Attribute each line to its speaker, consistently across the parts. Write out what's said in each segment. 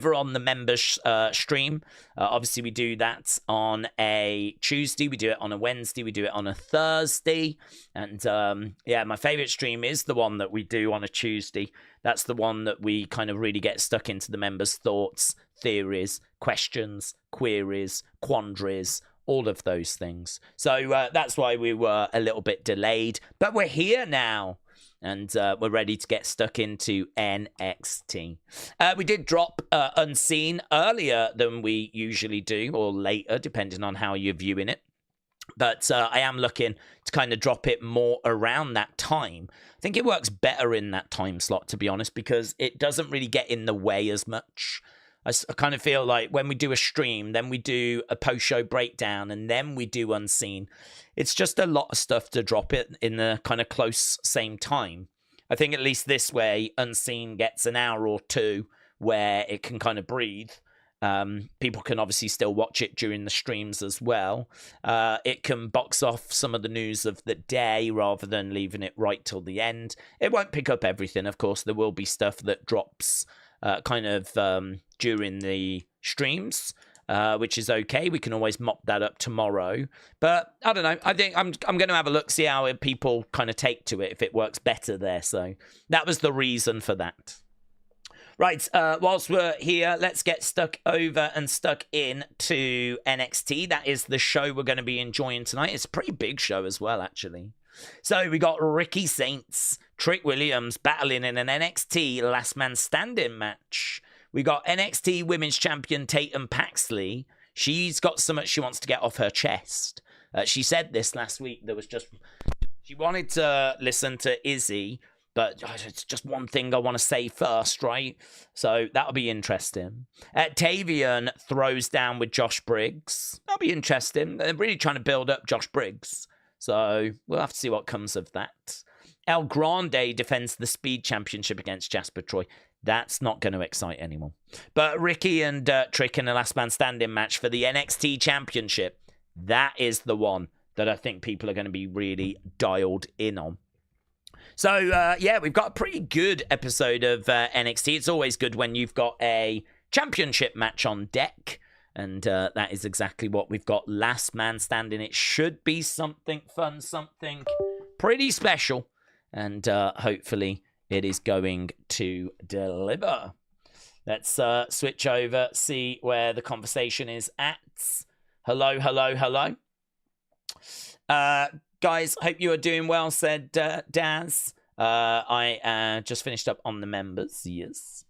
Speaker 1: over on the members stream. Obviously, we do that on a Tuesday. We do it on a Wednesday. We do it on a Thursday. And yeah, my favorite stream is the one that we do on a Tuesday. That's the one that we kind of really get stuck into the members' thoughts, theories, questions, queries, quandaries, all of those things. So that's why we were a little bit delayed. But we're here now. And we're ready to get stuck into NXT. We did drop Unseen earlier than we usually do, or later, depending on how you're viewing it. But I am looking to kind of drop it more around that time. I think it works better in that time slot, to be honest, because it doesn't really get in the way as much. I kind of feel like when we do a stream, then we do a post-show breakdown, and then we do Unseen. It's just a lot of stuff to drop it in the kind of close same time. I think at least this way, Unseen gets an hour or two where it can kind of breathe. People can obviously still watch it during the streams as well. It can box off some of the news of the day rather than leaving it right till the end. It won't pick up everything, of course. There will be stuff that drops kind of during the streams, which is okay. We can always mop that up tomorrow. But I don't know. I think I'm going to have a look, see how people kind of take to it, if it works better there. So that was the reason for that. Right, whilst we're here, let's get stuck in to NXT. That is the show we're going to be enjoying tonight. It's a pretty big show as well, actually. So we got Ricky Saints, Trick Williams battling in an NXT Last Man Standing match. We got NXT Women's Champion Tatum Paxley. She's got so much she wants to get off her chest. She said this last week. She wanted to listen to Izzy, but it's just one thing I want to say first, right? So that'll be interesting. Tavion throws down with Josh Briggs. That'll be interesting. They're really trying to build up Josh Briggs. So we'll have to see what comes of that. Grande defends the Speed Championship against Jasper Troy. That's not going to excite anyone. But Ricky and Trick in a Last Man Standing match for the NXT Championship. That is the one that I think people are going to be really dialed in on. So, yeah, we've got a pretty good episode of NXT. It's always good when you've got a championship match on deck. And that is exactly what we've got. Last Man Standing. It should be something fun, something pretty special. And hopefully it is going to deliver. Let's switch over, see where the conversation is at. Hello, hello, hello. Guys, hope you are doing well, said Daz. I just finished up on the members, yes.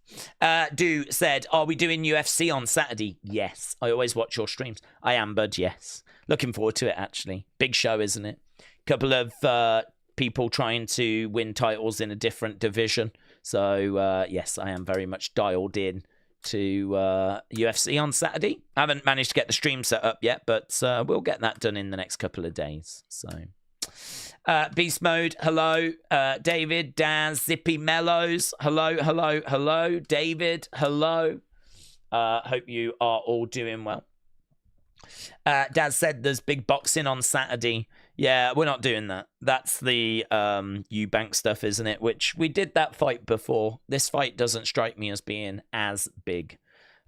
Speaker 1: Do said, are we doing UFC on Saturday? Yes. I always watch your streams. I am, bud, yes. Looking forward to it, actually. Big show, isn't it? Couple of people trying to win titles in a different division. So, yes, I am very much dialed in to UFC on Saturday. I haven't managed to get the stream set up yet, but we'll get that done in the next couple of days. So, Beast Mode, hello. David, Daz, Zippy Mellows, hello, hello, hello. David, hello. Hope you are all doing well. Daz said there's big boxing on Saturday. Yeah, we're not doing that. That's the Eubank stuff, isn't it? Which we did that fight before. This fight doesn't strike me as being as big.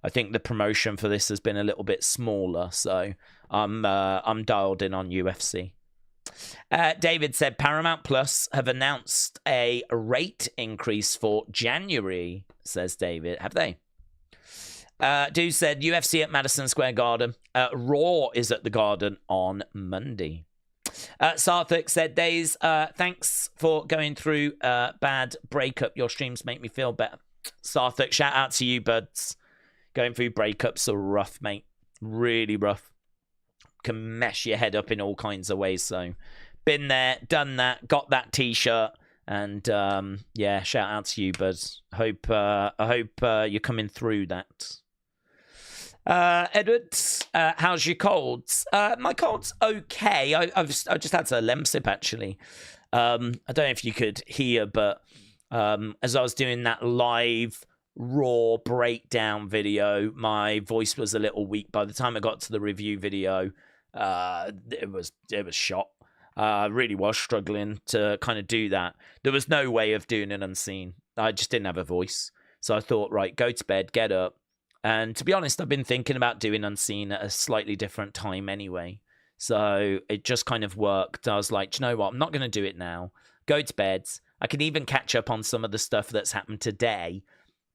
Speaker 1: I think the promotion for this has been a little bit smaller, so I'm dialed in on UFC. David said Paramount Plus have announced a rate increase for January, says David. Have they? Dude said UFC at Madison Square Garden. Raw is at the Garden on Monday. Sarthik said, Daze, thanks for going through bad breakup. Your streams make me feel better. Sarthik, shout out to you, buds. Going through breakups are rough, mate. Really rough. Can mess your head up in all kinds of ways. So, been there, done that, got that t-shirt. And, yeah, shout out to you, buds. I hope you're coming through that. Edward, how's your colds? My cold's okay. I just had a Lemsip, actually. I don't know if you could hear, but as I was doing that live Raw breakdown video, my voice was a little weak. By the time I got to the review video, it was shot. I really was struggling to kind of do that. There was no way of doing it unseen. I just didn't have a voice. So I thought, right, go to bed, get up. And to be honest, I've been thinking about doing Unseen at a slightly different time anyway. So it just kind of worked. I was like, do you know what? I'm not going to do it now. Go to bed. I can even catch up on some of the stuff that's happened today.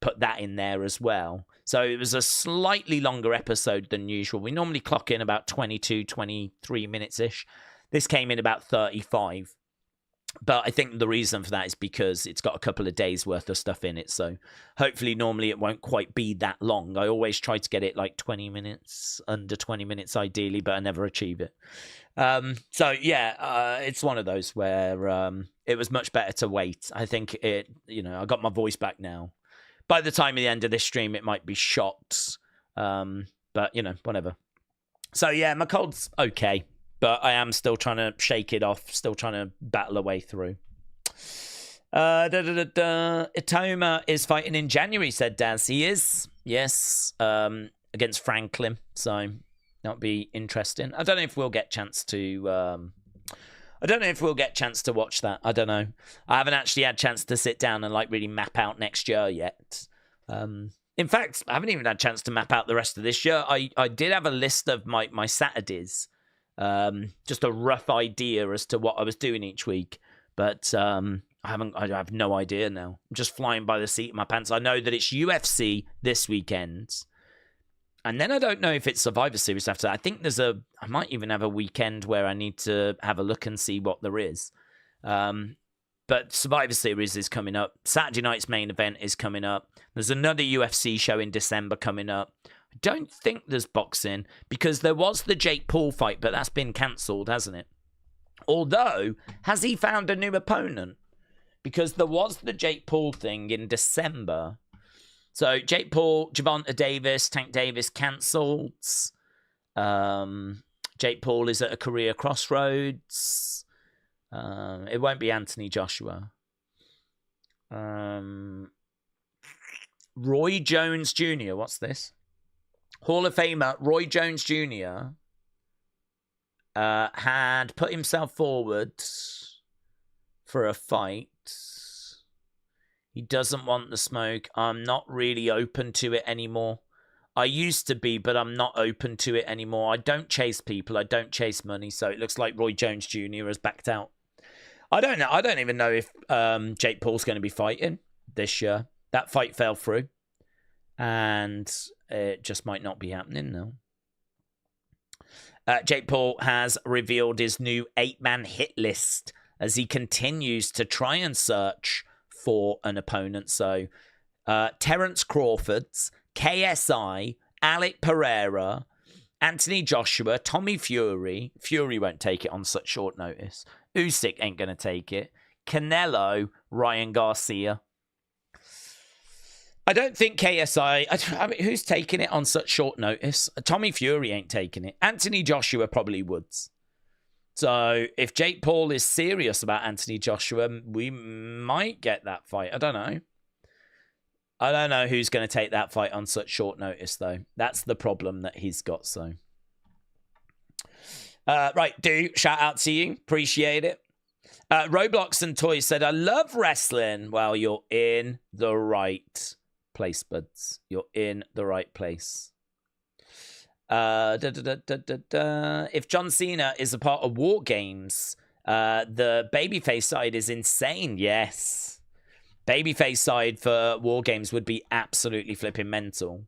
Speaker 1: Put that in there as well. So it was a slightly longer episode than usual. We normally clock in about 22, 23 minutes-ish. This came in about 35. But I think the reason for that is because it's got a couple of days worth of stuff in it. So hopefully normally it won't quite be that long. I always try to get it like 20 minutes, under 20 minutes ideally, but I never achieve it. So yeah, it's one of those where it was much better to wait. I think I got my voice back now. By the time of the end of this stream, it might be shot. But, whatever. So, yeah, my cold's okay. But I am still trying to shake it off. Still trying to battle a way through. Itoma is fighting in January, said Daz. He is. Yes. Against Franklin. So, that'll be interesting. I don't know if we'll get chance to... I don't know if we'll get a chance to watch that. I don't know. I haven't actually had a chance to sit down and really map out next year yet. In fact, I haven't even had a chance to map out the rest of this year. I did have a list of my Saturdays. Just a rough idea as to what I was doing each week. But I have no idea now. I'm just flying by the seat of my pants. I know that it's UFC this weekend. And then I don't know if it's Survivor Series after that. I think I might even have a weekend where I need to have a look and see what there is. But Survivor Series is coming up. Saturday night's main event is coming up. There's another UFC show in December coming up. I don't think there's boxing because there was the Jake Paul fight, but that's been cancelled, hasn't it? Although, has he found a new opponent? Because there was the Jake Paul thing in December. So, Jake Paul, Gervonta Davis, Tank Davis cancelled. Jake Paul is at a career crossroads. It won't be Anthony Joshua. Roy Jones Jr., what's this? Hall of Famer Roy Jones Jr. Had put himself forward for a fight. He doesn't want the smoke. I'm not really open to it anymore. I used to be, but I'm not open to it anymore. I don't chase people. I don't chase money. So it looks like Roy Jones Jr. has backed out. I don't know. I don't even know if Jake Paul's going to be fighting this year. That fight fell through. And it just might not be happening now. Jake Paul has revealed his new 8-man hit list as he continues to try and search for an opponent. So, Terence Crawford's, KSI, Alec Pereira, Anthony Joshua, Tommy Fury. Fury won't take it on such short notice. Usyk ain't going to take it. Canelo, Ryan Garcia. I don't think KSI... I mean, who's taking it on such short notice? Tommy Fury ain't taking it. Anthony Joshua probably would. So if Jake Paul is serious about Anthony Joshua, we might get that fight. I don't know. I don't know who's going to take that fight on such short notice, though. That's the problem that he's got, so. Right, shout out to you. Appreciate it. Roblox and Toys said, I love wrestling. Well, you're in the right place, buds. You're in the right place. If John Cena is a part of War Games, the babyface side is insane. Yes. Babyface side for War Games would be absolutely flipping mental.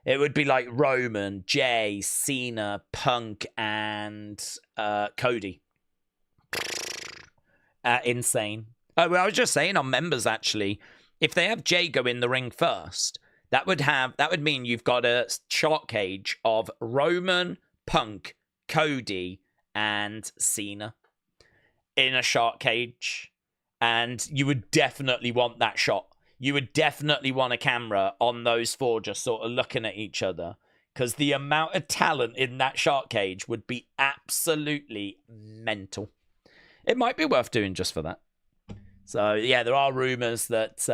Speaker 1: It would be like Roman, Jay, Cena, Punk, and Cody. Insane. Oh, well, I was just saying on members, actually, if they have Jay go in the ring first, that would mean you've got a shark cage of Roman, Punk, Cody, and Cena in a shark cage. And you would definitely want that shot. You would definitely want a camera on those four just sort of looking at each other. Because the amount of talent in that shark cage would be absolutely mental. It might be worth doing just for that. So, yeah, there are rumours that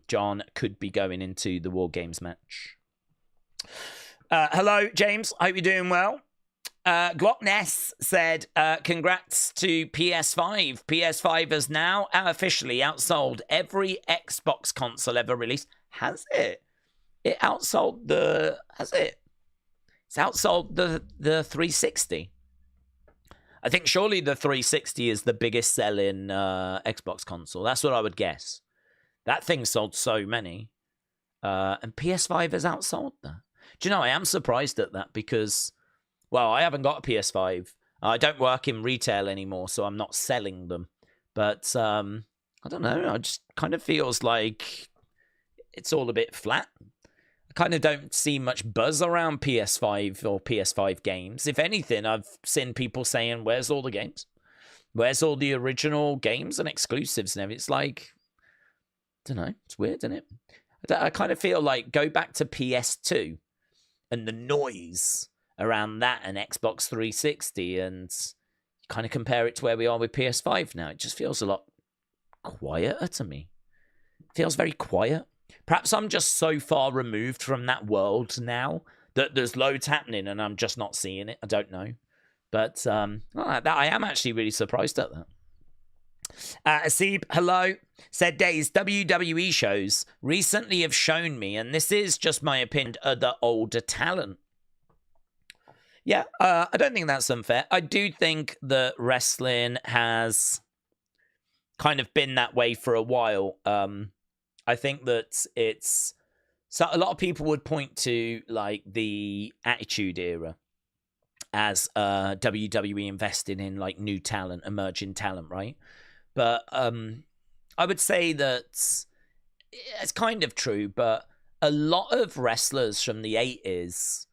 Speaker 1: John could be going into the War Games match. Hello, James. Hope you're doing well. Glockness said, congrats to PS5. PS5 has now officially outsold every Xbox console ever released. Has it? It outsold the... Has it? It's outsold the 360. I think surely the 360 is the biggest selling Xbox console. That's what I would guess. That thing sold so many. And PS5 has outsold that. Do you know, I am surprised at that because, well, I haven't got a PS5. I don't work in retail anymore, so I'm not selling them. But I don't know. It just kind of feels like it's all a bit flat. I kind of don't see much buzz around PS5 or PS5 games. If anything, I've seen people saying, where's all the games? Where's all the original games and exclusives and everything? It's like, I don't know. It's weird, isn't it? I kind of feel like go back to PS2 and the noise around that and Xbox 360 and kind of compare it to where we are with PS5 now. It just feels a lot quieter to me. It feels very quiet. Perhaps I'm just so far removed from that world now that there's loads happening and I'm just not seeing it. I don't know. But I am actually really surprised at that. Asib, hello, said Daze, WWE shows recently have shown me, and this is just my opinion, other older talent. Yeah, I don't think that's unfair. I do think that wrestling has kind of been that way for a while. I think that it's... So a lot of people would point to, like, the Attitude Era as WWE investing in, like, new talent, emerging talent, right? But I would say that it's kind of true, but a lot of wrestlers from the 80s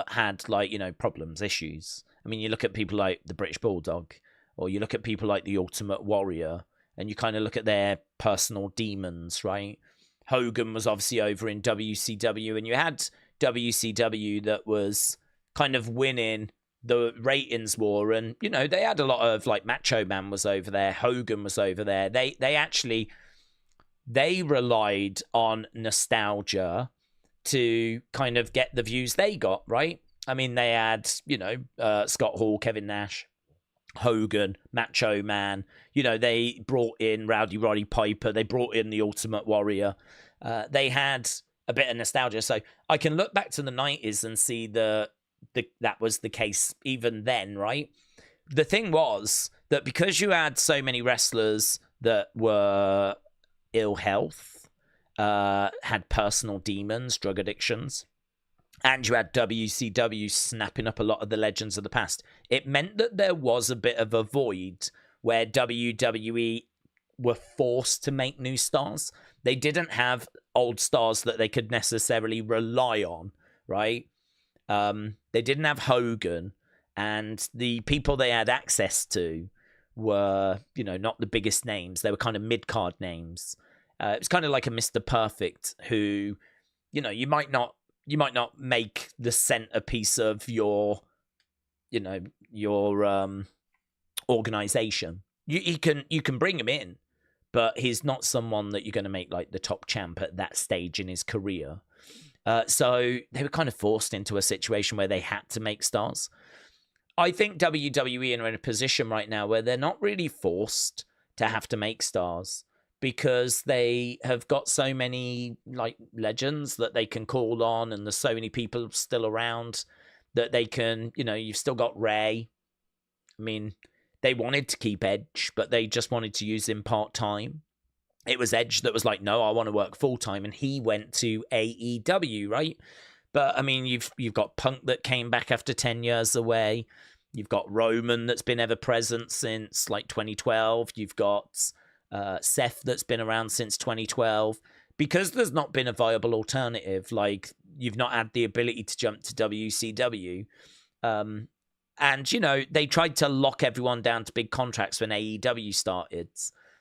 Speaker 1: had, like, you know, problems, issues. I mean, you look at people like the British Bulldog, or you look at people like the Ultimate Warrior, and you kind of look at their personal demons, right? Hogan was obviously over in WCW, and you had WCW that was kind of winning the ratings war, and, you know, they had a lot of, like, Macho Man was over there, Hogan was over there. They relied on nostalgia to kind of get the views they got, right? I mean, they had, you know, Scott Hall, Kevin Nash, Hogan, Macho Man. You know, they brought in Rowdy Roddy Piper. They brought in the Ultimate Warrior. They had a bit of nostalgia. So I can look back to the 90s and see that was the case even then, right? The thing was that because you had so many wrestlers that were ill health, had personal demons, drug addictions, and you had WCW snapping up a lot of the legends of the past, it meant that there was a bit of a void where WWE were forced to make new stars. They didn't have old stars that they could necessarily rely on, right? They didn't have Hogan, and the people they had access to were, you know, not the biggest names. They were kind of mid-card names. It was kind of like a Mr. Perfect who, you know, you might not make the centerpiece of your, you know, your organization. You can bring him in, but he's not someone that you're going to make like the top champ at that stage in his career. So they were kind of forced into a situation where they had to make stars. I think WWE are in a position right now where they're not really forced to have to make stars because they have got so many, like, legends that they can call on, and there's so many people still around that they can, you know, you've still got Ray. I mean, they wanted to keep Edge, but they just wanted to use him part-time. It was Edge that was like, no, I want to work full-time, and he went to AEW, right? But, I mean, you've got Punk that came back after 10 years away. You've got Roman that's been ever-present since, like, 2012. You've got Seth that's been around since 2012. Because there's not been a viable alternative, like, you've not had the ability to jump to WCW. And, you know, they tried to lock everyone down to big contracts when AEW started.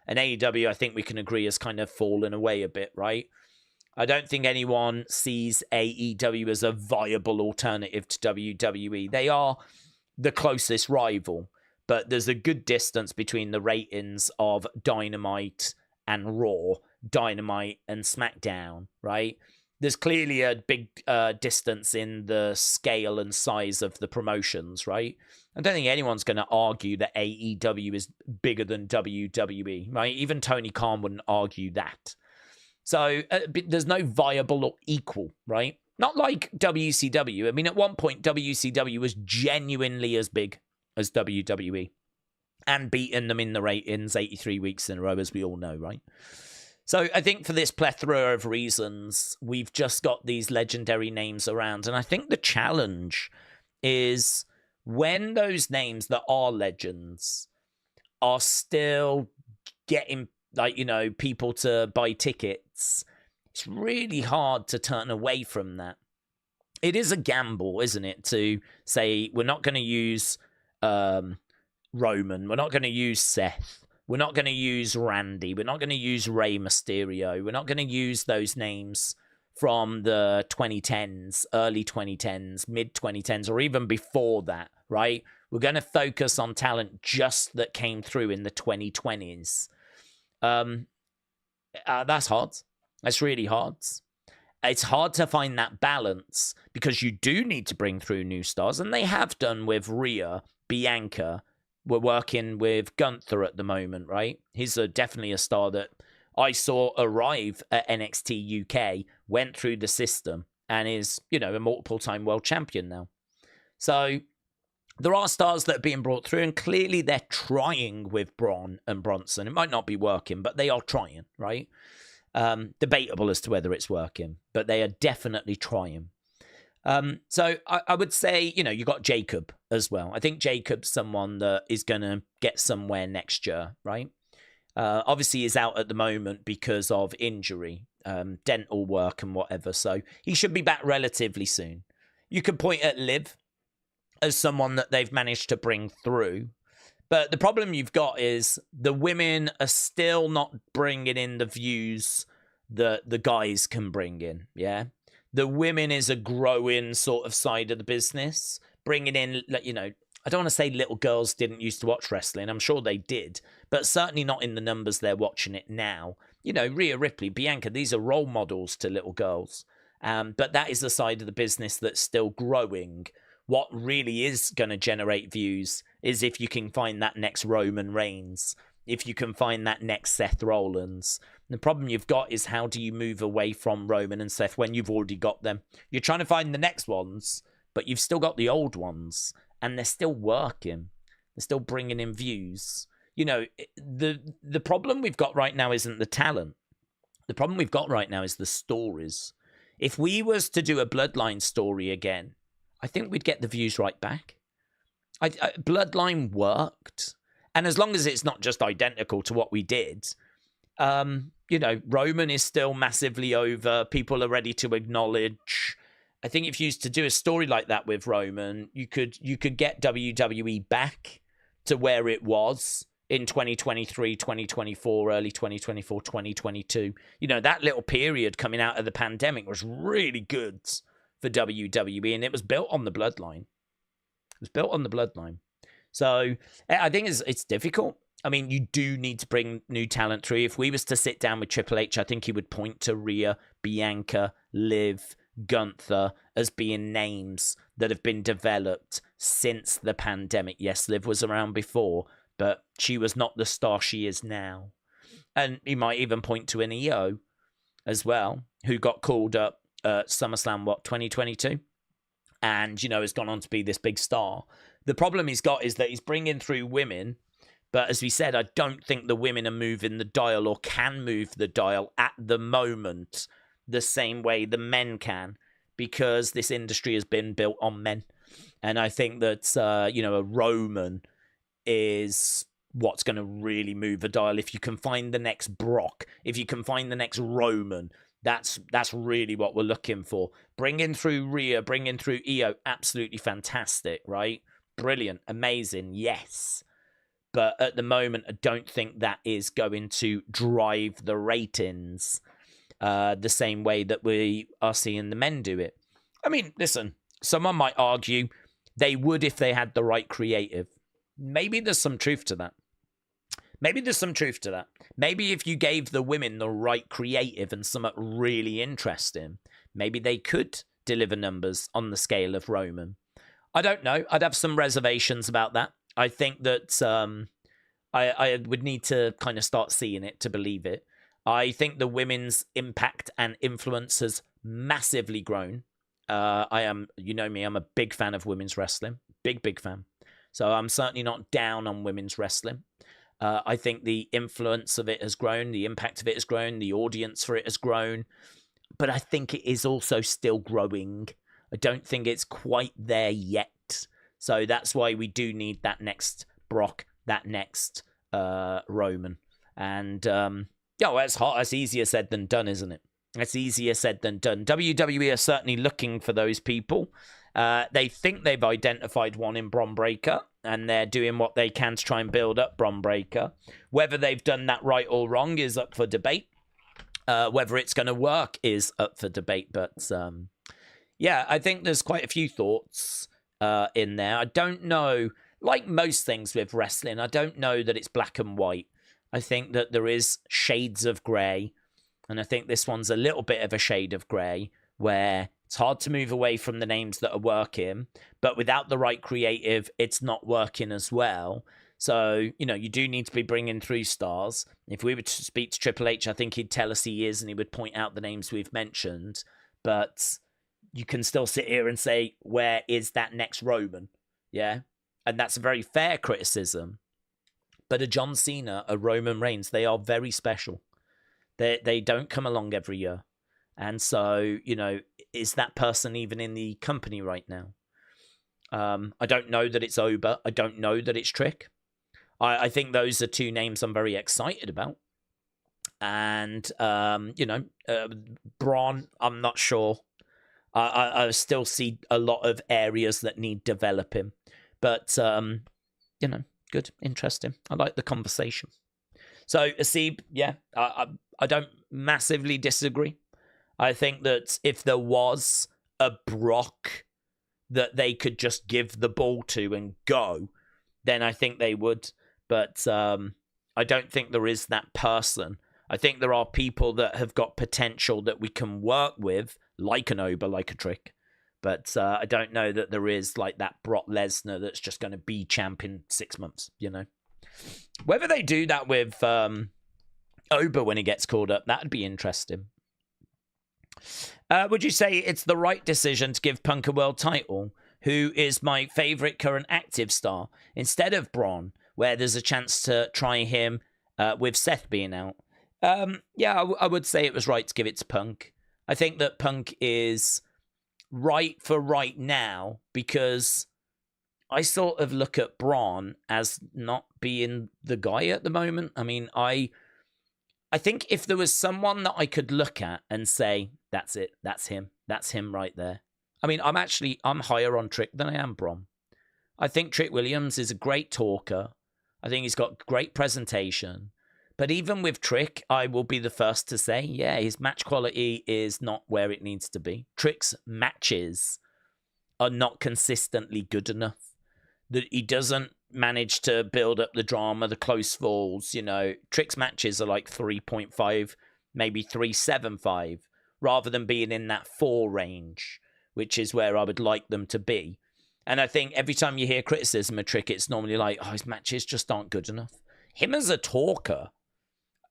Speaker 1: And AEW, I think we can agree, has kind of fallen away a bit, right? I don't think anyone sees AEW as a viable alternative to WWE. They are the closest rival, but there's a good distance between the ratings of Dynamite and Raw, Dynamite and SmackDown, right? There's clearly a big distance in the scale and size of the promotions, right? I don't think anyone's going to argue that AEW is bigger than WWE, right? Even Tony Khan wouldn't argue that. So there's no viable or equal, right? Not like WCW. I mean, at one point, WCW was genuinely as big as WWE and beaten them in the ratings 83 weeks in a row, as we all know, right? So I think for this plethora of reasons, we've just got these legendary names around. And I think the challenge is when those names that are legends are still getting, like, you know, people to buy tickets, it's really hard to turn away from that. It is a gamble, isn't it, to say we're not going to use Roman, we're not going to use Seth, we're not going to use Randy, we're not going to use Rey Mysterio, we're not going to use those names from the 2010s, early 2010s, mid 2010s, or even before that, right? We're going to focus on talent just that came through in the 2020s. That's hard. That's really hard. It's hard to find that balance because you do need to bring through new stars, and they have done with Rhea, Bianca. We're working with Gunther at the moment, right? He's definitely a star that I saw arrive at NXT UK, went through the system, and is, you know, a multiple-time world champion now. So there are stars that are being brought through, and clearly they're trying with Braun and Bronson. It might not be working, but they are trying, right? Debatable as to whether it's working, but they are definitely trying. So I would say, you know, you got Jacob as well. I think Jacob's someone that is going to get somewhere next year, right? Obviously, he's out at the moment because of injury, dental work and whatever. So he should be back relatively soon. You could point at Liv as someone that they've managed to bring through. But the problem you've got is the women are still not bringing in the views that the guys can bring in, yeah? The women is a growing sort of side of the business, bringing in, you know, I don't want to say little girls didn't used to watch wrestling. I'm sure they did, but certainly not in the numbers they're watching it now. You know, Rhea Ripley, Bianca, these are role models to little girls. But that is the side of the business that's still growing. What really is going to generate views is if you can find that next Roman Reigns, if you can find that next Seth Rollins. The problem you've got is how do you move away from Roman and Seth when you've already got them? You're trying to find the next ones, but you've still got the old ones, and they're still working. They're still bringing in views. You know, the problem we've got right now isn't the talent. The problem we've got right now is the stories. If we was to do a Bloodline story again, I think we'd get the views right back. Bloodline worked. And as long as it's not just identical to what we did, you know, Roman is still massively over. People are ready to acknowledge. I think if you used to do a story like that with Roman, you could get WWE back to where it was in 2023, 2024, early 2024, 2022. You know, that little period coming out of the pandemic was really good for WWE, and it was built on the bloodline. It was built on the bloodline. So I think it's difficult. I mean, you do need to bring new talent through. If we was to sit down with Triple H, I think he would point to Rhea, Bianca, Liv, Gunther as being names that have been developed since the pandemic. Yes, Liv was around before, but she was not the star she is now. And he might even point to an EO as well, who got called up SummerSlam, 2022? And, you know, has gone on to be this big star. The problem he's got is that he's bringing through women, but as we said, I don't think the women are moving the dial or can move the dial at the moment the same way the men can, because this industry has been built on men. And I think that, you know, a Roman is what's going to really move the dial. If you can find the next Brock, if you can find the next Roman, that's really what we're looking for. Bringing through Rhea, bringing through Io, absolutely fantastic, right? Brilliant, amazing, yes. But at the moment, I don't think that is going to drive the ratings the same way that we are seeing the men do it. I mean, listen, someone might argue they would if they had the right creative. Maybe there's some truth to that. Maybe there's some truth to that. Maybe if you gave the women the right creative and something really interesting, maybe they could deliver numbers on the scale of Roman. I don't know. I'd have some reservations about that. I think that I would need to kind of start seeing it to believe it. I think the women's impact and influence has massively grown. I am, you know me, I'm a big fan of women's wrestling. Big fan. So I'm certainly not down on women's wrestling. I think the influence of it has grown, the impact of it has grown, the audience for it has grown. But I think it is also still growing. I don't think it's quite there yet. So that's why we do need that next Brock, that next Roman. And that's easier said than done, isn't it? That's easier said than done. WWE are certainly looking for those people. They think they've identified one in Bron Breakker, and they're doing what they can to try and build up Bron Breakker. Whether they've done that right or wrong is up for debate. Whether it's going to work is up for debate. But yeah, I think there's quite a few thoughts in there. I don't know, like most things with wrestling, I don't know that it's black and white. I think that there is shades of grey. And I think this one's a little bit of a shade of grey, where it's hard to move away from the names that are working, but without the right creative, it's not working as well. So, you know, you do need to be bringing through stars. If we were to speak to Triple H, I think he'd tell us he is, and he would point out the names we've mentioned. But you can still sit here and say, where is that next Roman? Yeah? And that's a very fair criticism. But a John Cena, a Roman Reigns, they are very special. They don't come along every year. And so, you know, is that person even in the company right now? I don't know that it's Oba. I don't know that it's Trick. I think those are two names I'm very excited about. And, you know, Braun, I'm not sure. I still see a lot of areas that need developing. But, you know, good, interesting. I like the conversation. So, Asib, yeah, I don't massively disagree. I think that if there was a Brock that they could just give the ball to and go, then I think they would. But I don't think there is that person. I think there are people that have got potential that we can work with, like an Oba, like a Trick. But I don't know that there is like that Brock Lesnar that's just going to be champ in 6 months, you know. Whether they do that with Oba when he gets called up, that'd be interesting. Would you say it's the right decision to give Punk a world title, who is my favourite current active star, instead of Braun, where there's a chance to try him with Seth being out? Yeah, I would say it was right to give it to Punk. I think that Punk is right for right now, because I sort of look at Braun as not being the guy at the moment. I mean, I think if there was someone that I could look at and say, that's it, that's him right there. I mean, I'm higher on Trick than I am Braun. I think Trick Williams is a great talker. I think he's got great presentation. But even with Trick, I will be the first to say, yeah, his match quality is not where it needs to be. Trick's matches are not consistently good enough. That he doesn't manage to build up the drama, the close falls. You know, Trick's matches are like 3.5, maybe 3.75, rather than being in that 4 range, which is where I would like them to be. And I think every time you hear criticism of Trick, it's normally like, oh, his matches just aren't good enough. Him as a talker,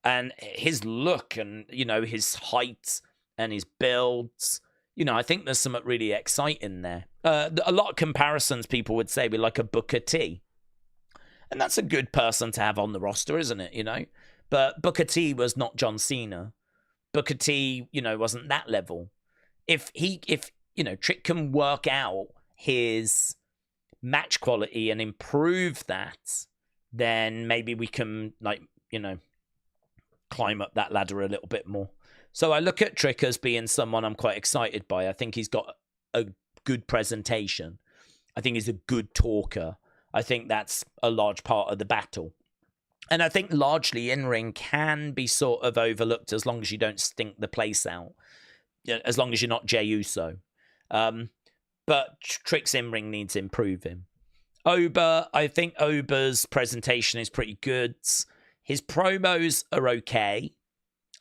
Speaker 1: and his look, and, you know, his height and his builds, you know, I think there's something really exciting there. A lot of comparisons people would say with like a Booker T. And that's a good person to have on the roster, isn't it, you know? But Booker T was not John Cena. Booker T, you know, wasn't that level. If you know, Trick can work out his match quality and improve that, then maybe we can, like, you know, climb up that ladder a little bit more. So I look at Trick as being someone I'm quite excited by. I think he's got a good presentation. I think he's a good talker. I think that's a large part of the battle. And I think largely in-ring can be sort of overlooked as long as you don't stink the place out. As long as you're not Jey Uso. But Trick's in-ring needs improving. Oba, I think Oba's presentation is pretty good. His promos are okay.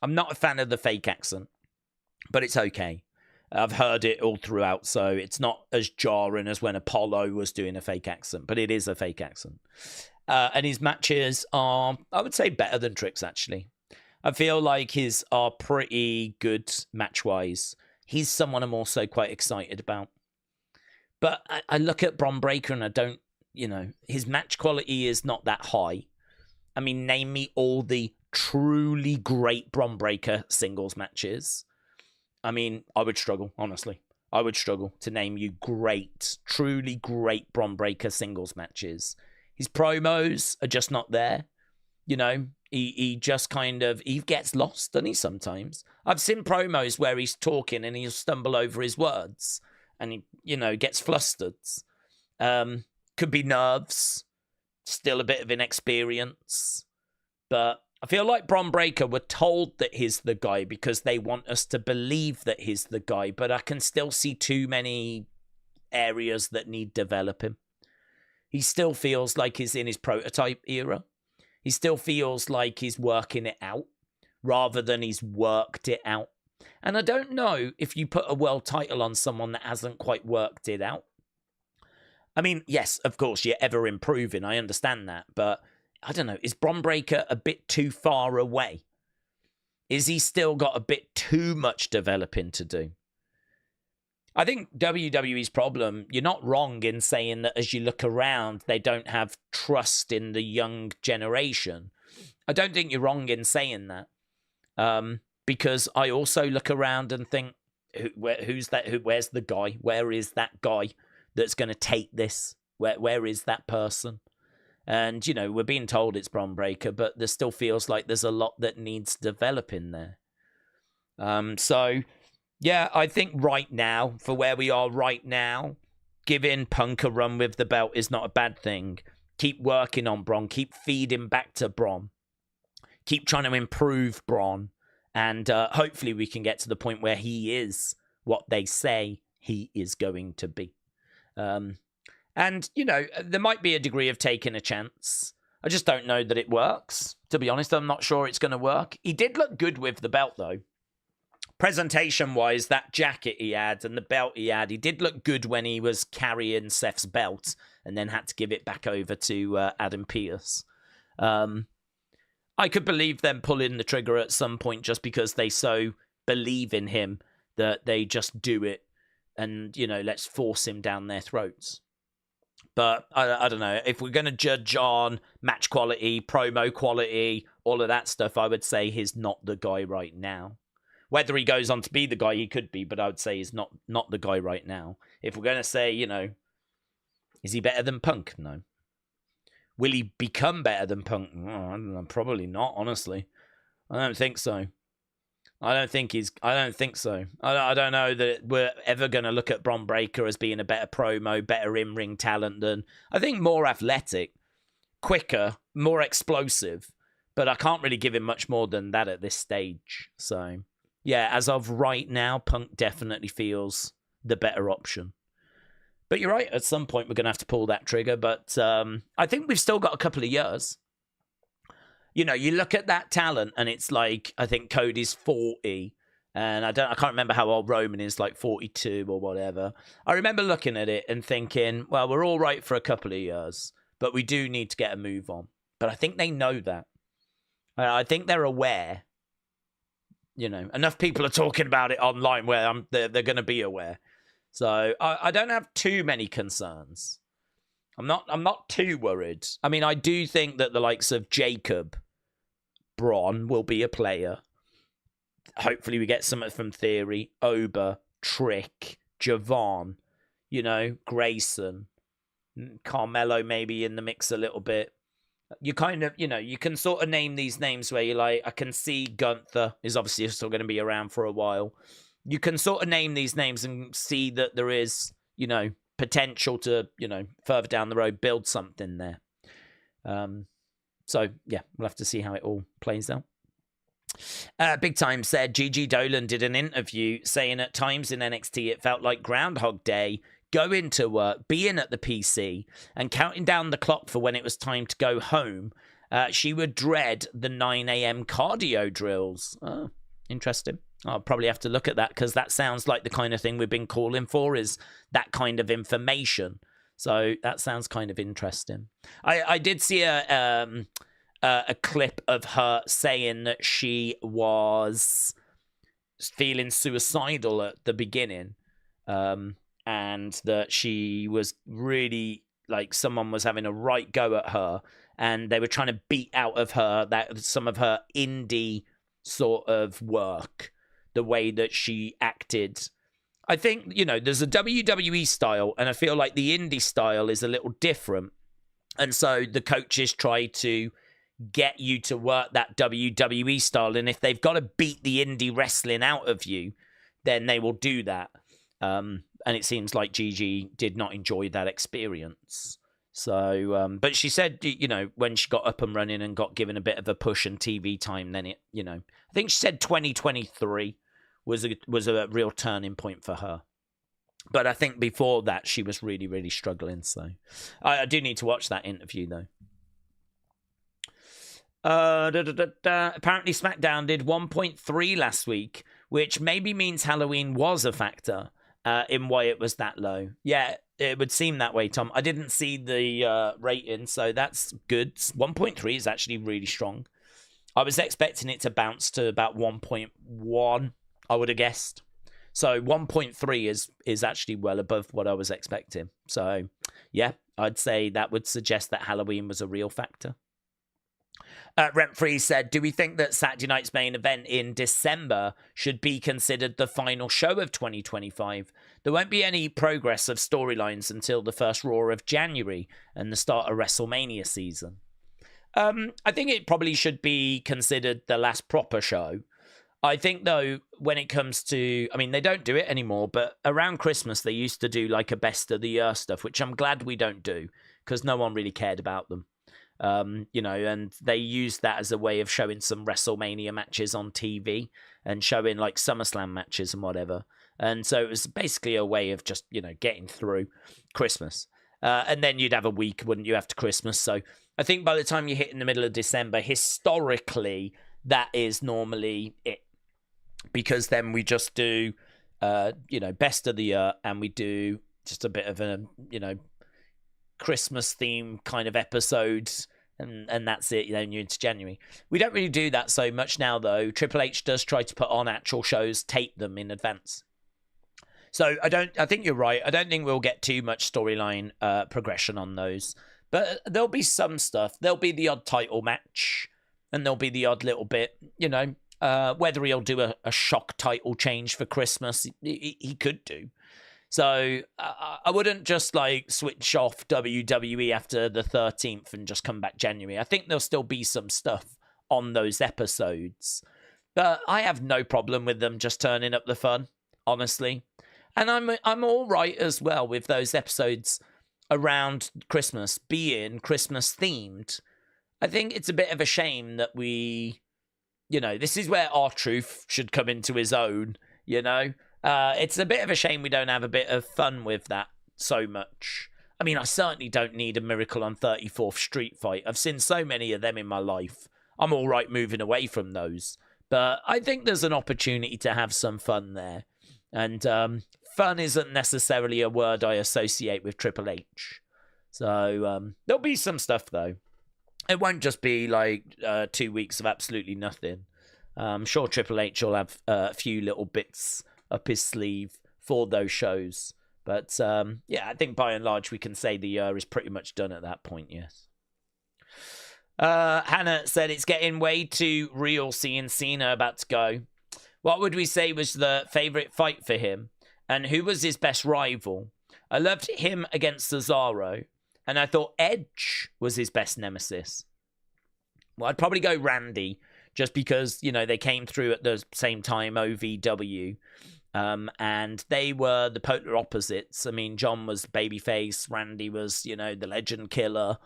Speaker 1: I'm not a fan of the fake accent, but it's okay. I've heard it all throughout, so it's not as jarring as when Apollo was doing a fake accent, but it is a fake accent. And his matches are, I would say, better than Trick's, actually. I feel like his are pretty good match-wise. He's someone I'm also quite excited about. But I look at Bron Breakker and I don't, his match quality is not that high. I mean, name me all the truly great Bron Breakker singles matches. I mean, I would struggle, honestly. I would struggle to name you truly great Bron Breakker singles matches. His promos are just not there. He just he gets lost, doesn't he, sometimes? I've seen promos where he's talking and he'll stumble over his words and he, gets flustered. Could be nerves, still a bit of inexperience. But I feel like Bron Breakker were told that he's the guy because they want us to believe that he's the guy, but I can still see too many areas that need developing. He still feels like he's in his prototype era. He still feels like he's working it out rather than he's worked it out. And I don't know if you put a world title on someone that hasn't quite worked it out. I mean, yes, of course, you're ever improving. I understand that. But I don't know. Is Bron Breakker a bit too far away? Is he still got a bit too much developing to do? I think WWE's problem, you're not wrong in saying that as you look around, they don't have trust in the young generation. I don't think you're wrong in saying that. Because I also look around and think, who's that? Where's the guy? Where is that guy that's going to take this? Where is that person? And, we're being told it's Bron Breakker, but there still feels like there's a lot that needs developing there. So... yeah, I think right now, for where we are right now, giving Punk a run with the belt is not a bad thing. Keep working on Bron. Keep feeding back to Bron. Keep trying to improve Bron. And hopefully we can get to the point where he is what they say he is going to be. And, there might be a degree of taking a chance. I just don't know that it works. To be honest, I'm not sure it's going to work. He did look good with the belt, though. Presentation-wise, that jacket he had and the belt he had, he did look good when he was carrying Seth's belt and then had to give it back over to Adam Pearce. I could believe them pulling the trigger at some point just because they so believe in him that they just do it and, let's force him down their throats. But I don't know. If we're going to judge on match quality, promo quality, all of that stuff, I would say he's not the guy right now. Whether he goes on to be the guy, he could be, but I would say he's not the guy right now. If we're going to say, is he better than Punk? No. Will he become better than Punk? Oh, I don't know, probably not, honestly. I don't think so. I don't think so. I don't know that we're ever going to look at Bron Breakker as being a better promo, better in-ring talent than... I think more athletic, quicker, more explosive, but I can't really give him much more than that at this stage, so... yeah, as of right now, Punk definitely feels the better option. But you're right, at some point we're going to have to pull that trigger, but I think we've still got a couple of years. You look at that talent and it's like, I think Cody's 40, and I can't remember how old Roman is, like 42 or whatever. I remember looking at it and thinking, well, we're all right for a couple of years, but we do need to get a move on. But I think they know that. I think they're aware. Enough people are talking about it online where they're going to be aware. So I don't have too many concerns. I'm not too worried. I mean, I do think that the likes of Jacob, Bron will be a player. Hopefully we get something from Theory, Oba, Trick, Javon, Grayson, Carmelo maybe in the mix a little bit. You kind of, you can sort of name these names where you're like, I can see Gunther is obviously still going to be around for a while. You can sort of name these names and see that there is, potential to, further down the road, build something there. So, yeah, we'll have to see how it all plays out. Big Time said, Gigi Dolan did an interview saying at times in NXT it felt like Groundhog Day, going to work, being at the PC, and counting down the clock for when it was time to go home. She would dread the 9 a.m. cardio drills. Oh, interesting. I'll probably have to look at that because that sounds like the kind of thing we've been calling for, is that kind of information. So that sounds kind of interesting. I did see a a clip of her saying that she was feeling suicidal at the beginning, and that she was really like someone was having a right go at her, and they were trying to beat out of her that some of her indie sort of work, the way that she acted. I think, there's a WWE style, and I feel like the indie style is a little different. And so the coaches try to get you to work that WWE style. And if they've got to beat the indie wrestling out of you, then they will do that. And it seems like Gigi did not enjoy that experience. So, but she said, when she got up and running and got given a bit of a push and TV time, then it, I think she said 2023 was a real turning point for her. But I think before that, she was really, really struggling. So I do need to watch that interview, though. Apparently SmackDown did 1.3 last week, which maybe means Halloween was a factor in why it was that low. Yeah, it would seem that way, Tom. I didn't see the rating, so that's good. 1.3 is actually really strong. I was expecting it to bounce to about 1.1, I would have guessed. So 1.3 is actually well above what I was expecting. So, yeah, I'd say that would suggest that Halloween was a real factor. Rent-Free said, do we think that Saturday night's main event in December should be considered the final show of 2025? There won't be any progress of storylines until the first Raw of January and the start of WrestleMania season. I think it probably should be considered the last proper show. I think, though, when it comes to... I mean, they don't do it anymore, but around Christmas, they used to do like a best of the year stuff, which I'm glad we don't do, because no one really cared about them. And they used that as a way of showing some WrestleMania matches on TV and showing like SummerSlam matches and whatever. And so it was basically a way of just, getting through Christmas. And then you'd have a week, wouldn't you, after Christmas? So I think by the time you hit in the middle of December, historically, that is normally it. Because then we just do, best of the year, and we do just a bit of a, Christmas theme kind of episodes, and that's it. Then you're into January. We don't really do that so much now, though. Triple H does try to put on actual shows, tape them in advance. So I think you're right. I don't think we'll get too much storyline progression on those, but there'll be some stuff. There'll be the odd title match, and there'll be the odd little bit, whether he'll do a shock title change for Christmas, he could do. So I wouldn't just like switch off WWE after the 13th and just come back January. I think there'll still be some stuff on those episodes. But I have no problem with them just turning up the fun, honestly. And I'm all right as well with those episodes around Christmas being Christmas themed. I think it's a bit of a shame that we, this is where R-Truth should come into his own, It's a bit of a shame we don't have a bit of fun with that so much. I mean, I certainly don't need a Miracle on 34th Street fight. I've seen so many of them in my life. I'm all right moving away from those. But I think there's an opportunity to have some fun there. And fun isn't necessarily a word I associate with Triple H. So there'll be some stuff, though. It won't just be like 2 weeks of absolutely nothing. I'm sure Triple H will have a few little bits up his sleeve for those shows. But, I think by and large we can say the year is pretty much done at that point, yes. Hannah said it's getting way too real seeing Cena about to go. What would we say was the favourite fight for him? And who was his best rival? I loved him against Cesaro. And I thought Edge was his best nemesis. Well, I'd probably go Randy, just because, they came through at the same time, OVW. And they were the polar opposites. I mean, John was babyface. Randy was, the legend killer.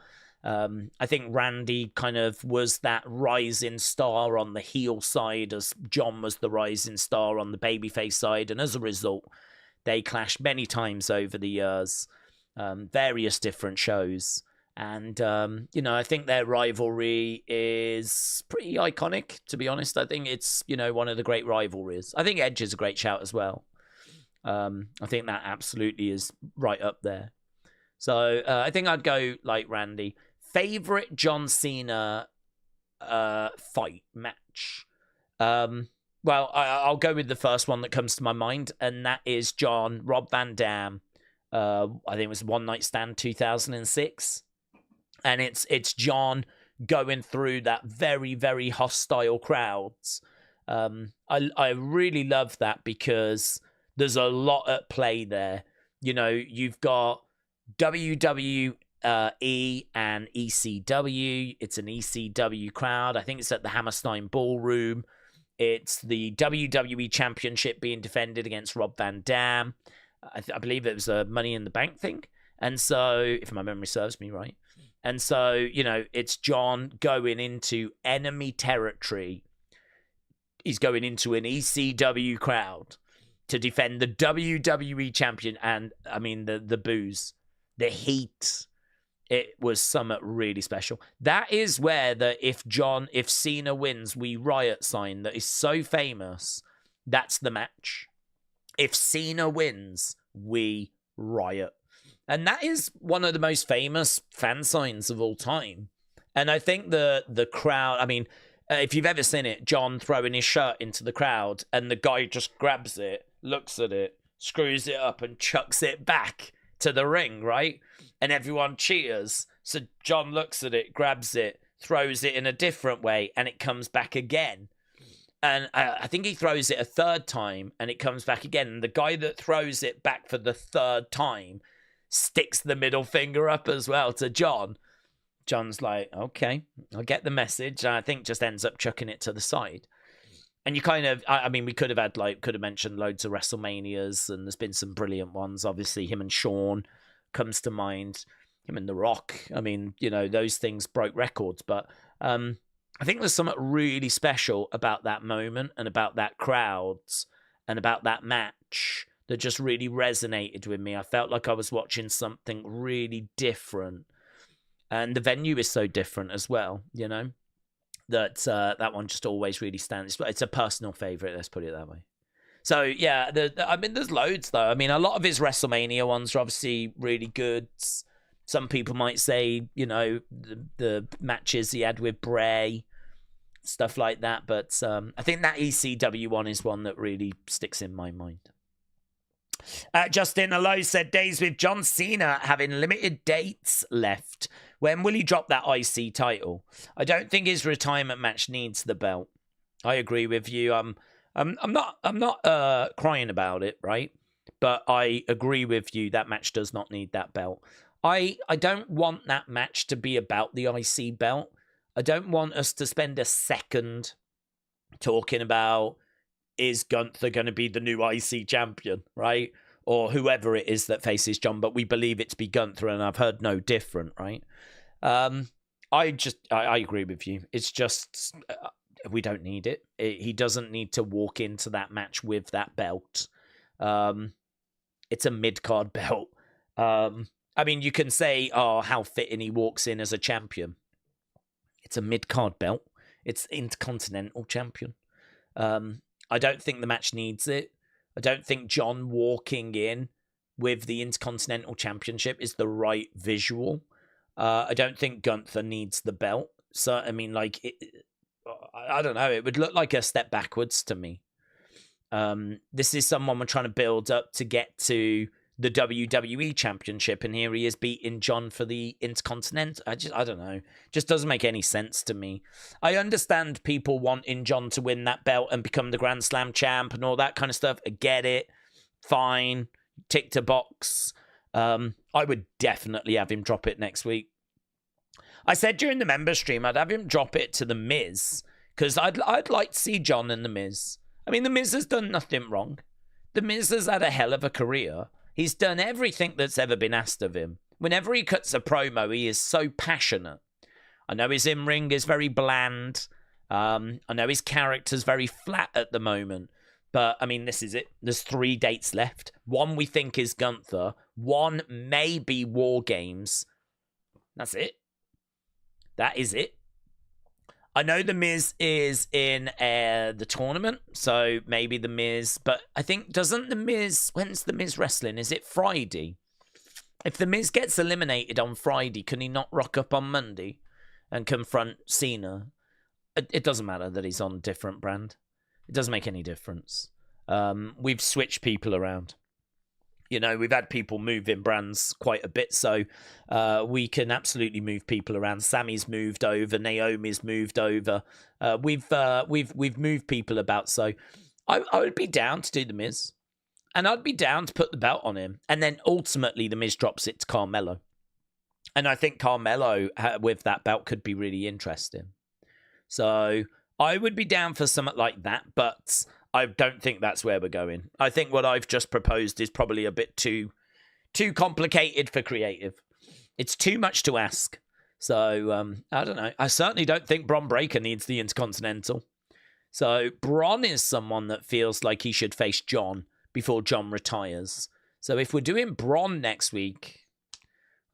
Speaker 1: I think Randy kind of was that rising star on the heel side, as John was the rising star on the babyface side. And as a result, they clashed many times over the years. Various different shows. And, I think their rivalry is pretty iconic, to be honest. I think it's, one of the great rivalries. I think Edge is a great shout as well. I think that absolutely is right up there. So I think I'd go like Randy. Favorite John Cena fight match. Well, I'll go with the first one that comes to my mind, and that is Rob Van Dam. I think it was One Night Stand 2006. And it's John going through that very, very hostile crowds. I really love that because there's a lot at play there. You know, you've got WWE and ECW. It's an ECW crowd. I think it's at the Hammerstein Ballroom. It's the WWE Championship being defended against Rob Van Dam. I believe it was a Money in the Bank thing. And so, if my memory serves me right. And so, you know, it's John going into enemy territory. He's going into an ECW crowd to defend the WWE champion. And, I mean, the booze, the heat, it was something really special. That is where if Cena wins, we riot sign that is so famous, that's the match. If Cena wins, we riot. And that is one of the most famous fan signs of all time. And I think the crowd, I mean, if you've ever seen it, John throwing his shirt into the crowd and the guy just grabs it, looks at it, screws it up and chucks it back to the ring, right? And everyone cheers. So John looks at it, grabs it, throws it in a different way, and it comes back again. And I think he throws it a third time and it comes back again. And the guy that throws it back for the third time sticks the middle finger up as well to John. John's like, okay, I get the message. And I think just ends up chucking it to the side. And you kind of, I mean, we could have mentioned loads of WrestleManias, and there's been some brilliant ones. Obviously, him and Shawn comes to mind. Him and The Rock. I mean, you know, those things broke records. But I think there's something really special about that moment and about that crowd and about that match that just really resonated with me. I felt like I was watching something really different. And the venue is so different as well, you know, that that one just always really stands. It's a personal favorite, let's put it that way. So, yeah, I mean, there's loads, though. I mean, a lot of his WrestleMania ones are obviously really good. Some people might say, you know, the matches he had with Bray, stuff like that. But I think that ECW one is one that really sticks in my mind. Justin Allo said, Days with John Cena having limited dates left. When will he drop that IC title? I don't think his retirement match needs the belt. I agree with you. I'm not crying about it, right? But I agree with you. That match does not need that belt. I don't want that match to be about the IC belt. I don't want us to spend a second talking about, is Gunther going to be the new IC champion, right? Or whoever it is that faces John, but we believe it to be Gunther, and I've heard no different, right? I agree with you. It's just, we don't need it. He doesn't need to walk into that match with that belt. It's a mid-card belt. I mean, you can say, oh, how fitting he walks in as a champion. It's a mid-card belt. It's Intercontinental champion. I don't think the match needs it. I don't think John walking in with the Intercontinental Championship is the right visual. I don't think Gunther needs the belt. So, I mean, like, I don't know. It would look like a step backwards to me. This is someone we're trying to build up to get to the WWE Championship, and here he is beating John for the Intercontinental. I don't know. Just doesn't make any sense to me. I understand people wanting John to win that belt and become the Grand Slam champ and all that kind of stuff. I get it. Fine. Tick to box. I would definitely have him drop it next week. I said during the member stream, I'd have him drop it to The Miz, because I'd like to see John and The Miz. I mean, The Miz has done nothing wrong. The Miz has had a hell of a career. He's done everything that's ever been asked of him. Whenever he cuts a promo, he is so passionate. I know his in-ring is very bland. I know his character's very flat at the moment. But, I mean, this is it. There's 3 dates left. One we think is Gunther. One may be War Games. That's it. That is it. I know The Miz is in the tournament, so maybe The Miz. But I think, doesn't The Miz... When's The Miz wrestling? Is it Friday? If The Miz gets eliminated on Friday, can he not rock up on Monday and confront Cena? it doesn't matter that he's on a different brand. It doesn't make any difference. We've switched people around. You know, we've had people move in brands quite a bit, so we can absolutely move people around. Sammy's moved over, Naomi's moved over. We've moved people about, so I would be down to do the Miz, and I'd be down to put the belt on him, and then ultimately the Miz drops it to Carmelo, and I think Carmelo with that belt could be really interesting. So I would be down for something like that, but I don't think that's where we're going. I think what I've just proposed is probably a bit too complicated for creative. It's too much to ask. So, I don't know. I certainly don't think Bron Breakker needs the Intercontinental. So, Bron is someone that feels like he should face John before John retires. So, if we're doing Bron next week,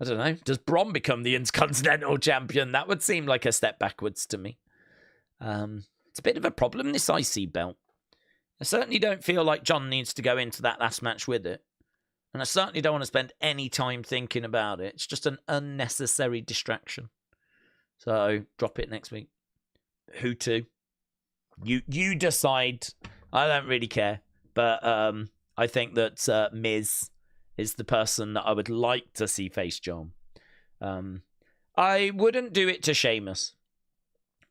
Speaker 1: I don't know. Does Bron become the Intercontinental Champion? That would seem like a step backwards to me. It's a bit of a problem, this IC belt. I certainly don't feel like John needs to go into that last match with it. And I certainly don't want to spend any time thinking about it. It's just an unnecessary distraction. So, drop it next week. Who to? You decide. I don't really care. But I think that Miz is the person that I would like to see face John. I wouldn't do it to Sheamus.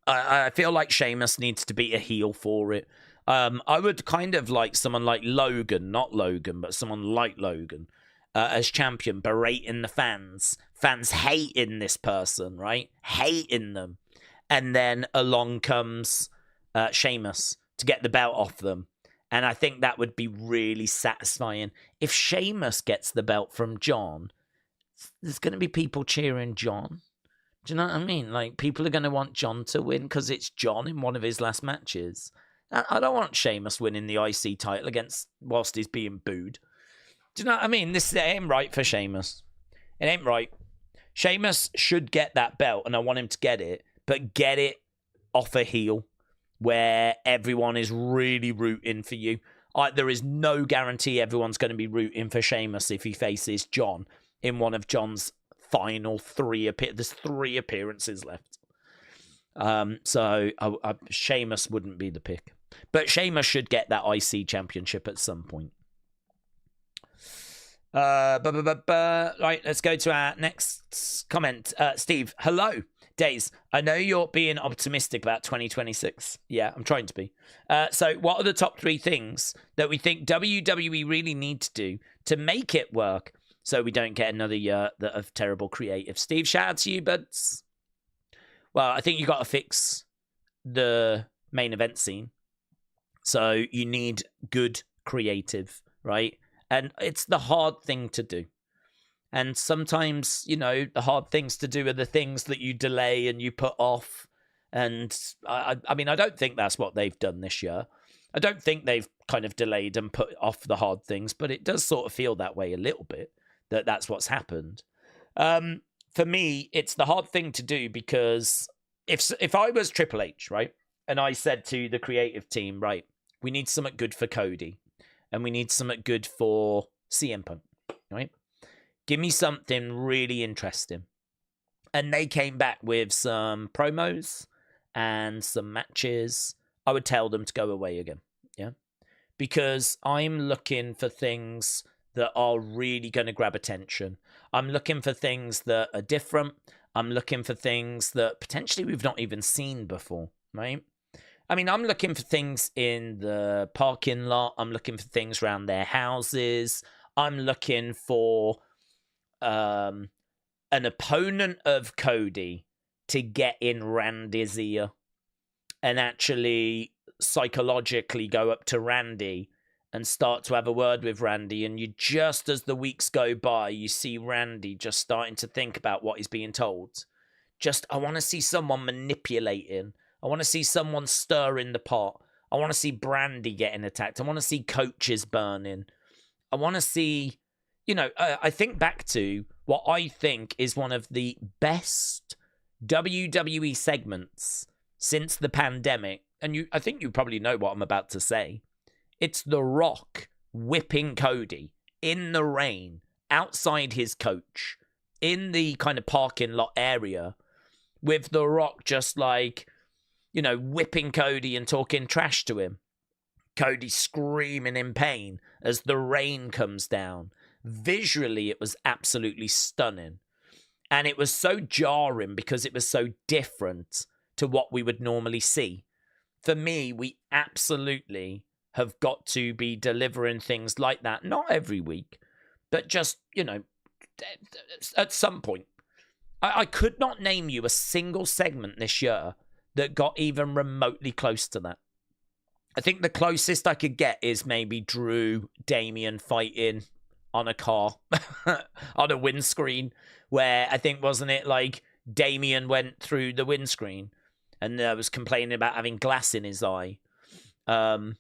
Speaker 1: I feel like Sheamus needs to be a heel for it. I would kind of like someone like Logan, not Logan, but someone like Logan as champion, berating the fans. Fans hating this person, right? Hating them. And then along comes Sheamus to get the belt off them. And I think that would be really satisfying. If Sheamus gets the belt from John, there's going to be people cheering John. Do you know what I mean? Like, people are going to want John to win because it's John in one of his last matches. I don't want Sheamus winning the IC title whilst he's being booed. Do you know what I mean? It ain't right for Sheamus. It ain't right. Sheamus should get that belt, and I want him to get it, but get it off a heel where everyone is really rooting for you. There is no guarantee everyone's going to be rooting for Sheamus if he faces John in one of John's final 3 there's 3 appearances left. So Sheamus wouldn't be the pick. But Sheamus should get that IC championship at some point. Right, let's go to our next comment. Steve, hello. Daze, I know you're being optimistic about 2026. Yeah, I'm trying to be. So what are the top 3 things that we think WWE really need to do to make it work so we don't get another year of terrible creative? Steve, shout out to you, buds. Well, I think you got to fix the main event scene. So you need good creative, right? And it's the hard thing to do. And sometimes, you know, the hard things to do are the things that you delay and you put off. And I mean, I don't think that's what they've done this year. I don't think they've kind of delayed and put off the hard things, but it does sort of feel that way a little bit, that's what's happened. For me, it's the hard thing to do because if I was Triple H, right, and I said to the creative team, right, we need something good for Cody and we need something good for CM Punk, right? Give me something really interesting. And they came back with some promos and some matches. I would tell them to go away again, yeah? Because I'm looking for things that are really going to grab attention. I'm looking for things that are different. I'm looking for things that potentially we've not even seen before, right? I mean, I'm looking for things in the parking lot. I'm looking for things around their houses. I'm looking for an opponent of Cody to get in Randy's ear and actually psychologically go up to Randy and start to have a word with Randy. And you just, as the weeks go by, you see Randy just starting to think about what he's being told. I want to see someone manipulating. I want to see someone stirring the pot. I want to see Brandy getting attacked. I want to see coaches burning. I want to see, you know, I think back to what I think is one of the best WWE segments since the pandemic. And I think you probably know what I'm about to say. It's The Rock whipping Cody in the rain, outside his coach, in the kind of parking lot area, with The Rock just like whipping Cody and talking trash to him. Cody screaming in pain as the rain comes down. Visually, it was absolutely stunning. And it was so jarring because it was so different to what we would normally see. For me, we absolutely have got to be delivering things like that. Not every week, but just, at some point. I could not name you a single segment this year that got even remotely close to that. I think the closest I could get is maybe Drew, Damian fighting on a car, on a windscreen, where I think, wasn't it like Damian went through the windscreen and was complaining about having glass in his eye. And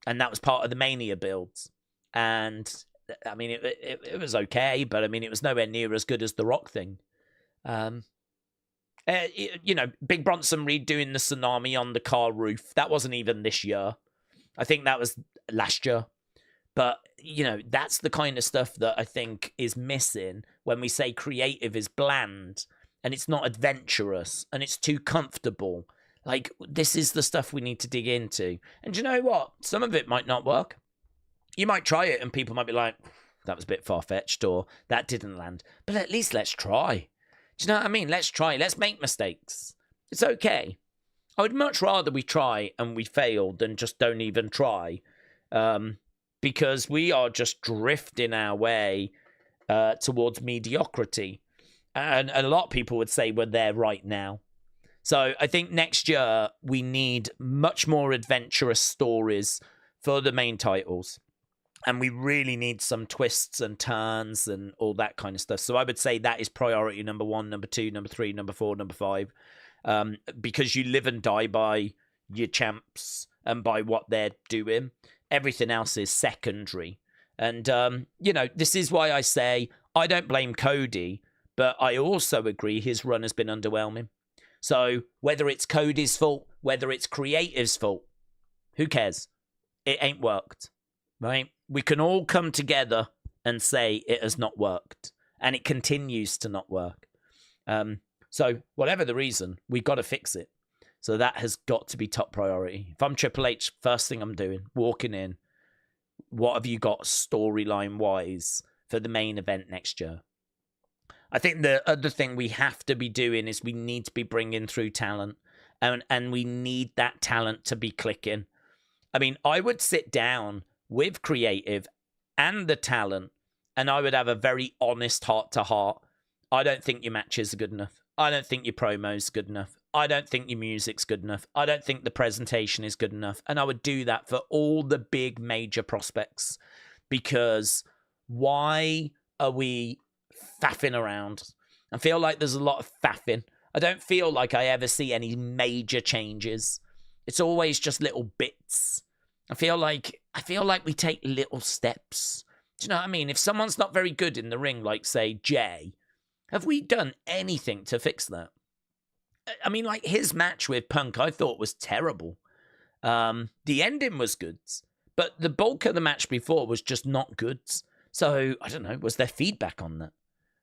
Speaker 1: that was part of the Mania builds. And I mean, it was okay, but I mean, it was nowhere near as good as the Rock thing. Big Bronson Reed doing the tsunami on the car roof. That wasn't even this year. I think that was last year. But, that's the kind of stuff that I think is missing when we say creative is bland and it's not adventurous and it's too comfortable. Like, this is the stuff we need to dig into. And you know what? Some of it might not work. You might try it and people might be like, that was a bit far-fetched, or that didn't land. But at least let's try. Do you know what I mean? Let's try. Let's make mistakes. It's okay. I would much rather we try and we fail than just don't even try. Because we are just drifting our way towards mediocrity. And a lot of people would say we're there right now. So I think next year we need much more adventurous stories for the main titles. And we really need some twists and turns and all that kind of stuff. So I would say that is priority number 1, number 2, number 3, number 4, number 5. Because you live and die by your champs and by what they're doing. Everything else is secondary. And, this is why I say I don't blame Cody, but I also agree his run has been underwhelming. So whether it's Cody's fault, whether it's creative's fault, who cares? It ain't worked, right? We can all come together and say it has not worked, and it continues to not work. So whatever the reason, we've got to fix it. So that has got to be top priority. If I'm Triple H, first thing I'm doing, walking in, what have you got storyline-wise for the main event next year? I think the other thing we have to be doing is we need to be bringing through talent, and we need that talent to be clicking. I mean, I would sit down with creative and the talent, and I would have a very honest heart-to-heart. I don't think your matches are good enough. I don't think your promo's good enough. I don't think your music's good enough. I don't think the presentation is good enough. And I would do that for all the big major prospects, because why are we faffing around? I feel like there's a lot of faffing. I don't feel like I ever see any major changes. It's always just little bits. I feel like we take little steps. Do you know what I mean? If someone's not very good in the ring, like, say, Jay, have we done anything to fix that? I mean, like, his match with Punk, I thought was terrible. The ending was good, but the bulk of the match before was just not good. So, I don't know, was there feedback on that?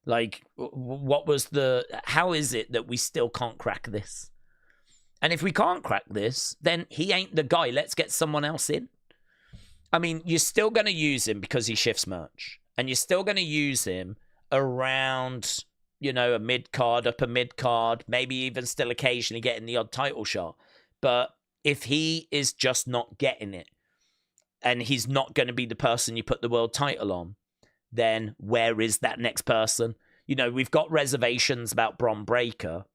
Speaker 1: Like, how is it that we still can't crack this? And if we can't crack this, then he ain't the guy. Let's get someone else in. I mean, you're still going to use him because he shifts merch. And you're still going to use him around, a mid-card, upper mid-card, maybe even still occasionally getting the odd title shot. But if he is just not getting it, and he's not going to be the person you put the world title on, then where is that next person? We've got reservations about Bron Breakker.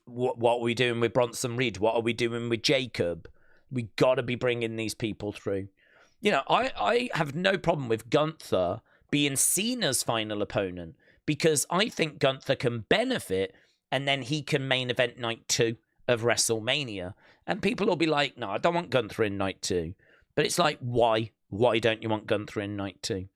Speaker 1: What are we doing with Bronson Reed? What are we doing with Jacob? We got to be bringing these people through. I have no problem with Gunther being Cena's final opponent, because I think Gunther can benefit, and then he can main event night 2 of WrestleMania. And people will be like, no, I don't want Gunther in night 2. But it's like, why? Why don't you want Gunther in night 2?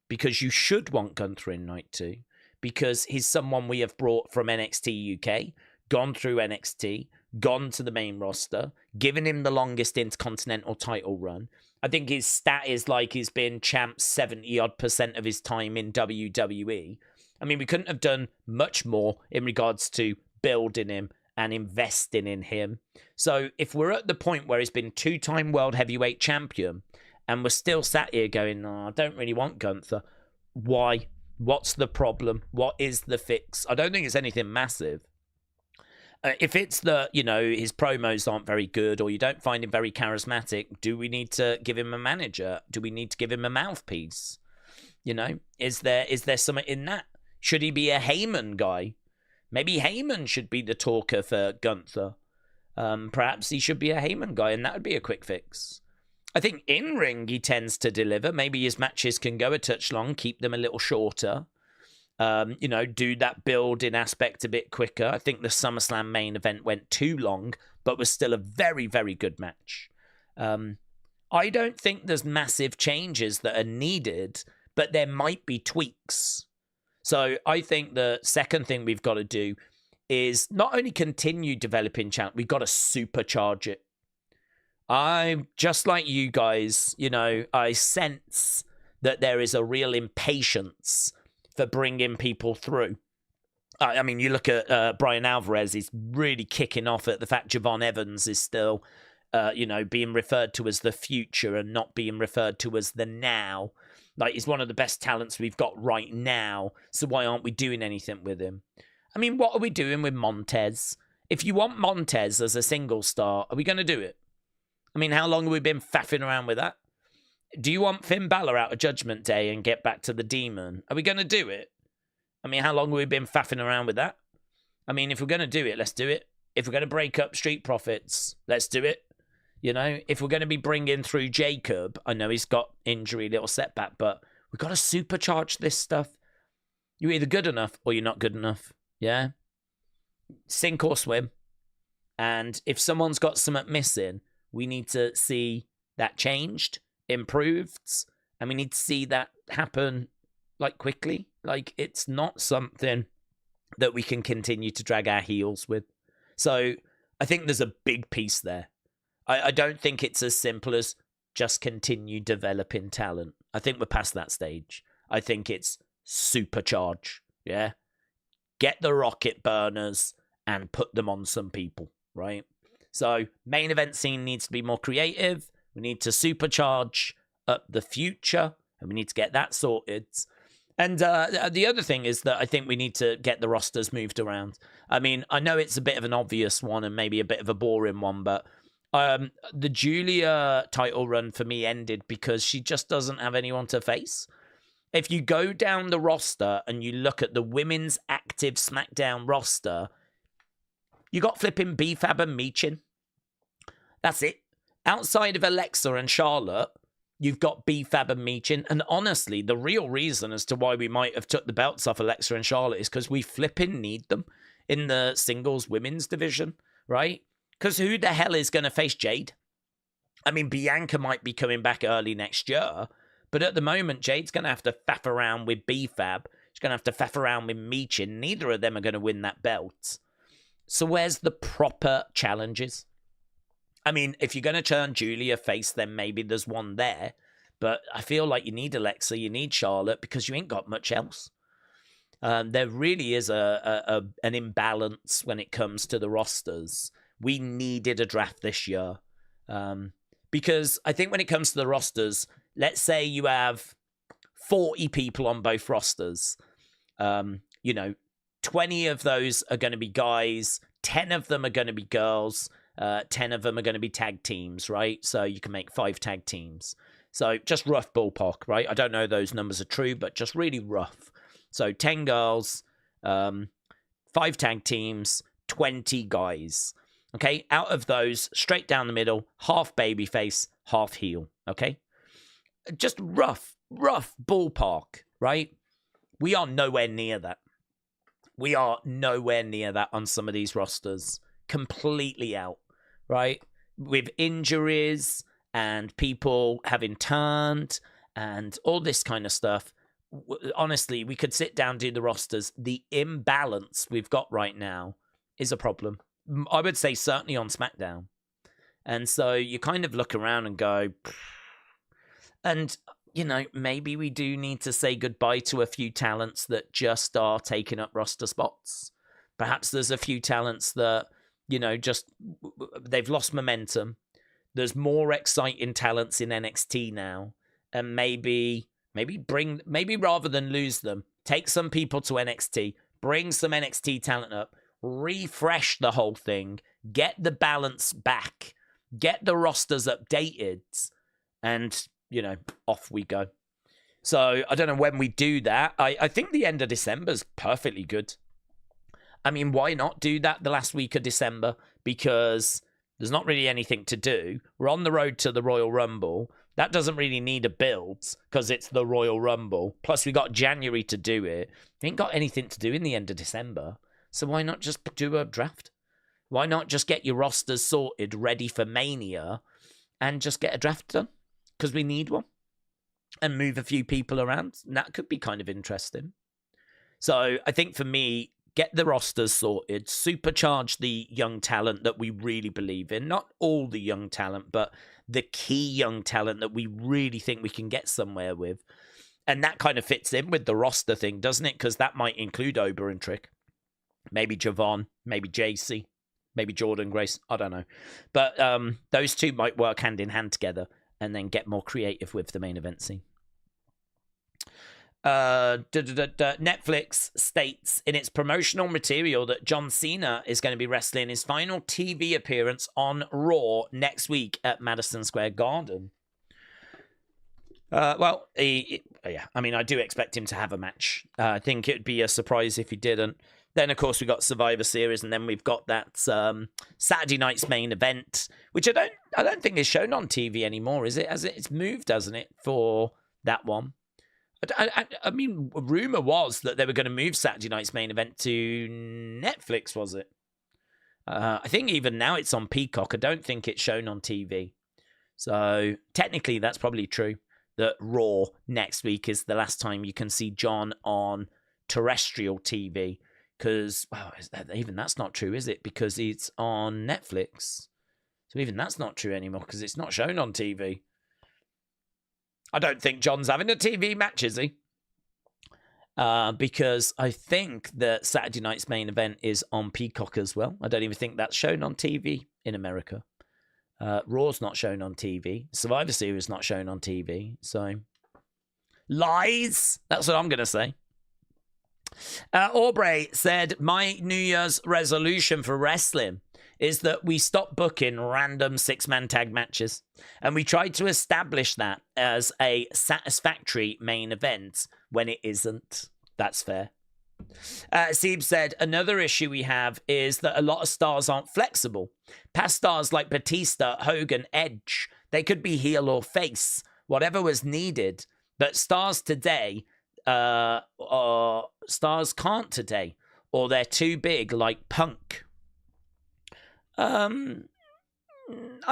Speaker 1: Because you should want Gunther in night 2. Because he's someone we have brought from NXT UK, gone through NXT, gone to the main roster, given him the longest Intercontinental title run. I think his stat is like he's been champ 70-odd% of his time in WWE. I mean, we couldn't have done much more in regards to building him and investing in him. So if we're at the point where he's been 2-time world heavyweight champion and we're still sat here going, I don't really want Gunther, why? What's the problem? What is the fix? I don't think it's anything massive. If it's that, his promos aren't very good or you don't find him very charismatic, do we need to give him a manager? Do we need to give him a mouthpiece? Is there something in that? Should he be a Heyman guy? Maybe Heyman should be the talker for Gunther. Perhaps he should be a Heyman guy, and that would be a quick fix. I think in ring he tends to deliver. Maybe his matches can go a touch long, keep them a little shorter. Do that building aspect a bit quicker. I think the SummerSlam main event went too long, but was still a very, very good match. I don't think there's massive changes that are needed, but there might be tweaks. So I think the second thing we've got to do is not only continue developing talent, we've got to supercharge it. I'm just like you guys, I sense that there is a real impatience for bringing people through. I mean, you look at Brian Alvarez, he's really kicking off at the fact Javon Evans is still, being referred to as the future and not being referred to as the now. Like, he's one of the best talents we've got right now, so why aren't we doing anything with him? I mean, what are we doing with Montez? If you want Montez as a single star, are we going to do it? I mean, how long have we been faffing around with that? Do you want Finn Balor out of Judgment Day and get back to the Demon? Are we going to do it? I mean, how long have we been faffing around with that? I mean, if we're going to do it, let's do it. If we're going to break up Street Profits, let's do it. If we're going to be bringing through Jacob, I know he's got injury, little setback, but we've got to supercharge this stuff. You're either good enough or you're not good enough. Yeah? Sink or swim. And if someone's got something missing, we need to see that changed, improved, and we need to see that happen, quickly. It's not something that we can continue to drag our heels with. So I think there's a big piece there. I don't think it's as simple as just continue developing talent. I think we're past that stage. I think it's supercharge, yeah? Get the rocket burners and put them on some people, right? So main event scene needs to be more creative. We need to supercharge up the future, and we need to get that sorted. And the other thing is that I think we need to get the rosters moved around. I mean, I know it's a bit of an obvious one and maybe a bit of a boring one, but the Julia title run for me ended because she just doesn't have anyone to face. If you go down the roster and you look at the women's active SmackDown roster, you got flipping B-Fab and Meechin. That's it. Outside of Alexa and Charlotte, you've got B-Fab and Meechin. And honestly, the real reason as to why we might have took the belts off Alexa and Charlotte is because we flipping need them in the singles women's division, right? Because who the hell is going to face Jade? I mean, Bianca might be coming back early next year, but at the moment, Jade's going to have to faff around with B-Fab. She's going to have to faff around with Meechin. Neither of them are going to win that belt. So where's the proper challenges? I mean, if you're going to turn Julia face, then maybe there's one there. But I feel like you need Alexa, you need Charlotte, because you ain't got much else. There really is an imbalance when it comes to the rosters. We needed a draft this year. Because I think when it comes to the rosters, let's say you have 40 people on both rosters. 20 of those are going to be guys. 10 of them are going to be girls. 10 of them are going to be tag teams, right? So you can make 5 tag teams. So just rough ballpark, right? I don't know those numbers are true, but just really rough. So 10 girls, 5 tag teams, 20 guys. Okay, out of those, straight down the middle, half babyface, half heel. Okay, just rough ballpark, right? We are nowhere near that. We are nowhere near that on some of these rosters. Completely out, right? With injuries and people having turned and all this kind of stuff. Honestly, we could sit down, do the rosters. The imbalance we've got right now is a problem. I would say certainly on SmackDown. And so you kind of look around and go, and, maybe we do need to say goodbye to a few talents that just are taking up roster spots. Perhaps there's a few talents that just they've lost momentum. There's more exciting talents in NXT now, and maybe rather than lose them, take some people to NXT, bring some NXT talent up, refresh the whole thing, get the balance back, get the rosters updated, and off we go. So I don't know when we do that. I think the end of December is perfectly good. I mean, why not do that the last week of December? Because there's not really anything to do. We're on the road to the Royal Rumble. That doesn't really need a build because it's the Royal Rumble. Plus, we got January to do it. We ain't got anything to do in the end of December. So why not just do a draft? Why not just get your rosters sorted, ready for Mania, and just get a draft done? Because we need one. And move a few people around. And that could be kind of interesting. So I think for me, get the rosters sorted, supercharge the young talent that we really believe in. Not all the young talent, but the key young talent that we really think we can get somewhere with. And that kind of fits in with the roster thing, doesn't it? Because that might include Ober and Trick. Maybe Javon, maybe JC, maybe Jordan Grace. I don't know. But those two might work hand in hand together and then get more creative with the main event scene. Netflix states in its promotional material that John Cena is going to be wrestling his final TV appearance on Raw next week at Madison Square Garden. I mean, I do expect him to have a match. I think it would be a surprise if he didn't. Then, of course, we got Survivor Series, and then we've got that Saturday night's main event, which I don't think is shown on TV anymore, is it? It's moved, hasn't it, for that one? I mean, rumor was that they were going to move Saturday night's main event to Netflix, was it? I think even now it's on Peacock. I don't think it's shown on TV. So technically, that's probably true. That Raw next week is the last time you can see John on terrestrial TV. Because, even that's not true, is it? Because it's on Netflix. So even that's not true anymore because it's not shown on TV. I don't think John's having a TV match, is he? Because I think that Saturday night's main event is on Peacock as well. I don't even think that's shown on TV in America. Raw's not shown on TV. Survivor Series not shown on TV. So, lies! That's what I'm going to say. Aubrey said, my New Year's resolution for wrestling is that we stop booking random six-man tag matches. And we try to establish that as a satisfactory main event when it isn't. That's fair. Seeb said, another issue we have is that a lot of stars aren't flexible. Past stars like Batista, Hogan, Edge, they could be heel or face, whatever was needed. But stars today, stars can't today, or they're too big, like Punk. I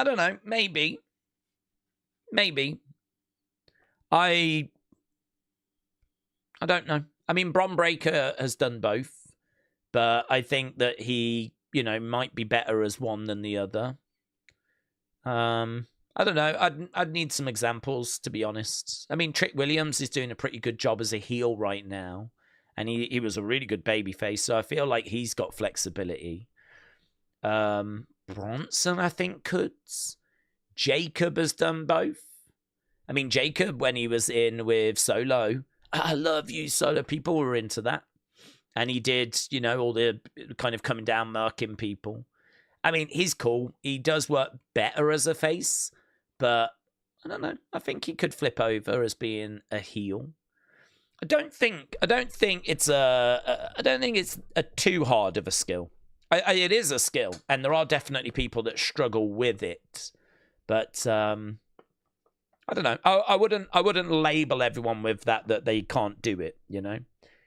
Speaker 1: don't know. Maybe. I don't know. I mean, Bron Breakker has done both, but I think that he, might be better as one than the other. I don't know. I'd need some examples, to be honest. I mean, Trick Williams is doing a pretty good job as a heel right now, and he was a really good babyface, so I feel like he's got flexibility. Bronson, I think, could. Jacob has done both. I mean, Jacob, when he was in with Solo, I love you, Solo. People were into that. And he did, all the kind of coming down, murking people. I mean, he's cool. He does work better as a face, but I don't know. I think he could flip over as being a heel. I don't think it's a too hard of a skill. It is a skill, and there are definitely people that struggle with it. But I don't know. I wouldn't label everyone with that they can't do it,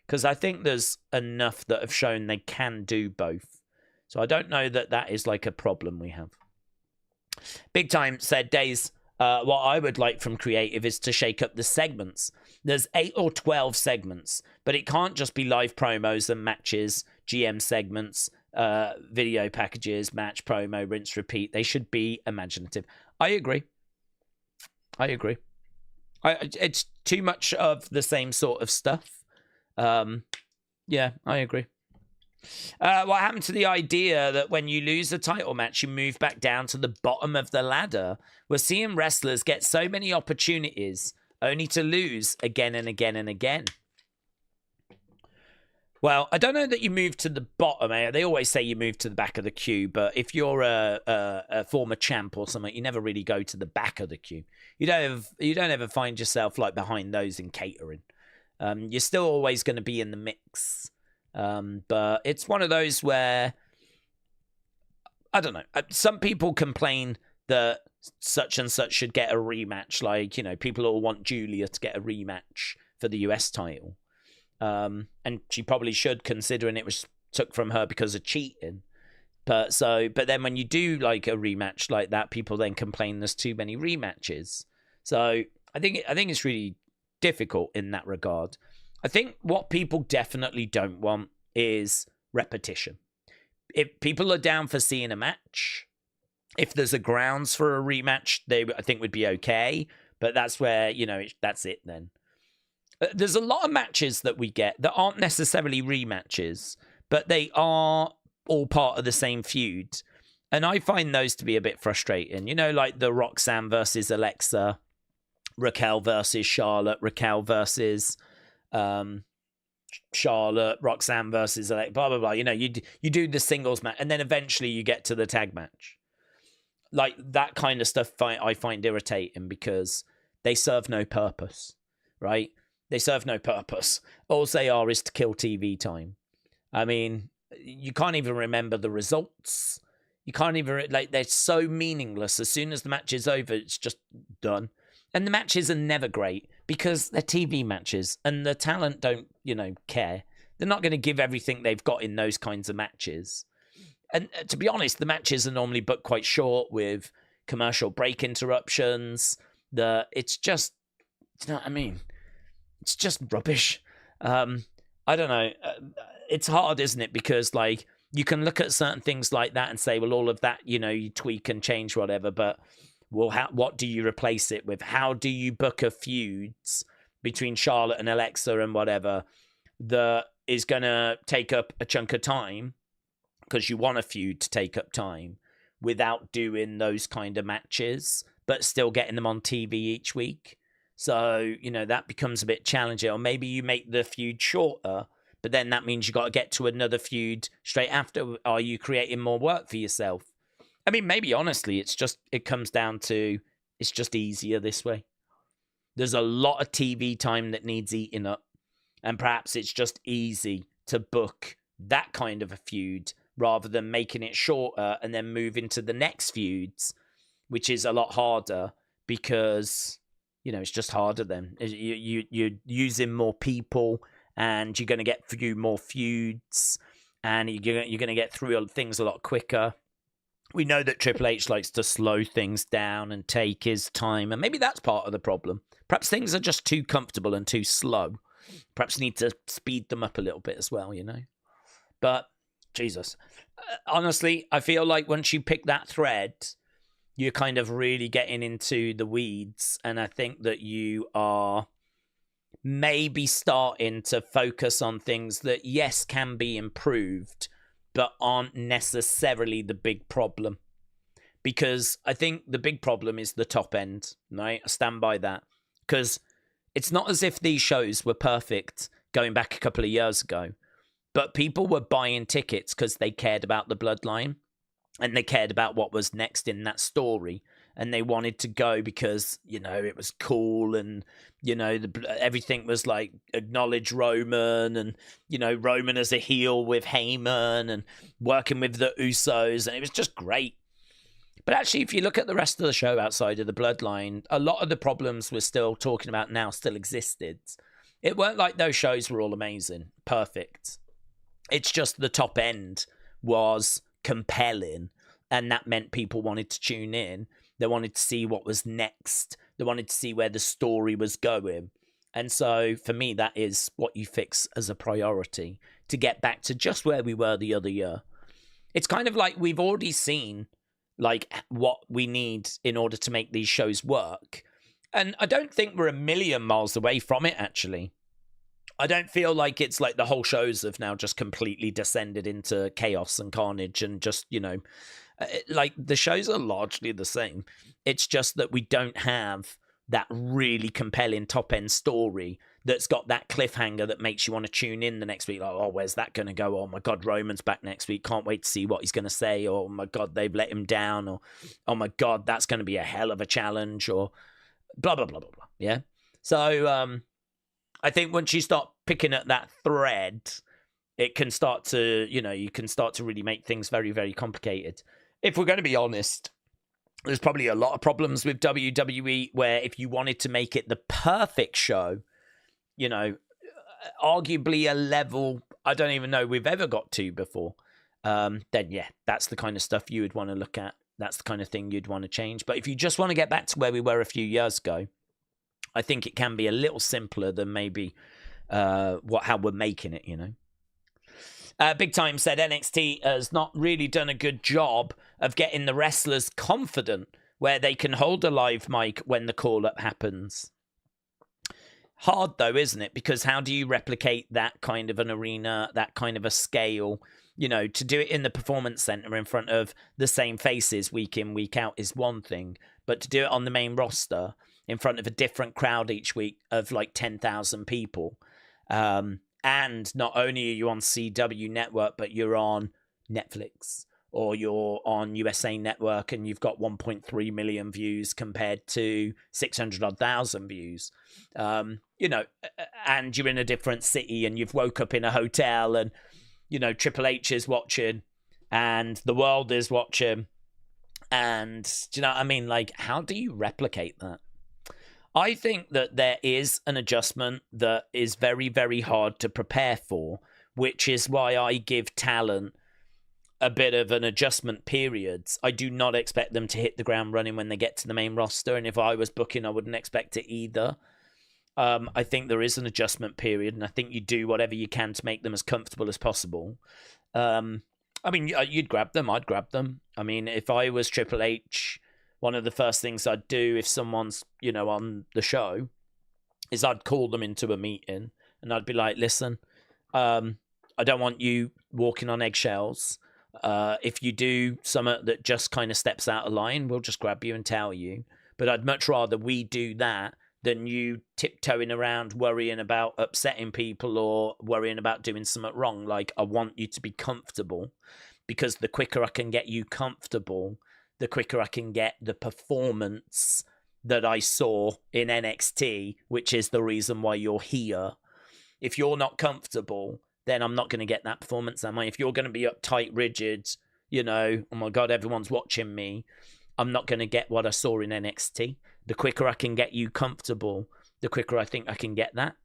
Speaker 1: because I think there's enough that have shown they can do both. So I don't know that is like a problem we have. Big Time said, Daze, what I would like from creative is to shake up the segments. There's 8 or 12 segments, but it can't just be live promos and matches, GM segments, video packages, match, promo, rinse, repeat. They should be imaginative. I agree. It's too much of the same sort of stuff. Yeah, I agree. What happened to the idea that when you lose a title match, you move back down to the bottom of the ladder? We're seeing wrestlers get so many opportunities only to lose again and again and again. Well, I don't know that you move to the bottom. They always say you move to the back of the queue, but if you're a former champ or something, you never really go to the back of the queue. You don't ever find yourself like behind those in catering. You're still always going to be in the mix. But it's one of those where, I don't know, some people complain that such and such should get a rematch. Like, you know, people all want Julia to get a rematch for the US title. And she probably should, considering it was took from her because of cheating. But then when you do like a rematch like that, people then complain there's too many rematches. So I think it's really difficult in that regard. I think what people definitely don't want is repetition. If people are down for seeing a match, if there's a grounds for a rematch, I think would be okay. But that's where, you know, that's it then. There's a lot of matches that we get that aren't necessarily rematches, but they are all part of the same feud. And I find those to be a bit frustrating. You know, like the Roxanne versus Alexa, Raquel versus Charlotte, Raquel versus Charlotte, Roxanne versus Alexa, blah, blah, blah. You know, you do the singles match, and then eventually you get to the tag match. Like, that kind of stuff I find irritating because they serve no purpose, right? They serve no purpose. All they are is to kill TV time. I mean, you can't even remember the results. You can't even, like, they're so meaningless. As soon as the match is over, it's just done. And the matches are never great because they're TV matches and the talent don't, you know, care. They're not going to give everything they've got in those kinds of matches. And to be honest, the matches are normally booked quite short with commercial break interruptions. It's just, you know what I mean? It's just rubbish. I don't know. It's hard, isn't it? Because, like, you can look at certain things like that and say, well, all of that, you know, you tweak and change whatever. But, well, what do you replace it with? How do you book a feuds between Charlotte and Alexa and whatever that is going to take up a chunk of time? Because you want a feud to take up time without doing those kind of matches, but still getting them on TV each week. So, you know, that becomes a bit challenging. Or maybe you make the feud shorter, but then that means you got to get to another feud straight after. Are you creating more work for yourself? I mean, maybe honestly, it comes down to it's just easier this way. There's a lot of TV time that needs eating up, and perhaps it's just easy to book that kind of a feud rather than making it shorter and then move into the next feuds, which is a lot harder because, you know, it's just harder then. You're using more people and you're going to get through more feuds and you're going to get through things a lot quicker. We know that Triple H likes to slow things down and take his time, and maybe that's part of the problem. Perhaps things are just too comfortable and too slow. Perhaps you need to speed them up a little bit as well, you know? But, Jesus. Honestly, I feel like once you pick that thread, you're kind of really getting into the weeds, and I think that you are maybe starting to focus on things that, yes, can be improved, but aren't necessarily the big problem. Because I think the big problem is the top end, right? I stand by that. Because it's not as if these shows were perfect going back a couple of years ago, but people were buying tickets because they cared about the bloodline and they cared about what was next in that story. And they wanted to go because, you know, it was cool and, you know, everything was like acknowledge Roman and, you know, Roman as a heel with Heyman and working with the Usos. And it was just great. But actually, if you look at the rest of the show outside of the bloodline, a lot of the problems we're still talking about now still existed. It weren't like those shows were all amazing, perfect. It's just the top end was compelling. And that meant people wanted to tune in. They wanted to see what was next. They wanted to see where the story was going. And so for me, that is what you fix as a priority to get back to just where we were the other year. It's kind of like we've already seen like what we need in order to make these shows work. And I don't think we're a million miles away from it, actually. I don't feel like it's like the whole shows have now just completely descended into chaos and carnage and just, like the shows are largely the same. It's just that we don't have that really compelling top end story that's got that cliffhanger that makes you want to tune in the next week. Like, oh, where's that going to go? Oh my God, Roman's back next week. Can't wait to see what he's going to say. Or, oh my God, they've let him down. Or, oh my God, that's going to be a hell of a challenge. Or blah, blah, blah, blah, blah. Yeah. So I think once you start picking at that thread, it can start to, you can start to really make things very, very complicated. If we're going to be honest, there's probably a lot of problems with WWE where if you wanted to make it the perfect show, arguably a level I don't even know we've ever got to before, then yeah, that's the kind of stuff you would want to look at. That's the kind of thing you'd want to change. But if you just want to get back to where we were a few years ago, I think it can be a little simpler than maybe how we're making it, Big Time said NXT has not really done a good job of getting the wrestlers confident where they can hold a live mic when the call-up happens. Hard, though, isn't it? Because how do you replicate that kind of an arena, that kind of a scale? To do it in the Performance Center in front of the same faces week in, week out is one thing. But to do it on the main roster in front of a different crowd each week of like 10,000 people, and not only are you on CW Network, but you're on Netflix or you're on USA Network and you've got 1.3 million views compared to 600,000 views, and you're in a different city and you've woke up in a hotel and, Triple H is watching and the world is watching. And do you know what I mean? Like, how do you replicate that? I think that there is an adjustment that is very, very hard to prepare for, which is why I give talent a bit of an adjustment period. I do not expect them to hit the ground running when they get to the main roster. And if I was booking, I wouldn't expect it either. I think there is an adjustment period, and I think you do whatever you can to make them as comfortable as possible. You'd grab them. I'd grab them. I mean, if I was Triple H, one of the first things I'd do if someone's, on the show is I'd call them into a meeting and I'd be like, listen, I don't want you walking on eggshells. If you do something that just kind of steps out of line, we'll just grab you and tell you. But I'd much rather we do that than you tiptoeing around worrying about upsetting people or worrying about doing something wrong. Like, I want you to be comfortable, because the quicker I can get you comfortable, the quicker I can get the performance that I saw in NXT, which is the reason why you're here. If you're not comfortable, then I'm not going to get that performance, am I? If you're going to be uptight, rigid, oh my God, everyone's watching me, I'm not going to get what I saw in NXT. The quicker I can get you comfortable, the quicker I think I can get that.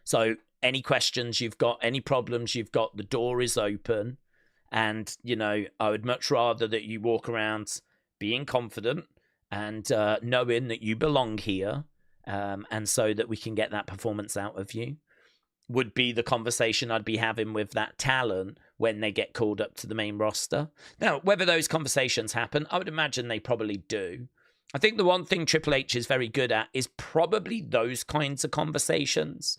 Speaker 1: So any questions you've got, any problems you've got, the door is open. And, I would much rather that you walk around being confident and knowing that you belong here, and so that we can get that performance out of you, would be the conversation I'd be having with that talent when they get called up to the main roster. Now, whether those conversations happen, I would imagine they probably do. I think the one thing Triple H is very good at is probably those kinds of conversations.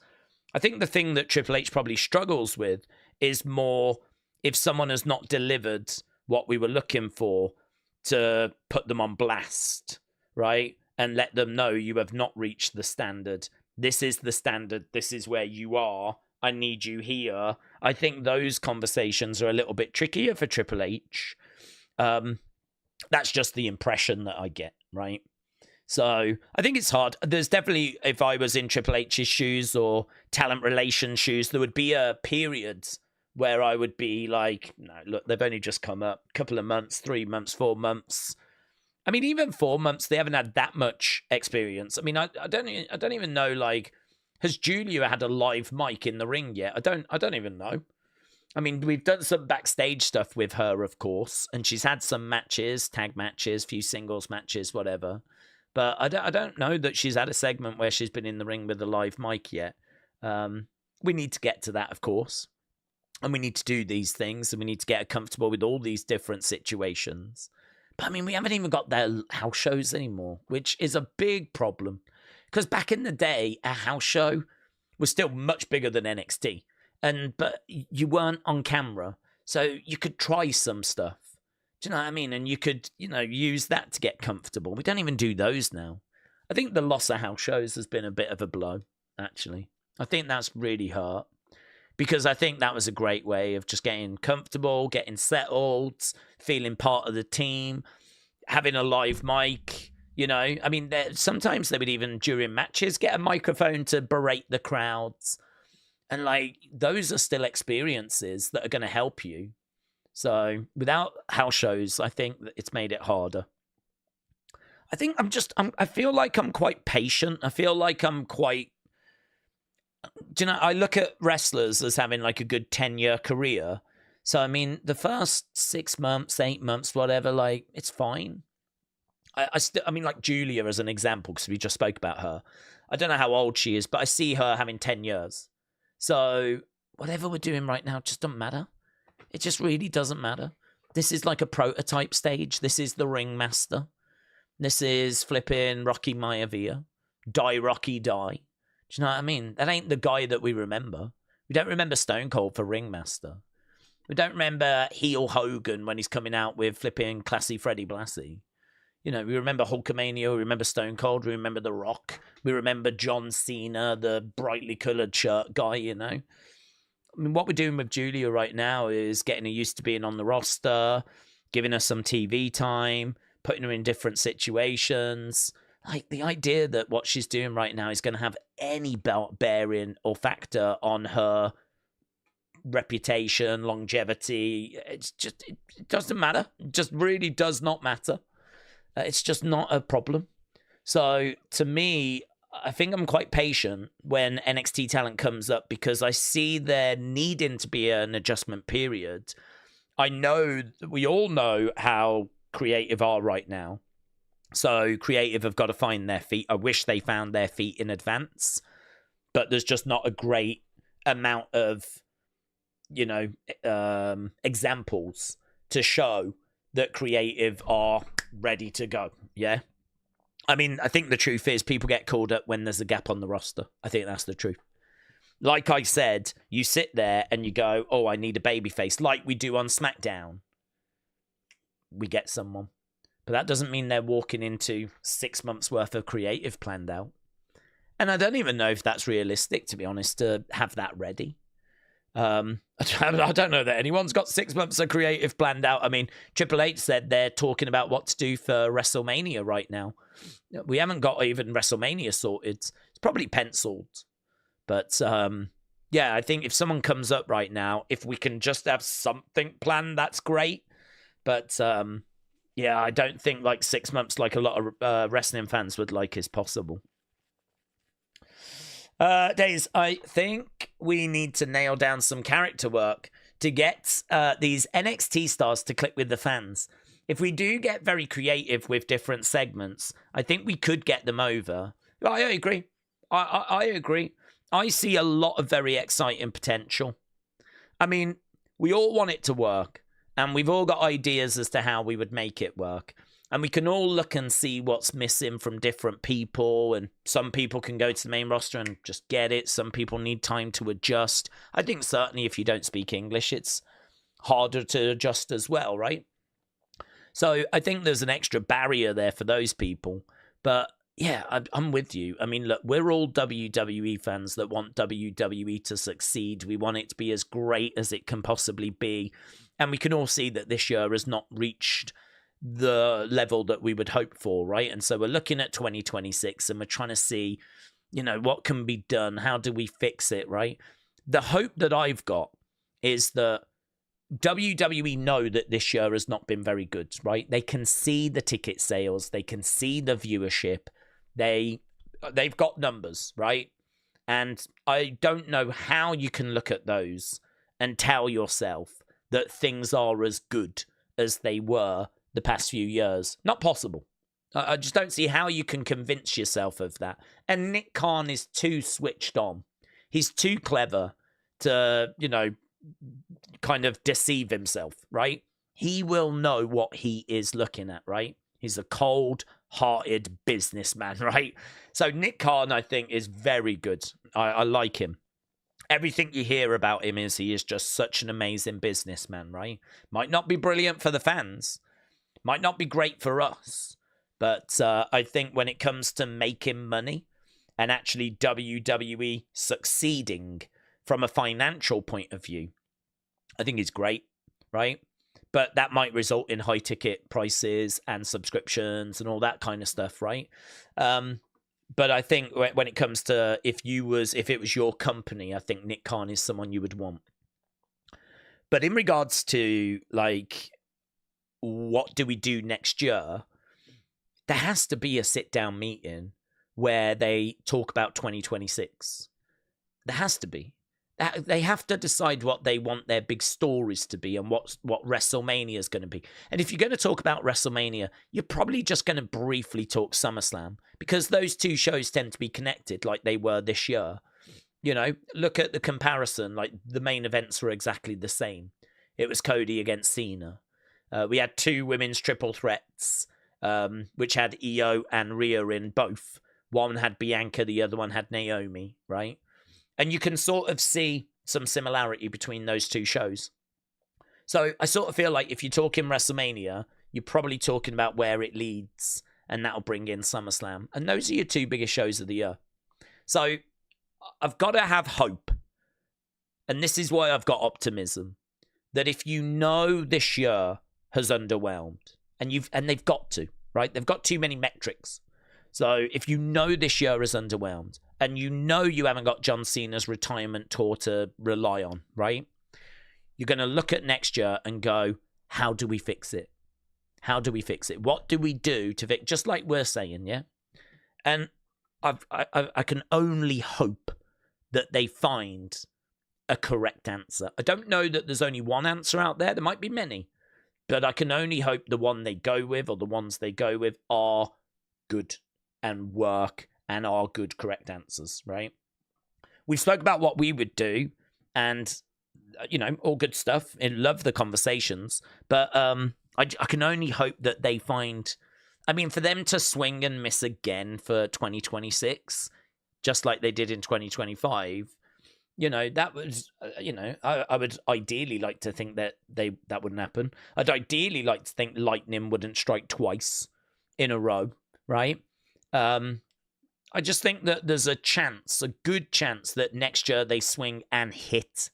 Speaker 1: I think the thing that Triple H probably struggles with is more if someone has not delivered what we were looking for, to put them on blast, right? And let them know you have not reached the standard. This is the standard. This is where you are. I need you here. I think those conversations are a little bit trickier for Triple H. That's just the impression that I get, right? So I think it's hard. There's definitely, if I was in Triple H's shoes or talent relation shoes, there would be a period where I would be like, no, look, they've only just come up, a couple of months, 3 months, 4 months. I mean, even 4 months, they haven't had that much experience. I mean, I don't even know, like, has Julia had a live mic in the ring yet? I don't even know. I mean, we've done some backstage stuff with her, of course, and she's had some matches, tag matches, few singles matches, whatever. But I don't know that she's had a segment where she's been in the ring with a live mic yet. We need to get to that, of course. And we need to do these things, and we need to get comfortable with all these different situations. But, I mean, we haven't even got their house shows anymore, which is a big problem. Because back in the day, a house show was still much bigger than NXT. But you weren't on camera, so you could try some stuff. Do you know what I mean? And you could, use that to get comfortable. We don't even do those now. I think the loss of house shows has been a bit of a blow, actually. I think that's really hurt. Because I think that was a great way of just getting comfortable, getting settled, feeling part of the team, having a live mic, I mean, sometimes they would even, during matches, get a microphone to berate the crowds. And, those are still experiences that are going to help you. So, without house shows, I think that it's made it harder. I think I feel like I'm quite patient. I feel like I'm quite... I look at wrestlers as having a good 10-year career. So, I mean, the first 6 months, 8 months, whatever, it's fine. I mean, Julia as an example, because we just spoke about her. I don't know how old she is, but I see her having 10 years. So, whatever we're doing right now just doesn't matter. It just really doesn't matter. This is like a prototype stage. This is the Ringmaster. This is flipping Rocky Maivia. Die, Rocky, die. Do you know what I mean? That ain't the guy that we remember. We don't remember Stone Cold for Ringmaster. We don't remember heel Hogan when he's coming out with flipping classy Freddie Blassie. We remember Hulkamania, we remember Stone Cold, we remember The Rock, we remember John Cena, the brightly coloured shirt guy, I mean, what we're doing with Julia right now is getting her used to being on the roster, giving her some TV time, putting her in different situations. The idea that what she's doing right now is going to have any bearing or factor on her reputation, longevity, it doesn't matter. It just really does not matter. It's just not a problem. So, to me, I think I'm quite patient when NXT talent comes up because I see there needing to be an adjustment period. I know, we all know how creative are right now. So creative have got to find their feet. I wish they found their feet in advance, but there's just not a great amount of, examples to show that creative are ready to go. Yeah. I mean, I think the truth is people get called up when there's a gap on the roster. I think that's the truth. Like I said, you sit there and you go, oh, I need a babyface, like we do on SmackDown. We get someone. But that doesn't mean they're walking into 6 months worth of creative planned out. And I don't even know if that's realistic, to be honest, to have that ready. I don't know that anyone's got 6 months of creative planned out. I mean, Triple H said they're talking about what to do for WrestleMania right now. We haven't got even WrestleMania sorted. It's probably penciled. But, yeah, I think if someone comes up right now, if we can just have something planned, that's great. But, yeah, I don't think 6 months like a lot of wrestling fans would like is possible. Daze, I think we need to nail down some character work to get these NXT stars to click with the fans. If we do get very creative with different segments, I think we could get them over. I agree. I agree. I see a lot of very exciting potential. I mean, we all want it to work. And we've all got ideas as to how we would make it work. And we can all look and see what's missing from different people. And some people can go to the main roster and just get it. Some people need time to adjust. I think certainly if you don't speak English, it's harder to adjust as well, right? So I think there's an extra barrier there for those people. But yeah, I'm with you. I mean, look, we're all WWE fans that want WWE to succeed. We want it to be as great as it can possibly be. And we can all see that this year has not reached the level that we would hope for, right? And so we're looking at 2026 and we're trying to see, what can be done? How do we fix it, right? The hope that I've got is that WWE know that this year has not been very good, right? They can see the ticket sales. They can see the viewership. They've got numbers, right? And I don't know how you can look at those and tell yourself that things are as good as they were the past few years. Not possible. I just don't see how you can convince yourself of that. And Nick Khan is too switched on. He's too clever to, kind of deceive himself, right? He will know what he is looking at, right? He's a cold, hearted businessman, right? So Nick Khan, I think, is very good. I like him. Everything you hear about him is he is just such an amazing businessman, right? Might not be brilliant for the fans, might not be great for us, but I think when it comes to making money and actually WWE succeeding from a financial point of view, I think he's great, right? But that might result in high ticket prices and subscriptions and all that kind of stuff, right? But I think when it comes to if it was your company, I think Nick Khan is someone you would want. But in regards to like, what do we do next year? There has to be a sit-down meeting where they talk about 2026. There has to be. They have to decide what they want their big stories to be and what WrestleMania is going to be. And if you're going to talk about WrestleMania, you're probably just going to briefly talk SummerSlam, because those two shows tend to be connected like they were this year. You know, look at the comparison. Like, the main events were exactly the same. It was Cody against Cena. We had two women's triple threats, which had Io and Rhea in both. One had Bianca, the other one had Naomi, right? And you can sort of see some similarity between those two shows. So I sort of feel like if you're talking WrestleMania, you're probably talking about where it leads, and that'll bring in SummerSlam. And those are your two biggest shows of the year. So I've got to have hope. And this is why I've got optimism. That if you know this year has underwhelmed, and they've got to, right? They've got too many metrics. So if you know this year is underwhelmed, and you know you haven't got John Cena's retirement tour to rely on, right? You're going to look at next year and go, how do we fix it? How do we fix it? What do we do to fix? Just like we're saying, yeah? And I can only hope that they find a correct answer. I don't know that there's only one answer out there. There might be many. But I can only hope the one they go with, or the ones they go with, are good and work and are good, correct answers, right? We've spoke about what we would do, and, you know, all good stuff. I love the conversations, but I can only hope that they find, I mean, for them to swing and miss again for 2026, just like they did in 2025, you know, that was, you know, I would ideally like to think that that wouldn't happen. I'd ideally like to think lightning wouldn't strike twice in a row, right? I just think that there's a good chance that next year they swing and hit,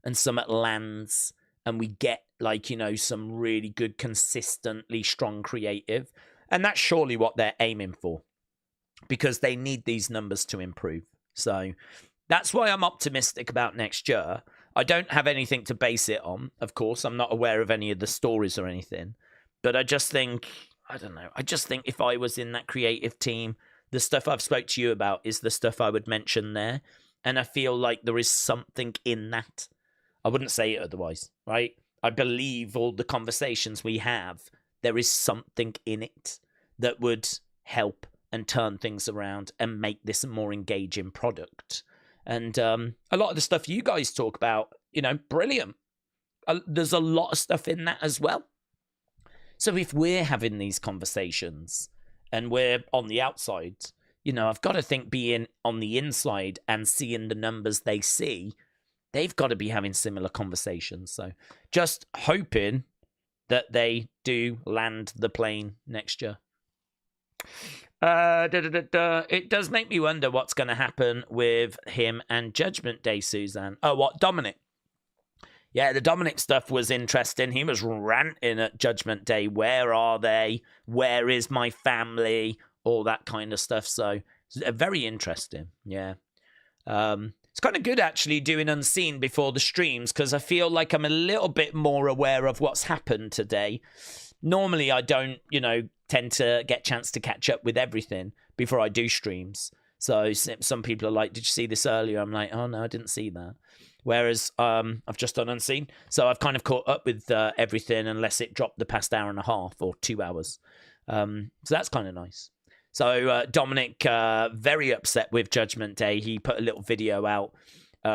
Speaker 1: and something lands, and we get, like, you know, some really good, consistently strong creative. And that's surely what they're aiming for, because they need these numbers to improve. So that's why I'm optimistic about next year. I don't have anything to base it on, of course. I'm not aware of any of the stories or anything. But I just think, I don't know, I just think if I was in that creative team, the stuff I've spoke to you about is the stuff I would mention there. And I feel like there is something in that. I wouldn't say it otherwise, right? I believe all the conversations we have, there is something in it that would help and turn things around and make this a more engaging product. And a lot of the stuff you guys talk about, you know, brilliant. There's a lot of stuff in that as well. So if we're having these conversations and we're on the outside, you know, I've got to think being on the inside and seeing the numbers they see, they've got to be having similar conversations. So just hoping that they do land the plane next year. It does make me wonder what's going to happen with him and Judgment Day, Suzanne. Oh, what, Dominic? Yeah, the Dominic stuff was interesting. He was ranting at Judgment Day. Where are they? Where is my family? All that kind of stuff. So very interesting. Yeah. It's kind of good, actually, doing Unseen before the streams, because I feel like I'm a little bit more aware of what's happened today. Normally, I don't, you know, tend to get a chance to catch up with everything before I do streams. So some people are like, did you see this earlier? I'm like, oh, no, I didn't see that. Whereas I've just done Unseen. So I've kind of caught up with everything, unless it dropped the past hour and a half or 2 hours. So that's kind of nice. So Dominic, very upset with Judgment Day. He put a little video out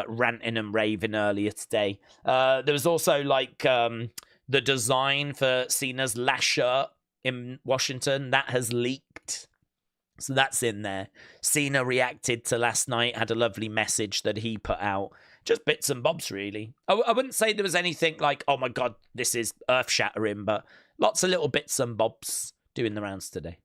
Speaker 1: ranting and raving earlier today. There was also like the design for Cena's last shirt in Washington. That has leaked. So that's in there. Cena reacted to last night, had a lovely message that he put out. Just bits and bobs, really. I wouldn't say there was anything like, oh my God, this is earth-shattering, but lots of little bits and bobs doing the rounds today.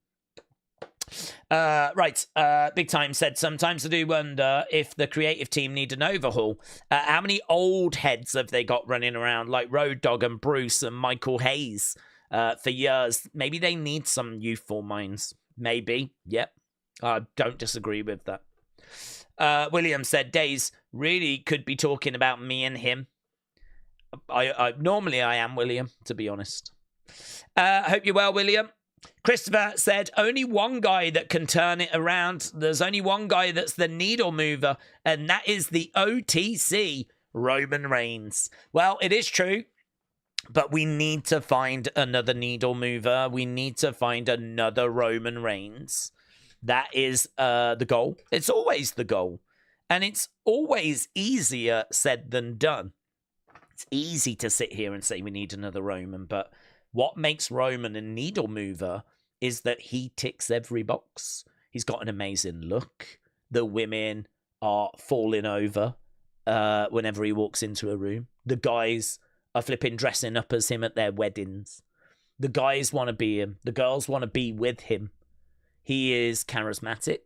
Speaker 1: Right. Big Time said, sometimes I do wonder if the creative team need an overhaul. How many old heads have they got running around like Road Dogg and Bruce and Michael Hayes for years? Maybe they need some youthful minds. Maybe. Yep. I don't disagree with that. William said, Daze really could be talking about me and him. I normally I am, William, to be honest. Hope you're well, William. Christopher said, only one guy that can turn it around. There's only one guy that's the needle mover, and that is the OTC, Roman Reigns. Well, it is true, but we need to find another needle mover. We need to find another Roman Reigns. That is the goal. It's always the goal. And it's always easier said than done. It's easy to sit here and say we need another Roman, but what makes Roman a needle mover is that he ticks every box. He's got an amazing look. The women are falling over whenever he walks into a room. The guys are flipping dressing up as him at their weddings. The guys want to be him. The girls want to be with him. He is charismatic.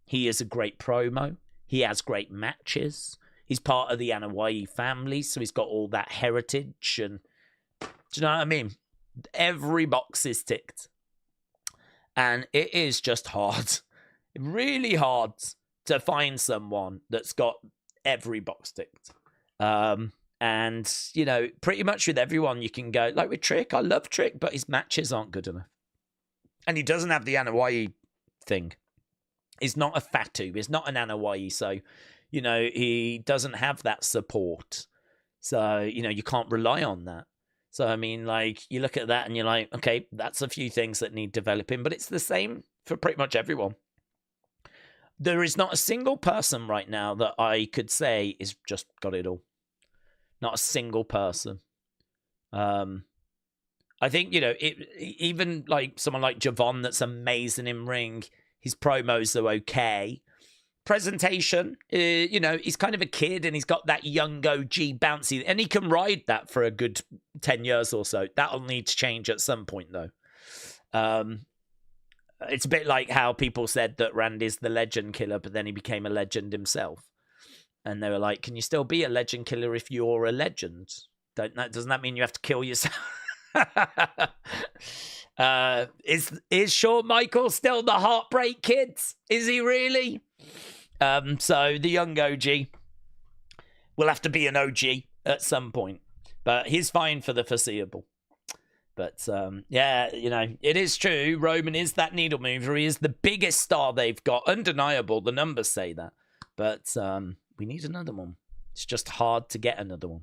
Speaker 1: He is a great promo. He has great matches. He's part of the Anoa'i family, so he's got all that heritage. And do you know what I mean? Every box is ticked. And it is just hard. Really hard to find someone that's got every box ticked. And, you know, pretty much with everyone you can go, like with Trick, I love Trick, but his matches aren't good enough. And he doesn't have the Anoa'i thing. He's not a Fatu. He's not an Anoa'i. So, you know, he doesn't have that support. So, you know, you can't rely on that. So, I mean, like, you look at that and you're like, okay, that's a few things that need developing, but it's the same for pretty much everyone. There is not a single person right now that I could say is just got it all. Not a single person. I think, you know, even like someone like Javon that's amazing in ring, his promos are okay. Presentation, you know, he's kind of a kid and he's got that young OG bouncy, and he can ride that for a good 10 years or so. That'll need to change at some point, though. It's a bit like how people said that Randy's the legend killer, but then he became a legend himself. And they were like, can you still be a legend killer if you're a legend? Doesn't that mean you have to kill yourself? Is Shawn Michaels still the Heartbreak Kid? Is he really? So the young OG will have to be an OG at some point, but he's fine for the foreseeable. But yeah, you know, it is true. Roman is that needle mover. He is the biggest star they've got. Undeniable. The numbers say that. But we need another one. It's just hard to get another one.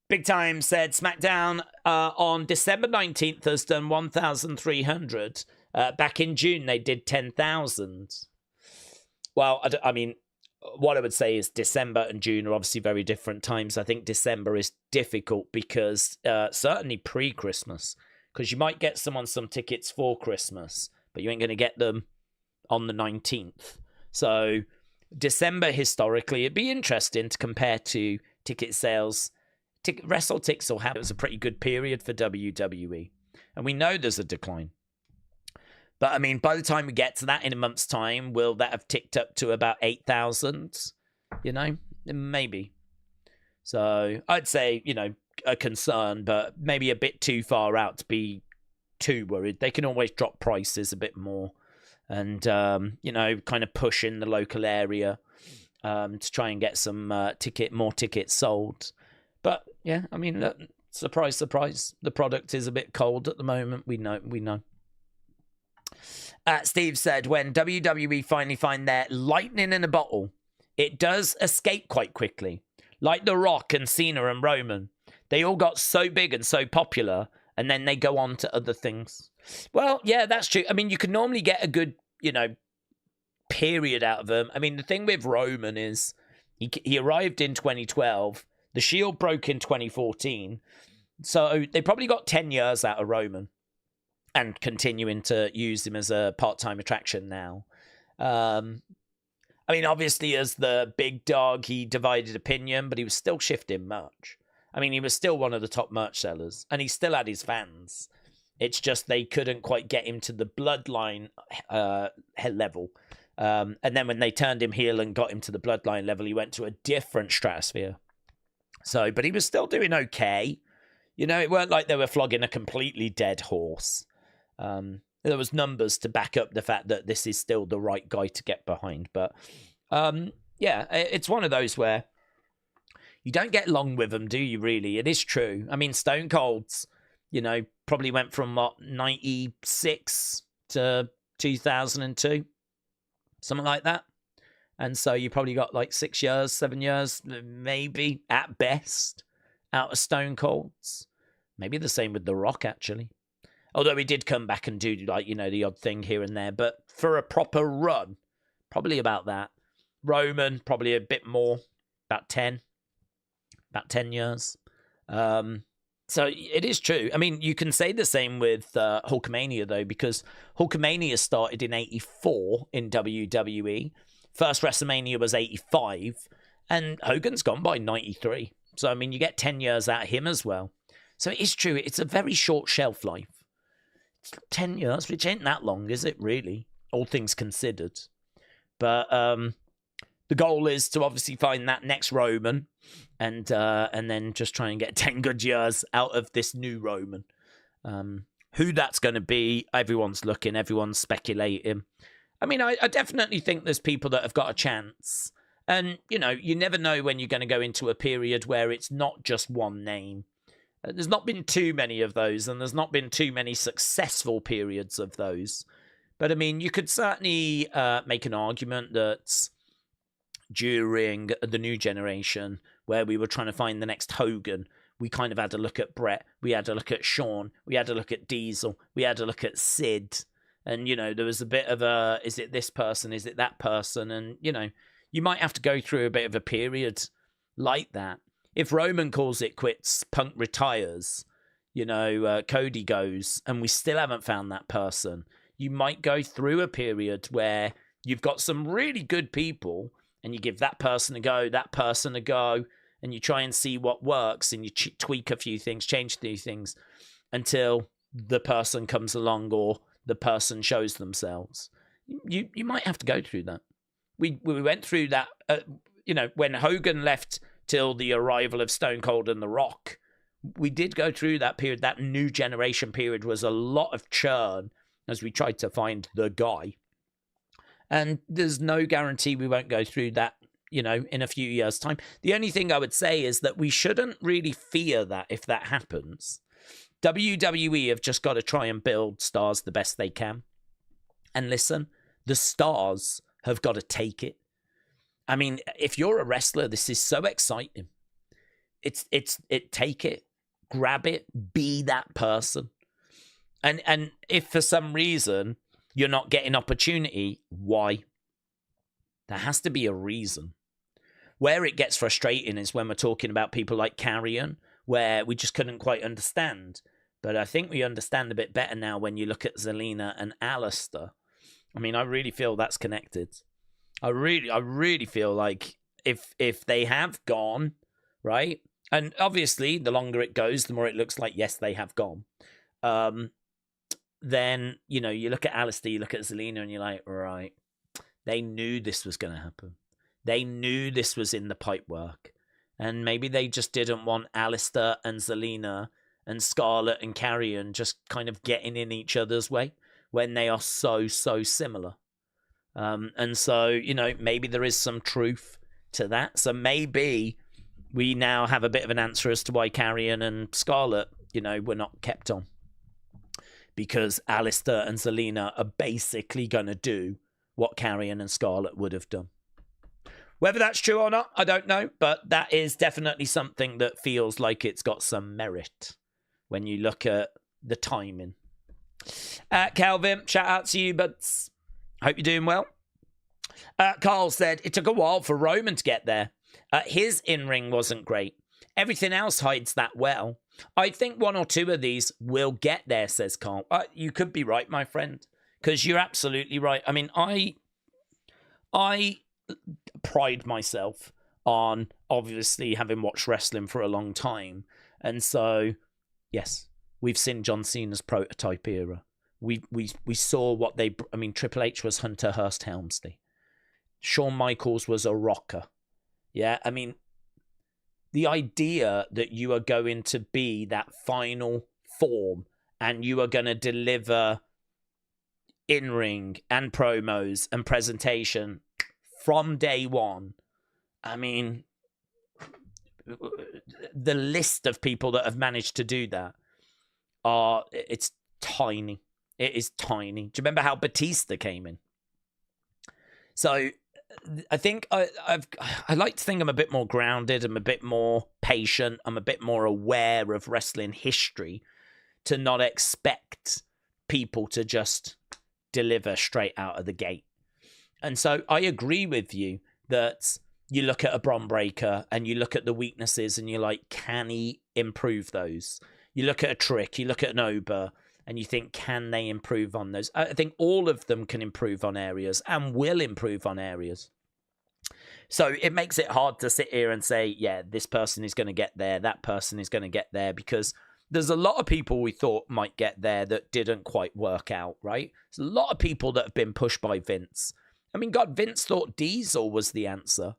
Speaker 1: Big Time said SmackDown on December 19th has done 1,300. Back in June, they did 10,000. Well, I mean, what I would say is December and June are obviously very different times. I think December is difficult because certainly pre-Christmas, because you might get someone some tickets for Christmas, but you ain't going to get them on the 19th. So December, historically, it'd be interesting to compare to ticket sales. WrestleTix will have, it was a pretty good period for WWE. And we know there's a decline. But, I mean, by the time we get to that in a month's time, will that have ticked up to about 8,000? You know, maybe. So, I'd say, you know, a concern, but maybe a bit too far out to be too worried. They can always drop prices a bit more and, you know, kind of push in the local area to try and get some more tickets sold. But, yeah, I mean, look, surprise, surprise. The product is a bit cold at the moment. We know. Steve said, when WWE finally find their lightning in a bottle, it does escape quite quickly. Like The Rock and Cena and Roman. They all got so big and so popular, and then they go on to other things. Well, yeah, that's true. I mean, you can normally get a good, you know, period out of them. I mean, the thing with Roman is he arrived in 2012. The Shield broke in 2014. So they probably got 10 years out of Roman and continuing to use him as a part-time attraction now. I mean, obviously, as the big dog, he divided opinion, but he was still shifting merch. I mean, he was still one of the top merch sellers, and he still had his fans. It's just they couldn't quite get him to the bloodline level. And then when they turned him heel and got him to the bloodline level, he went to a different stratosphere. So, but he was still doing okay. You know, it weren't like they were flogging a completely dead horse. There was numbers to back up the fact that this is still the right guy to get behind. But, yeah, it's one of those where you don't get long with them, do you, really? It is true. I mean, Stone Cold's, you know, probably went from, 96 to 2002? Something like that. And so you probably got, 6 years, 7 years, maybe, at best, out of Stone Cold's. Maybe the same with The Rock, actually. Although he did come back and do, the odd thing here and there. But for a proper run, probably about that. Roman, probably a bit more, about 10 years. So it is true. I mean, you can say the same with Hulkamania, though, because Hulkamania started in 84 in WWE. First WrestleMania was 85, and Hogan's gone by 93. So, I mean, you get 10 years out of him as well. So it is true. It's a very short shelf life. 10 years, which ain't that long, is it, really? All things considered. But the goal is to obviously find that next Roman and then just try and get 10 good years out of this new Roman. Who that's going to be, everyone's looking, everyone's speculating. I mean, I definitely think there's people that have got a chance. And, you never know when you're going to go into a period where it's not just one name. There's not been too many of those, and there's not been too many successful periods of those. But, I mean, you could certainly make an argument that during the new generation, where we were trying to find the next Hogan, we kind of had to look at Brett, we had to look at Shawn, we had to look at Diesel, we had to look at Sid. And, there was a bit of a, is it this person, is it that person? And, you might have to go through a bit of a period like that. If Roman calls it quits, Punk retires, Cody goes, and we still haven't found that person, you might go through a period where you've got some really good people, and you give that person a go, and you try and see what works, and you tweak a few things, change a few things, until the person comes along or the person shows themselves. You might have to go through that. We went through that, when Hogan left till the arrival of Stone Cold and The Rock, we did go through that period. That new generation period was a lot of churn as we tried to find the guy. And there's no guarantee we won't go through that, in a few years' time. The only thing I would say is that we shouldn't really fear that if that happens. WWE have just got to try and build stars the best they can. And listen, the stars have got to take it. I mean, if you're a wrestler, this is so exciting. Take it, grab it, be that person. And if for some reason you're not getting opportunity, why? There has to be a reason. Where it gets frustrating is when we're talking about people like Carrion, where we just couldn't quite understand. But I think we understand a bit better now when you look at Zelina and Alistair. I mean, I really feel that's connected. I really feel like if they have gone, right? And obviously, the longer it goes, the more it looks like, yes, they have gone. Then, you look at Alistair, you look at Zelina, and you're like, right, they knew this was going to happen. They knew this was in the pipework. And maybe they just didn't want Alistair and Zelina and Scarlett and Carrion just kind of getting in each other's way when they are so similar. And so, maybe there is some truth to that. So maybe we now have a bit of an answer as to why Carrion and Scarlett, were not kept on. Because Alistair and Zelina are basically going to do what Carrion and Scarlett would have done. Whether that's true or not, I don't know. But that is definitely something that feels like it's got some merit when you look at the timing. Calvin, shout out to you, buds. Hope you're doing well. Carl said, it took a while for Roman to get there. His in-ring wasn't great. Everything else hides that well. I think one or two of these will get there, says Carl. You could be right, my friend, because you're absolutely right. I mean, I pride myself on obviously having watched wrestling for a long time. And so, yes, we've seen John Cena's prototype era. We saw what they... I mean, Triple H was Hunter Hearst Helmsley. Shawn Michaels was a rocker. Yeah, I mean, the idea that you are going to be that final form and you are going to deliver in-ring and promos and presentation from day one. I mean, the list of people that have managed to do that it's tiny. It is tiny. Do you remember how Batista came in? So I think I like to think I'm a bit more grounded. I'm a bit more patient. I'm a bit more aware of wrestling history to not expect people to just deliver straight out of the gate. And so I agree with you that you look at a Bron Breakker and you look at the weaknesses and you're like, can he improve those? You look at a Trick, you look at an Ober, and you think, can they improve on those? I think all of them can improve on areas and will improve on areas. So it makes it hard to sit here and say, yeah, this person is going to get there, that person is going to get there, because there's a lot of people we thought might get there that didn't quite work out, right? There's a lot of people that have been pushed by Vince. I mean, God, Vince thought Diesel was the answer,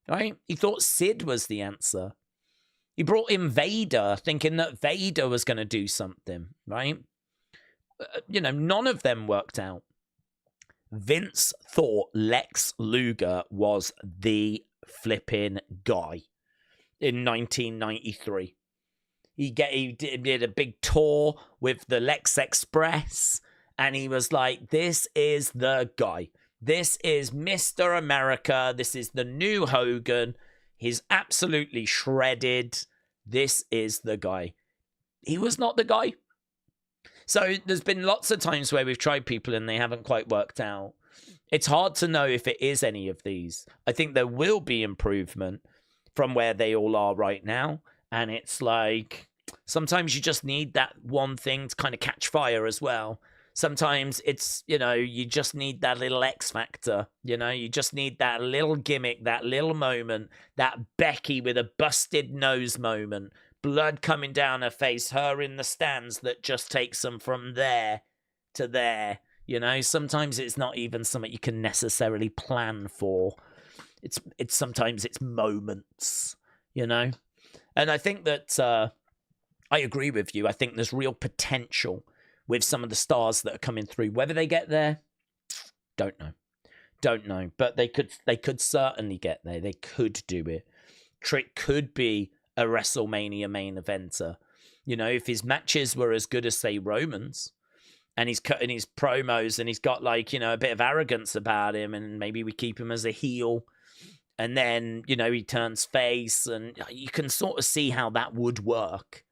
Speaker 1: right? He thought Sid was the answer. He brought in Vader thinking that Vader was going to do something, right? None of them worked out. Vince thought Lex Luger was the flipping guy in 1993. He did a big tour with the Lex Express, and he was like, this is the guy. This is Mr. America. This is the new Hogan. He's absolutely shredded. This is the guy. He was not the guy. So there's been lots of times where we've tried people and they haven't quite worked out. It's hard to know if it is any of these. I think there will be improvement from where they all are right now. And it's like, sometimes you just need that one thing to kind of catch fire as well. Sometimes it's, you just need that little X factor. You just need that little gimmick, that little moment, that Becky with a busted nose moment. Blood coming down her face, her in the stands that just takes them from there to there. Sometimes it's not even something you can necessarily plan for. It's sometimes it's moments, And I think that I agree with you. I think there's real potential with some of the stars that are coming through. Whether they get there, don't know. But they could certainly get there. They could do it. Trick could be a WrestleMania main eventer. If his matches were as good as, say, Roman's, and he's cutting his promos and he's got a bit of arrogance about him, and maybe we keep him as a heel, and then, he turns face, and you can sort of see how that would work.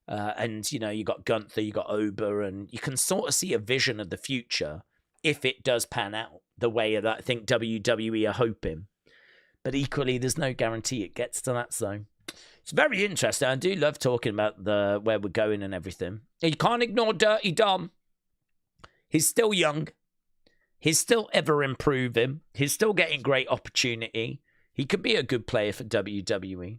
Speaker 1: And, you got Gunther, you got Ober, and you can sort of see a vision of the future if it does pan out the way that I think WWE are hoping. But equally, there's no guarantee it gets to that zone. It's very interesting. I do love talking about where we're going and everything. You can't ignore Dirty Dom. He's still young. He's still ever improving. He's still getting great opportunity. He could be a good player for WWE.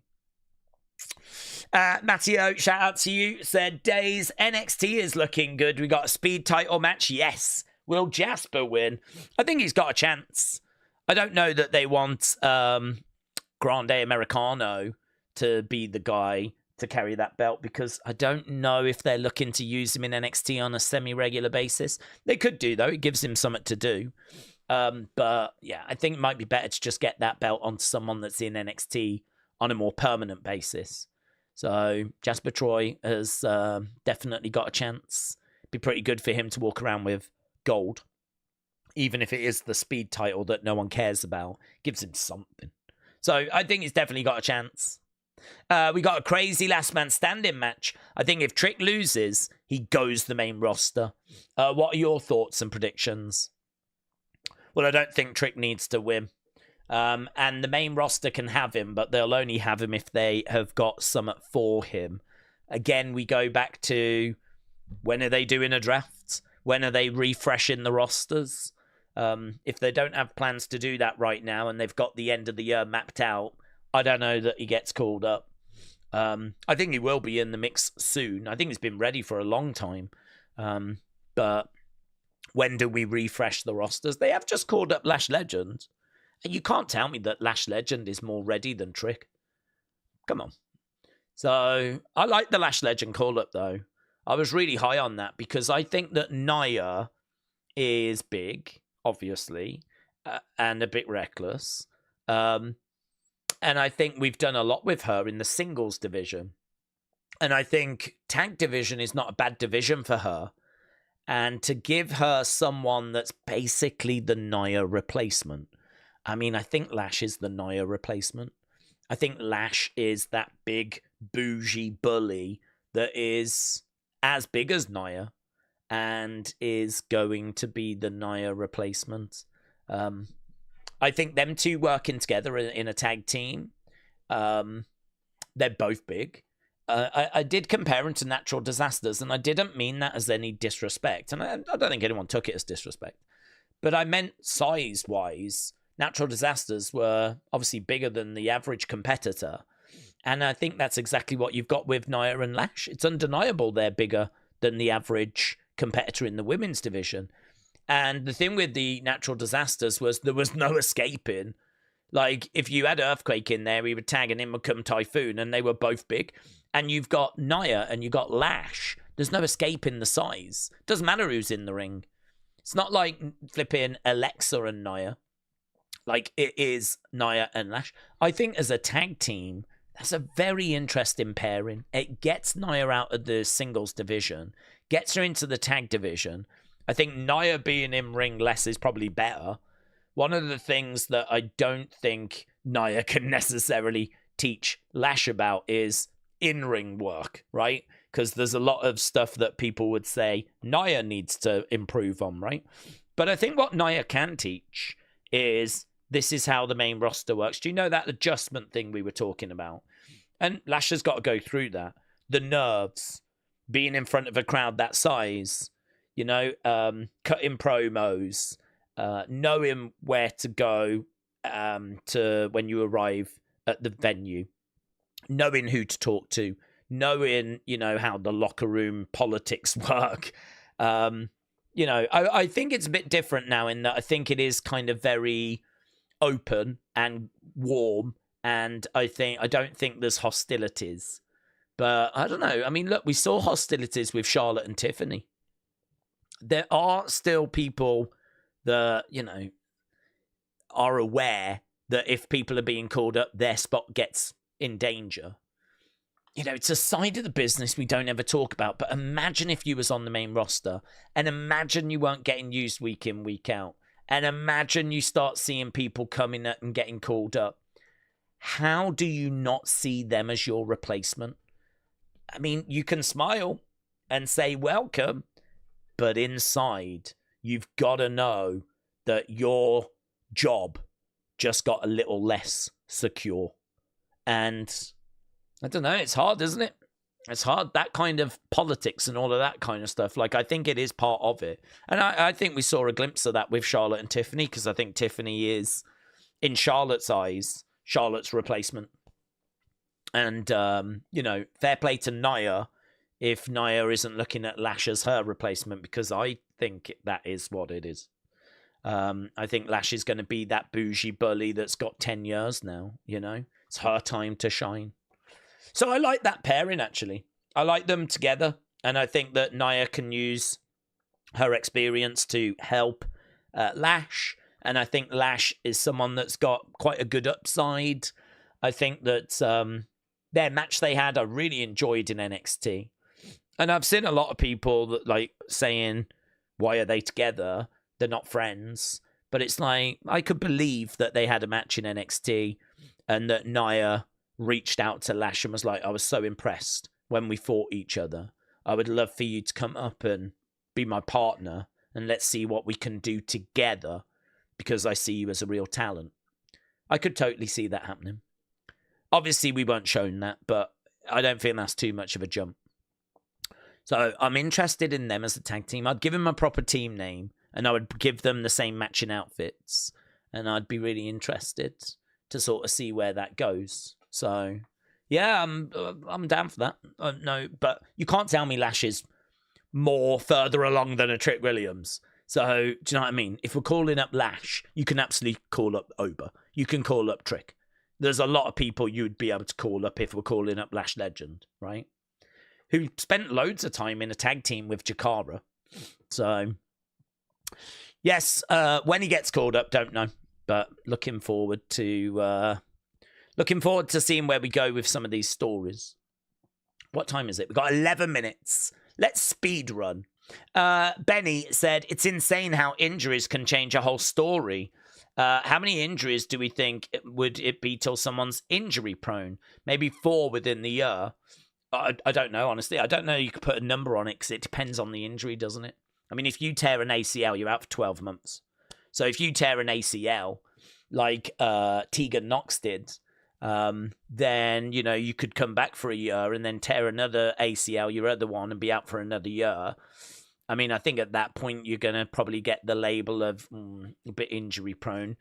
Speaker 1: Matteo, shout out to you, said, Daze, NXT is looking good. We got a speed title match. Yes. Will Jasper win? I think he's got a chance. I don't know that they want Grande Americano to be the guy to carry that belt, because I don't know if they're looking to use him in NXT on a semi-regular basis. They could do, though. It gives him something to do. But yeah, I think it might be better to just get that belt onto someone that's in NXT on a more permanent basis. So Jasper Troy has definitely got a chance. Be pretty good for him to walk around with gold, even if it is the speed title that no one cares about. Gives him something. So I think he's definitely got a chance. We got a crazy last man standing match. I think if Trick loses, he goes the main roster. What are your thoughts and predictions? Well, I don't think Trick needs to win. And the main roster can have him, but they'll only have him if they have got something for him. Again, we go back to, when are they doing a draft? When are they refreshing the rosters? If they don't have plans to do that right now and they've got the end of the year mapped out, I don't know that he gets called up. I think he will be in the mix soon. I think he's been ready for a long time. But when do we refresh the rosters? They have just called up Lash Legend. And you can't tell me that Lash Legend is more ready than Trick. Come on. So I like the Lash Legend call-up, though. I was really high on that because I think that Nia is big, obviously, and a bit reckless. And I think we've done a lot with her in the singles division. And I think tag division is not a bad division for her. And to give her someone that's basically the Nia replacement. I mean, I think Lash is the Nia replacement. I think Lash is that big, bougie bully that is as big as Nia and is going to be the Nia replacement. I think them two working together in a tag team, they're both big. I did compare them to Natural Disasters, and I didn't mean that as any disrespect. And I don't think anyone took it as disrespect. But I meant size-wise, Natural Disasters were obviously bigger than the average competitor. And I think that's exactly what you've got with Nia and Lash. It's undeniable they're bigger than the average competitor in the women's division. And the thing with the Natural Disasters was there was no escaping. Like, if you had Earthquake in there, we would tag and in would come Typhoon, and they were both big. And you've got Nia and you've got Lash. There's no escaping the size. Doesn't matter who's in the ring. It's not like flipping Alexa and Nia. Like, it is Nia and Lash. I think as a tag team, that's a very interesting pairing. It gets Nia out of the singles division, gets her into the tag division. I think Nia being in ring less is probably better. One of the things that I don't think Nia can necessarily teach Lash about is in-ring work, right? Because there's a lot of stuff that people would say Nia needs to improve on, right? But I think what Nia can teach is this is how the main roster works. Do you know that adjustment thing we were talking about? And Lash has got to go through that. The nerves, being in front of a crowd that size, you know, cutting promos, knowing where to go to when you arrive at the venue, knowing who to talk to, knowing, you know, how the locker room politics work. You know, I think it's a bit different now in that I think it is kind of very open and warm, and I don't think there's hostilities. But I don't know. I mean, look, we saw hostilities with Charlotte and Tiffany. There are still people that, you know, are aware that if people are being called up, their spot gets in danger. You know, it's a side of the business we don't ever talk about, but imagine if you was on the main roster, and imagine you weren't getting used week in, week out, and imagine you start seeing people coming up and getting called up. How do you not see them as your replacement? I mean, you can smile and say welcome, but inside, you've got to know that your job just got a little less secure. And I don't know, it's hard, isn't it? It's hard, that kind of politics and all of that kind of stuff. Like, I think it is part of it. And I think we saw a glimpse of that with Charlotte and Tiffany, because I think Tiffany is, in Charlotte's eyes, Charlotte's replacement. And, you know, fair play to Nia if Nia isn't looking at Lash as her replacement, because I think that is what it is. I think Lash is going to be that bougie bully that's got 10 years now, you know? It's her time to shine. So I like that pairing, actually. I like them together, and I think that Nia can use her experience to help Lash, and I think Lash is someone that's got quite a good upside. I think that their match they had, I really enjoyed in NXT. And I've seen a lot of people that like saying, why are they together? They're not friends. But it's like, I could believe that they had a match in NXT and that Nia reached out to Lash and was like, I was so impressed when we fought each other. I would love for you to come up and be my partner, and let's see what we can do together, because I see you as a real talent. I could totally see that happening. Obviously, we weren't shown that, but I don't think that's too much of a jump. So I'm interested in them as a tag team. I'd give them a proper team name, and I would give them the same matching outfits. And I'd be really interested to sort of see where that goes. So, yeah, I'm down for that. No, but you can't tell me Lash is more further along than a Trick Williams. So, do you know what I mean? If we're calling up Lash, you can absolutely call up Oba. You can call up Trick. There's a lot of people you'd be able to call up if we're calling up Lash Legend, right? Who spent loads of time in a tag team with Jakara. So, yes, when he gets called up, don't know. But looking forward to seeing where we go with some of these stories. What time is it? We've got 11 minutes. Let's speed run. Benny said, it's insane how injuries can change a whole story. How many injuries do we think would it be till someone's injury prone? Maybe 4 within the year. I don't know, honestly. I don't know you could put a number on it because it depends on the injury, doesn't it? I mean, if you tear an ACL, you're out for 12 months. So if you tear an ACL, like Tegan Knox did, then, you know, you could come back for a year and then tear another ACL, your other one, and be out for another year. I mean, I think at that point, you're going to probably get the label of a bit injury prone.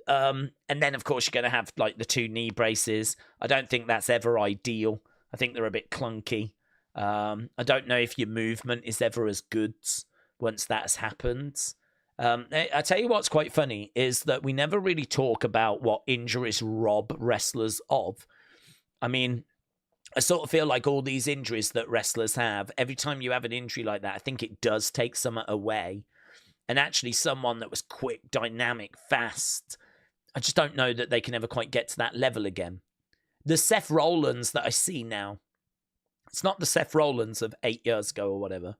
Speaker 1: And then, of course, you're going to have like the 2 knee braces. I don't think that's ever ideal. I think they're a bit clunky. I don't know if your movement is ever as good once that's happened. I tell you what's quite funny is that we never really talk about what injuries rob wrestlers of. I mean, I sort of feel like all these injuries that wrestlers have, every time you have an injury like that, I think it does take something away. And actually someone that was quick, dynamic, fast, I just don't know that they can ever quite get to that level again. The Seth Rollins that I see now, it's not the Seth Rollins of 8 years ago or whatever.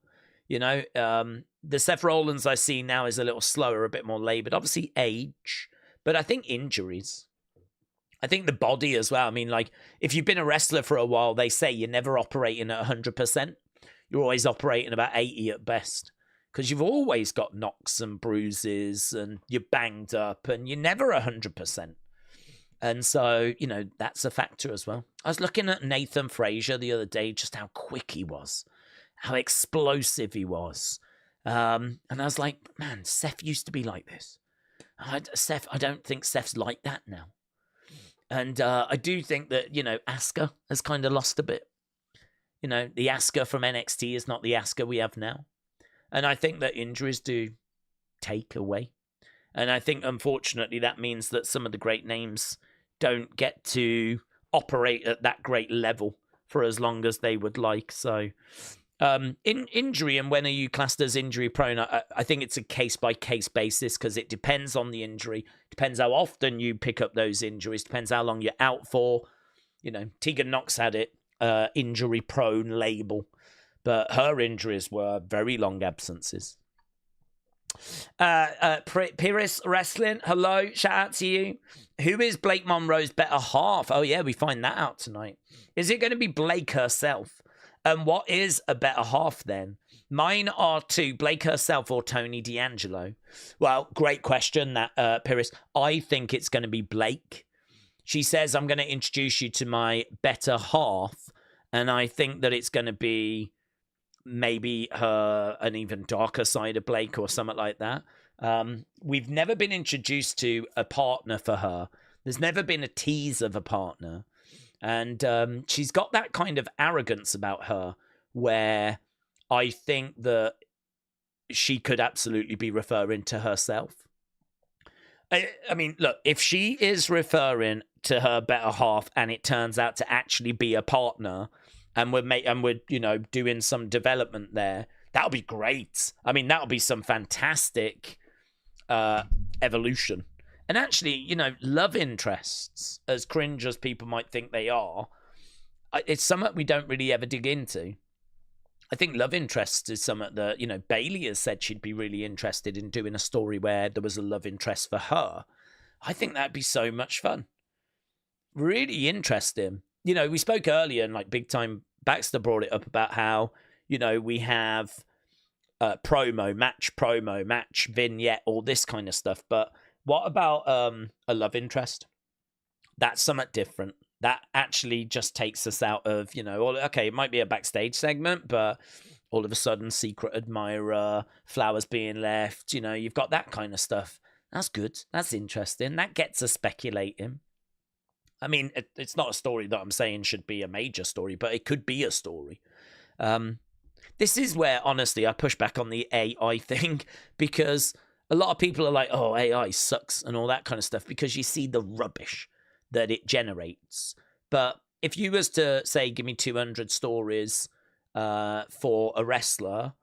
Speaker 1: You know, the Seth Rollins I see now is a little slower, a bit more labored. Obviously age, but I think injuries. I think the body as well. I mean, like, if you've been a wrestler for a while, they say you're never operating at 100%. You're always operating about 80 at best. Because you've always got knocks and bruises and you're banged up and you're never 100%. And so, you know, that's a factor as well. I was looking at Nathan Frazier the other day, just how quick he was, how explosive he was. And I was like, man, Seth used to be like this. I don't think Seth's like that now. And I do think that, you know, Asuka has kind of lost a bit. You know, the Asuka from NXT is not the Asuka we have now. And I think that injuries do take away. And I think, unfortunately, that means that some of the great names don't get to operate at that great level for as long as they would like. So, in injury, and when are you classed as injury prone? I think it's a case-by-case basis because it depends on the injury. Depends how often you pick up those injuries. Depends how long you're out for. You know, Tegan Knox had it, injury prone label. But her injuries were very long absences. Pyrrhus Wrestling, hello, shout out to you. Who is Blake Monroe's better half? Oh yeah, we find that out tonight. Is it going to be Blake herself? And what is a better half then? Mine are 2, Blake herself or Tony D'Angelo. Well, great question, that Pyrrhus. I think it's going to be Blake. She says, I'm going to introduce you to my better half. And I think that it's going to be maybe an even darker side of Blake or something like that. We've never been introduced to a partner for her. There's never been a tease of a partner. And she's got that kind of arrogance about her where I think that she could absolutely be referring to herself. I mean, look, if she is referring to her better half and it turns out to actually be a partner, and we're you know, doing some development there, that'll be great. I mean, that'll be some fantastic evolution. And actually, you know, love interests, as cringe as people might think they are, it's something we don't really ever dig into. I think love interests is something that, you know, Bailey has said she'd be really interested in doing a story where there was a love interest for her. I think that'd be so much fun. Really interesting. You know, we spoke earlier and like Big Time Baxter brought it up about how, you know, we have promo, match vignette, all this kind of stuff. But what about a love interest? That's somewhat different. That actually just takes us out of, okay, it might be a backstage segment, but all of a sudden, secret admirer, flowers being left, you've got that kind of stuff. That's good. That's interesting. That gets us speculating. I mean, it's not a story that I'm saying should be a major story, but it could be a story. This is where, honestly, I push back on the AI thing, because a lot of people are like, oh, AI sucks and all that kind of stuff, because you see the rubbish that it generates. But if you was to say, give me 200 stories for a wrestler,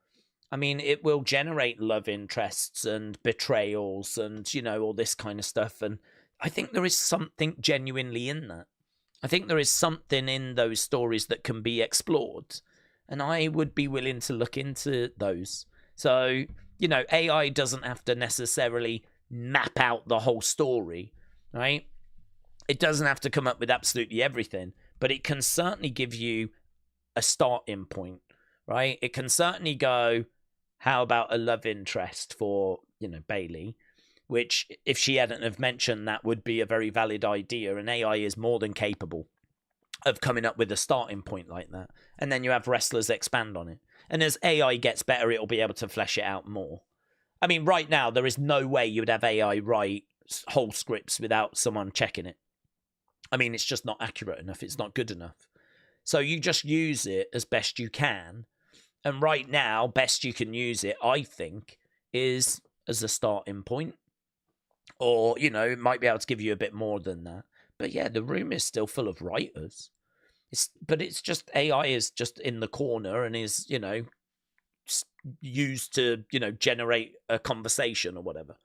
Speaker 1: I mean, it will generate love interests and betrayals and, all this kind of stuff. And I think there is something genuinely in that. I think there is something in those stories that can be explored. And I would be willing to look into those. So, AI doesn't have to necessarily map out the whole story, right? It doesn't have to come up with absolutely everything, but it can certainly give you a starting point, right? It can certainly go, how about a love interest for, Bailey, which if she hadn't have mentioned, that would be a very valid idea. And AI is more than capable of coming up with a starting point like that. And then you have wrestlers expand on it. And as AI gets better, it'll be able to flesh it out more. I mean, right now, there is no way you would have AI write whole scripts without someone checking it. I mean, it's just not accurate enough. It's not good enough. So you just use it as best you can. And right now, best you can use it, I think, is as a starting point. Or, it might be able to give you a bit more than that. But yeah, the room is still full of writers. But it's just AI is just in the corner and is, used to, generate a conversation or whatever.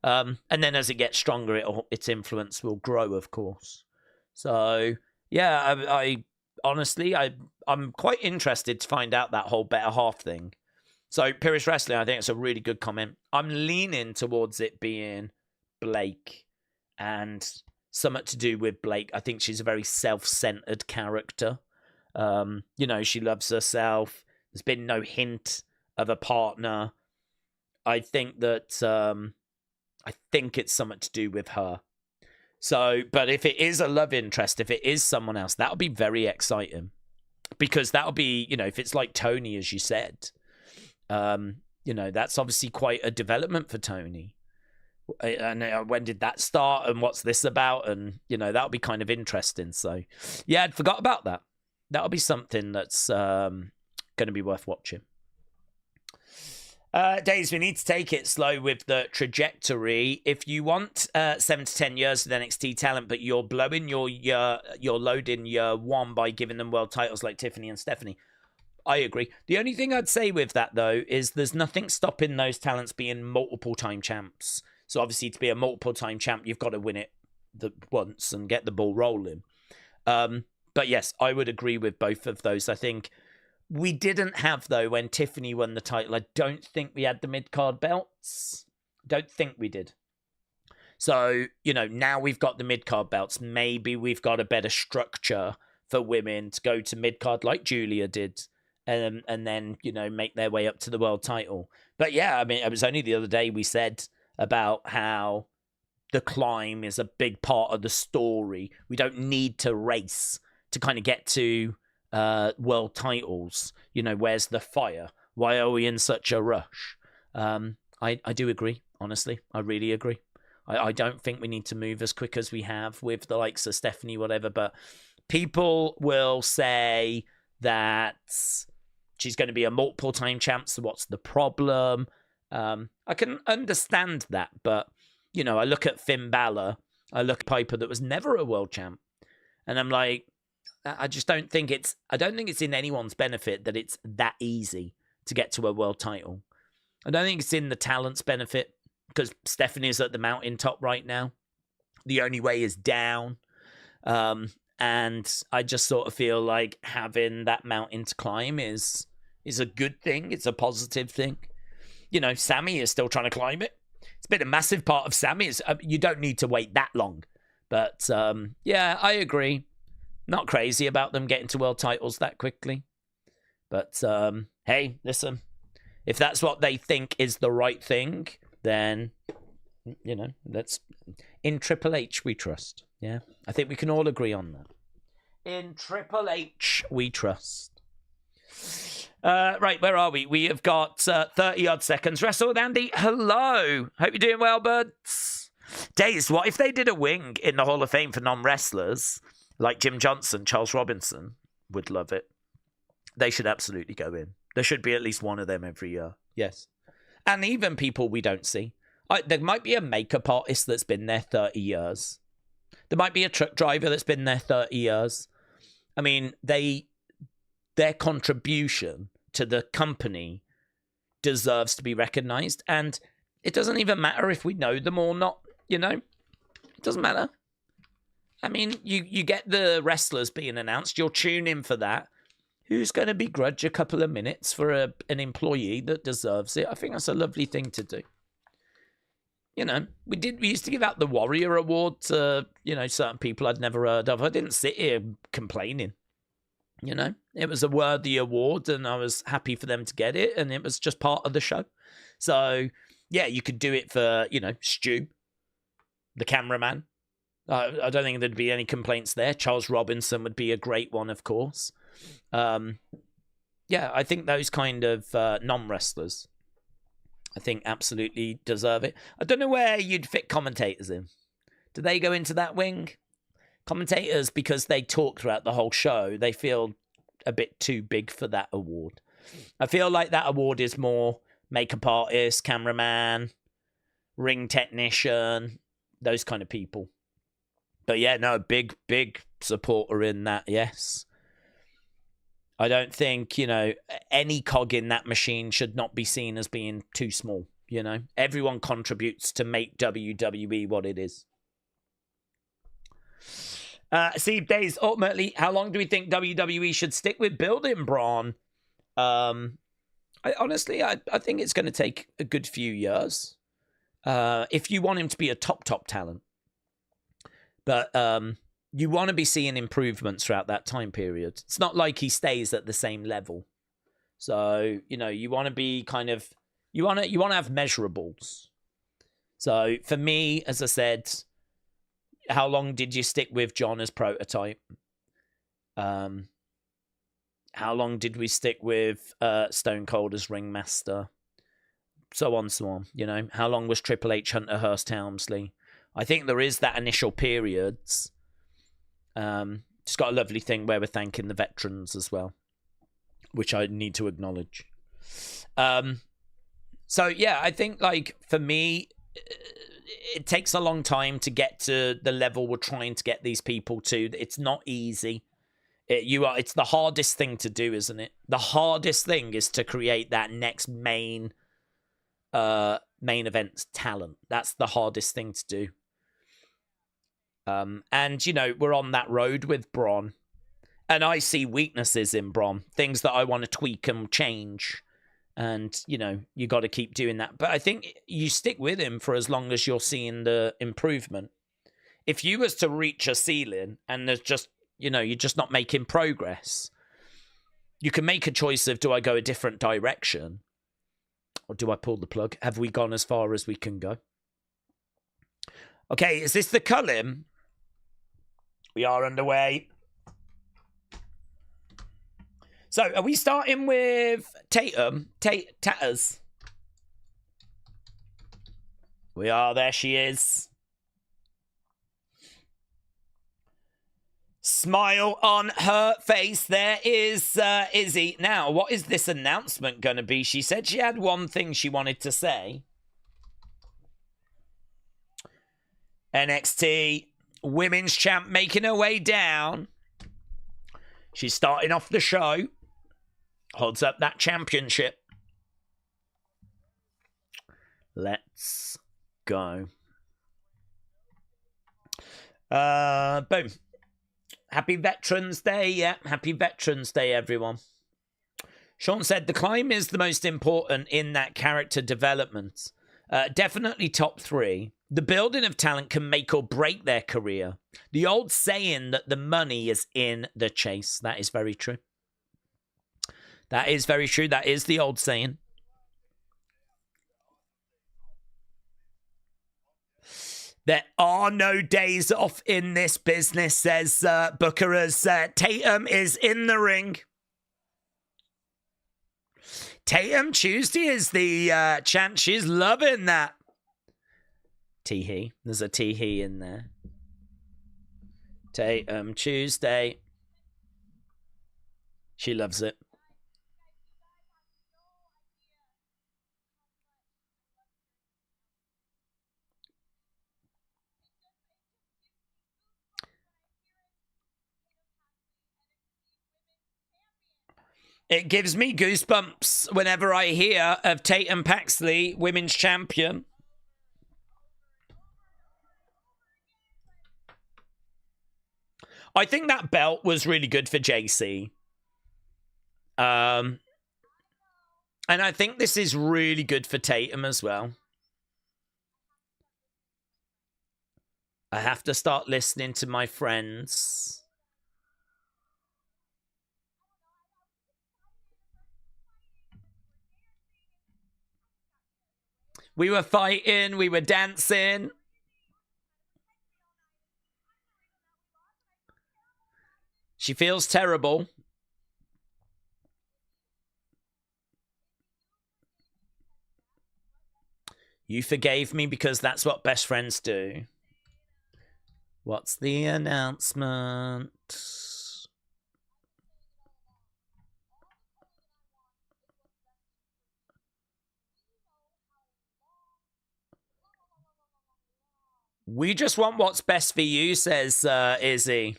Speaker 1: And then as it gets stronger, its influence will grow, of course. So yeah, I honestly, I'm quite interested to find out that whole better half thing. So Pyrrhus Wrestling, I think it's a really good comment. I'm leaning towards it being Blake and something to do with Blake. I think she's a very self-centered character. She loves herself. There's been no hint of a partner. I think that I think it's something to do with her. So, but if it is a love interest, if it is someone else, that'll be very exciting, because that'll be, if it's like Tony, as you said, that's obviously quite a development for Tony. And when did that start, and what's this about? And that'll be kind of interesting. So yeah, I'd forgot about that. That'll be something that's going to be worth watching. Daze, we need to take it slow with the trajectory. If you want 7 to 10 years with NXT talent, but you're blowing your load in year one by giving them world titles like Tiffany and Stephanie, I agree. The only thing I'd say with that, though, is there's nothing stopping those talents being multiple-time champs. So obviously, to be a multiple-time champ, you've got to win it once and get the ball rolling. But yes, I would agree with both of those. I think we didn't have, though, when Tiffany won the title, I don't think we had the mid-card belts. Don't think we did. So, now we've got the mid-card belts. Maybe we've got a better structure for women to go to mid-card like Julia did. And then, make their way up to the world title. But yeah, I mean, it was only the other day we said about how the climb is a big part of the story. We don't need to race to kind of get to world titles. Where's the fire? Why are we in such a rush? I do agree, honestly. I really agree. I don't think we need to move as quick as we have with the likes of Stephanie, whatever, but people will say that she's going to be a multiple-time champ, so what's the problem? I can understand that, but, I look at Finn Balor, I look at Piper that was never a world champ, and I'm like, I don't think it's in anyone's benefit that it's that easy to get to a world title. I don't think it's in the talent's benefit, because Stephanie's at the mountaintop right now. The only way is down. And I just sort of feel like having that mountain to climb is a good thing. It's a positive thing. Sammy is still trying to climb it. It's been a massive part of Sammy's. You don't need to wait that long. But, yeah, I agree. Not crazy about them getting to world titles that quickly. But, hey, listen. If that's what they think is the right thing, then, that's in Triple H we trust. Yeah, I think we can all agree on that. In Triple H, we trust. Right, where are we? We have got 30-odd seconds. Wrestle with Andy, hello. Hope you're doing well, buds. Daze, what if they did a wing in the Hall of Fame for non-wrestlers? Like Jim Johnson, Charles Robinson would love it. They should absolutely go in. There should be at least one of them every year. Yes. And even people we don't see. There might be a makeup artist that's been there 30 years. There might be a truck driver that's been there 30 years. I mean, their contribution to the company deserves to be recognized. And it doesn't even matter if we know them or not, you know? It doesn't matter. I mean, you get the wrestlers being announced. You'll tune in for that. Who's going to begrudge a couple of minutes for an employee that deserves it? I think that's a lovely thing to do. You know, we used to give out the Warrior Award to, you know, certain people I'd never heard of. I didn't sit here complaining. You know, it was a worthy award and I was happy for them to get it. And it was just part of the show. So, yeah, you could do it for, you know, Stu, the cameraman. I don't think there'd be any complaints there. Charles Robinson would be a great one, of course. Yeah, I think those kind of non-wrestlers, I think absolutely deserve it. I don't know where you'd fit commentators in. Do they go into that wing? Commentators, because they talk throughout the whole show, they feel a bit too big for that award. I feel like that award is more makeup artist, cameraman, ring technician, those kind of people. But yeah, no, big supporter in that, yes. I don't think, you know, any cog in that machine should not be seen as being too small, you know. Everyone contributes to make WWE what it is. Steve Daze, ultimately, how long do we think WWE should stick with building Braun? Honestly, I think it's going to take a good few years. If you want him to be a top talent. But you want to be seeing improvements throughout that time period. It's not like he stays at the same level. So, you know, you want to be kind of, you want to have measurables. So for me, as I said, how long did you stick with John as prototype? How long did we stick with Stone Cold as ringmaster? So on, you know. How long was Triple H Hunter Hearst Helmsley? I think there is that initial periods. It's got a lovely thing where we're thanking the veterans as well, which I need to acknowledge. So yeah, I think like for me, it takes a long time to get to the level we're trying to get these people to. It's not easy. It's the hardest thing to do, isn't it? The hardest thing is to create that next main event talent. That's the hardest thing to do. And, you know, we're on that road with Braun. And I see weaknesses in Braun. Things that I want to tweak and change. And, you know, you got to keep doing that. But I think you stick with him for as long as you're seeing the improvement. If you was to reach a ceiling and there's just, you know, you're just not making progress, you can make a choice of, do I go a different direction? Or do I pull the plug? Have we gone as far as we can go? Okay, is this the Cullen? We are underway. So, are we starting with Tatum? Tatters. We are. There she is. Smile on her face. There is Izzy. Now, what is this announcement going to be? She said she had one thing she wanted to say. NXT Women's Champ making her way down. She's starting off the show. Holds up that championship. Let's go. Boom. Happy Veterans Day. Yeah, happy Veterans Day, everyone. Sean said, the climb is the most important in that character development. Definitely top 3. The building of talent can make or break their career. The old saying that the money is in the chase. That is very true. That is very true. That is the old saying. There are no days off in this business, says Booker, as Tatum is in the ring. Tatum Tuesday is the chant. She's loving that. Tee-hee. There's a tee-hee in there. Tatum Tuesday. She loves it. It gives me goosebumps whenever I hear of Tatum Paxley, women's champion. I think that belt was really good for JC. And I think this is really good for Tatum as well. I have to start listening to my friends. We were fighting, we were dancing. She feels terrible. You forgave me because that's what best friends do. What's the announcement? We just want what's best for you, says Izzy.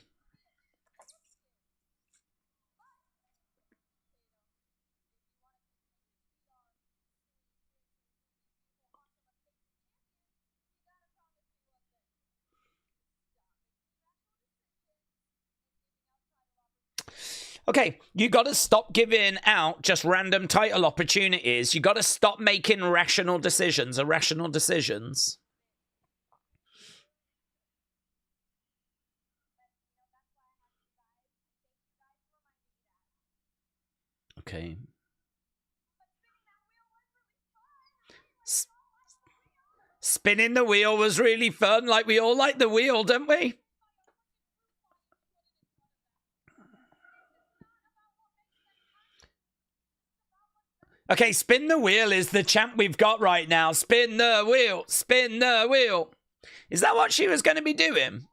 Speaker 1: Okay, you got to stop giving out just random title opportunities. You got to stop making irrational decisions. Okay. Spinning the wheel was really fun. Like, we all like the wheel, don't we? Okay, spin the wheel is the chant we've got right now. Spin the wheel. Spin the wheel. Is that what she was going to be doing?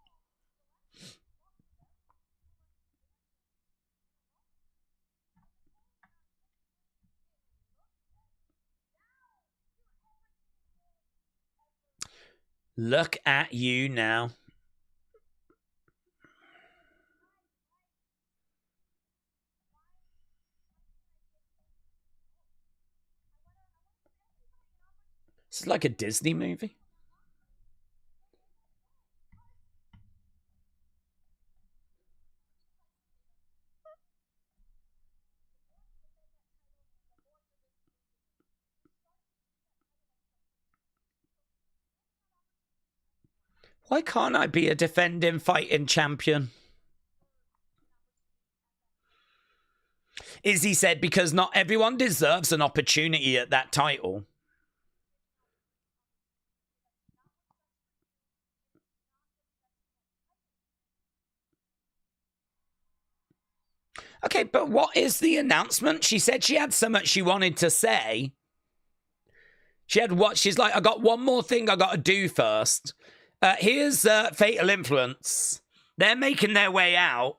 Speaker 1: Look at you now. This is like a Disney movie. Why can't I be a defending fighting champion? Izzy said because not everyone deserves an opportunity at that title. Okay, but what is the announcement? She said she had so much she wanted to say. She had what? She's like, I got one more thing I got to do first. Here's Fatal Influence. They're making their way out.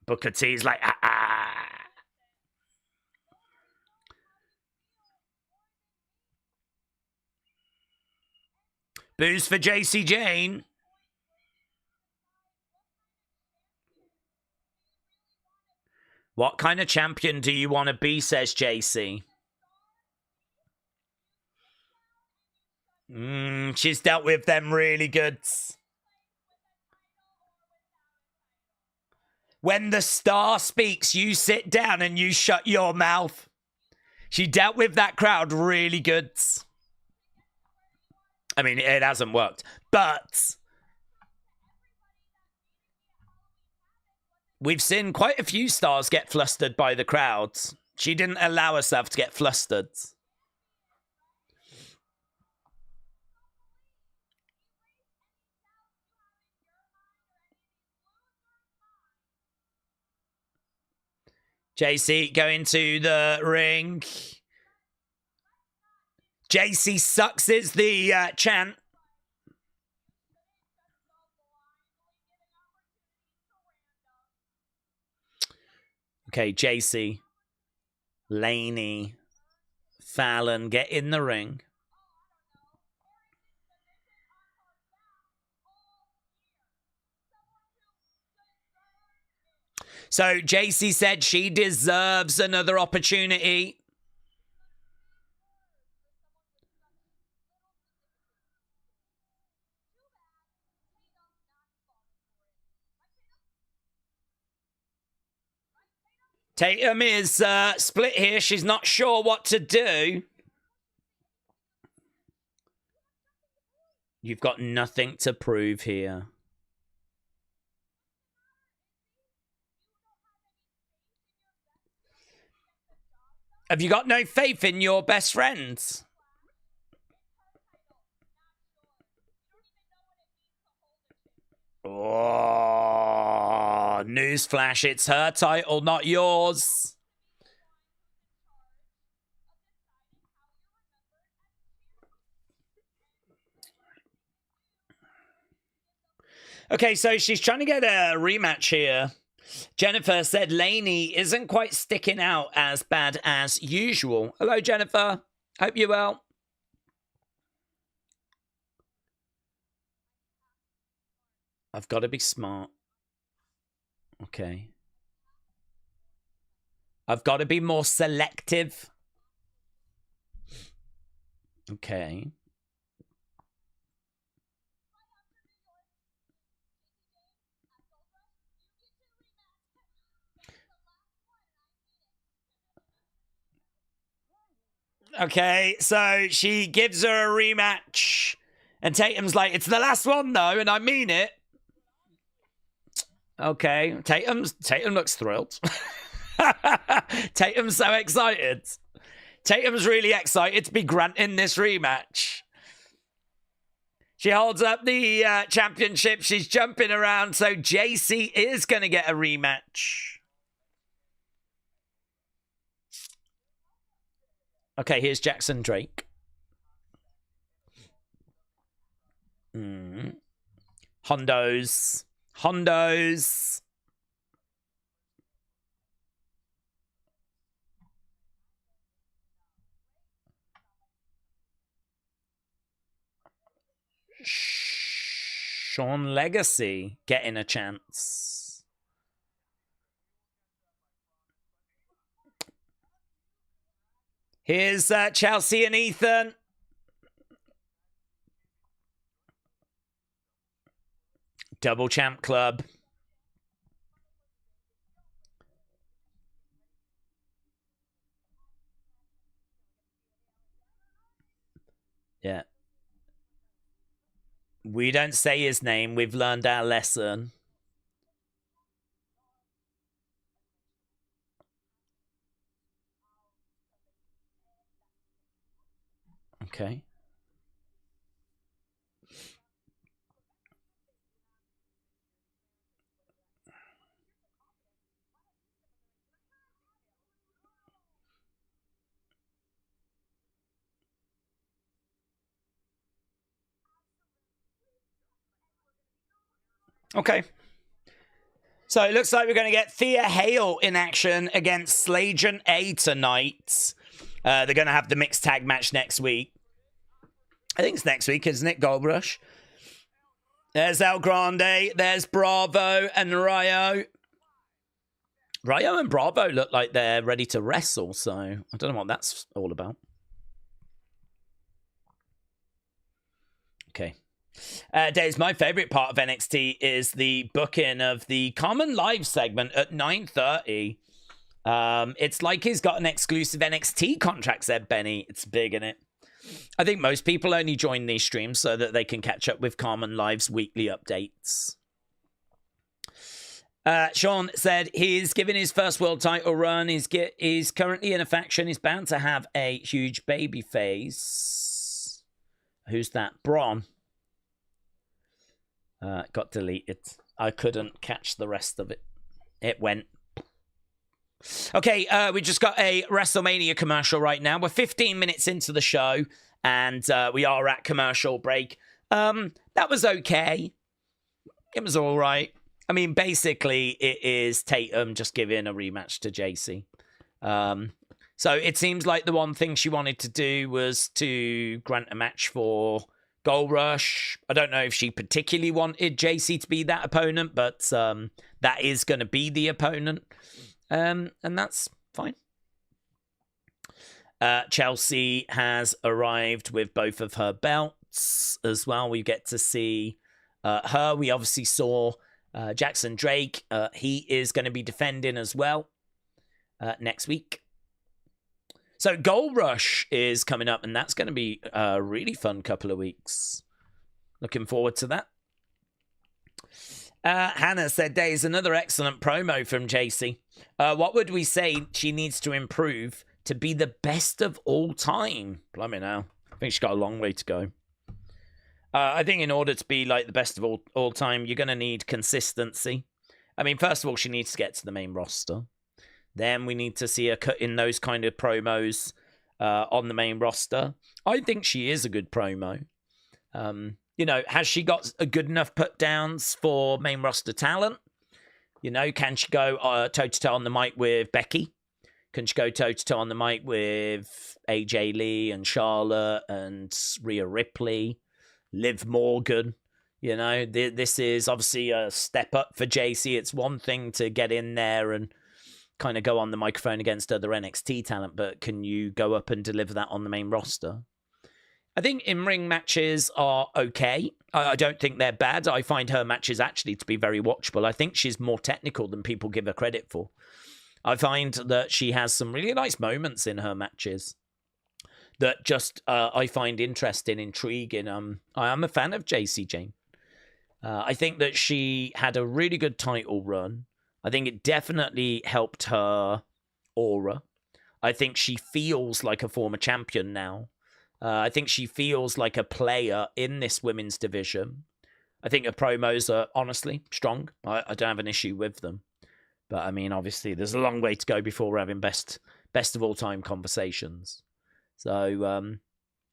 Speaker 1: Booker T's like, Booze for JC Jane. What kind of champion do you want to be, says JC. She's dealt with them really good. When the star speaks, you sit down and you shut your mouth. She dealt with that crowd really good. I mean, it hasn't worked, but we've seen quite a few stars get flustered by the crowds. She didn't allow herself to get flustered. JC going to the ring. JC sucks is the chant. Okay, JC, Laney, Fallon get in the ring. So JC said she deserves another opportunity. Tatum is split here. She's not sure what to do. You've got nothing to prove here. Have you got no faith in your best friends? Oh, newsflash, it's her title, not yours. Okay, so she's trying to get a rematch here. Jennifer said Laney isn't quite sticking out as bad as usual. Hello, Jennifer. Hope you're well. I've got to be smart. Okay. I've got to be more selective. Okay. Okay, so she gives her a rematch. And Tatum's like, it's the last one, though, and I mean it. Okay, Tatum looks thrilled. Tatum's so excited. Tatum's really excited to be granting this rematch. She holds up the championship. She's jumping around, so JC is going to get a rematch. Okay, here's Jackson Drake. Hondos. Sean Legacy getting a chance. Here's Chelsea and Ethan. Double Champ Club. Yeah. We don't say his name. We've learned our lesson. Okay. Okay. So it looks like we're going to get Thea Hale in action against Slajan A tonight. They're going to have the mixed tag match next week. I think it's next week, isn't it? Gold Rush. There's El Grande. There's Bravo and Rayo. Rayo and Bravo look like they're ready to wrestle, so I don't know what that's all about. Okay. Dave's, my favorite part of NXT is the booking of the Common Live segment at 9:30. It's like he's got an exclusive NXT contract, said Benny. It's big, isn't it? I think most people only join these streams so that they can catch up with Common Live's weekly updates. Sean said he's given his first world title run. He's currently in a faction. He's bound to have a huge baby face. Who's that? Braun. Got deleted. I couldn't catch the rest of it. It went. Okay, we just got a WrestleMania commercial right now. We're 15 minutes into the show, and we are at commercial break. That was okay. It was all right. I mean, basically, it is Tatum just giving a rematch to JC. So it seems like the one thing she wanted to do was to grant a match for Gold Rush. I don't know if she particularly wanted JC to be that opponent, but that is going to be the opponent. And that's fine. Chelsea has arrived with both of her belts as well. We get to see her. We obviously saw Jackson Drake. He is going to be defending as well next week. So Gold Rush is coming up, and that's going to be a really fun couple of weeks. Looking forward to that. Hannah said, Daze, another excellent promo from JC. What would we say she needs to improve to be the best of all time? Blimey now. I think she's got a long way to go. I think in order to be like the best of all time, you're going to need consistency. I mean, first of all, she needs to get to the main roster. Then we need to see her cut in those kind of promos on the main roster. I think she is a good promo. You know, has she got a good enough put downs for main roster talent? You know, can she go toe-to-toe on the mic with Becky? Can she go toe-to-toe on the mic with AJ Lee and Charlotte and Rhea Ripley, Liv Morgan? You know, this is obviously a step up for JC. It's one thing to get in there and kind of go on the microphone against other NXT talent, but can you go up and deliver that on the main roster? I think in-ring matches are okay. I don't think they're bad. I find her matches actually to be very watchable. I think she's more technical than people give her credit for. I find that she has some really nice moments in her matches that just I find interesting, intriguing. I am a fan of JC Jane. I think that she had a really good title run. I think it definitely helped her aura. I think she feels like a former champion now. I think she feels like a player in this women's division. I think her promos are honestly strong. I don't have an issue with them. But I mean, obviously, there's a long way to go before we're having best of all time conversations. So,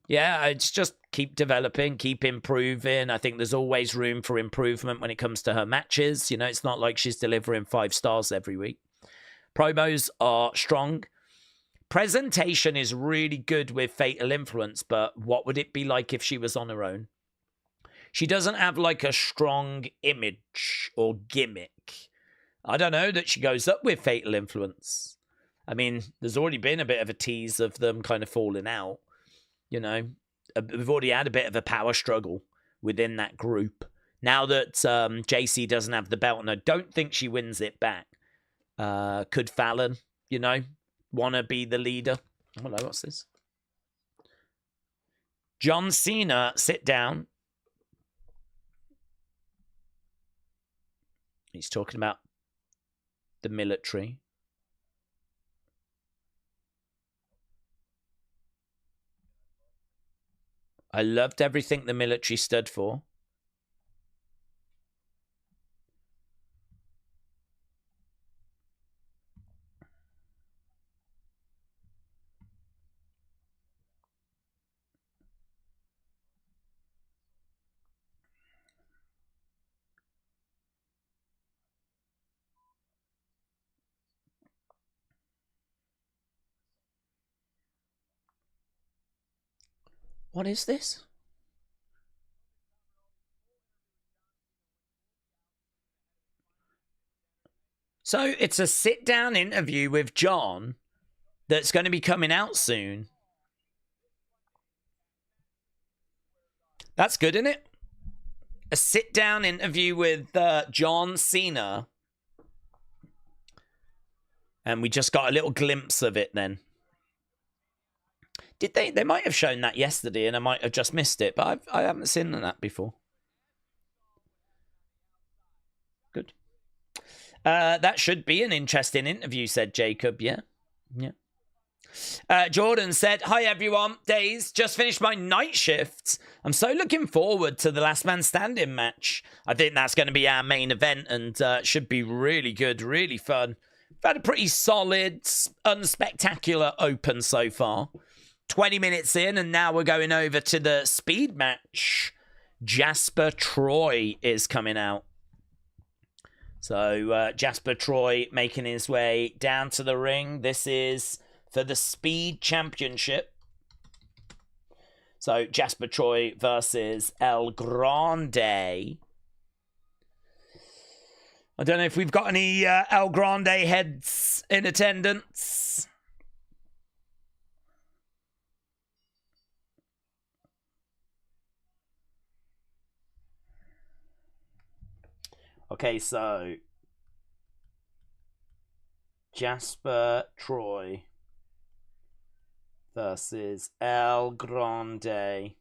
Speaker 1: yeah, it's just keep developing, keep improving. I think there's always room for improvement when it comes to her matches. You know, it's not like she's delivering 5 stars every week. Promos are strong. Presentation is really good with Fatal Influence, but what would it be like if she was on her own? She doesn't have like a strong image or gimmick. I don't know that she goes up with Fatal Influence. I mean, there's already been a bit of a tease of them kind of falling out. You know, we've already had a bit of a power struggle within that group. Now that JC doesn't have the belt, and I don't think she wins it back, could Fallon, you know, want to be the leader? Hello, what's this? John Cena, sit down. He's talking about the military. I loved everything the military stood for. What is this? So it's a sit-down interview with John that's going to be coming out soon. That's good, isn't it? A sit-down interview with John Cena. And we just got a little glimpse of it then. Did they? They might have shown that yesterday and I might have just missed it, but I haven't seen that before. Good. That should be an interesting interview, said Jacob. Yeah. Jordan said, hi everyone, Daze, just finished my night shift. I'm so looking forward to the Last Man Standing match. I think that's going to be our main event and should be really good, really fun. had a pretty solid, unspectacular open so far. 20 minutes in, and now we're going over to the speed match. Jasper Troy is coming out. So Jasper Troy making his way down to the ring. This is for the Speed Championship. So Jasper Troy versus El Grande. I don't know if we've got any El Grande heads in attendance. Okay, so Jasper Troy versus El Grande.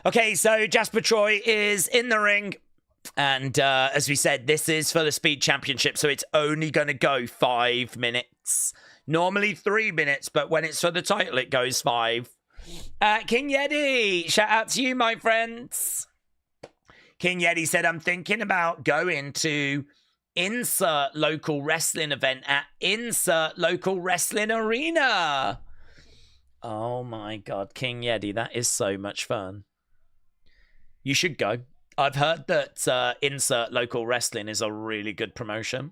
Speaker 1: Okay, so Jasper Troy is in the ring. And as we said, this is for the Speed Championship, so it's only going to go 5 minutes. Normally 3 minutes, but when it's for the title, it goes 5. King Yeti, shout out to you, my friends. King Yeti said, I'm thinking about going to insert local wrestling event at insert local wrestling arena. Oh my God, King Yeti, that is so much fun. You should go. I've heard that insert local wrestling is a really good promotion.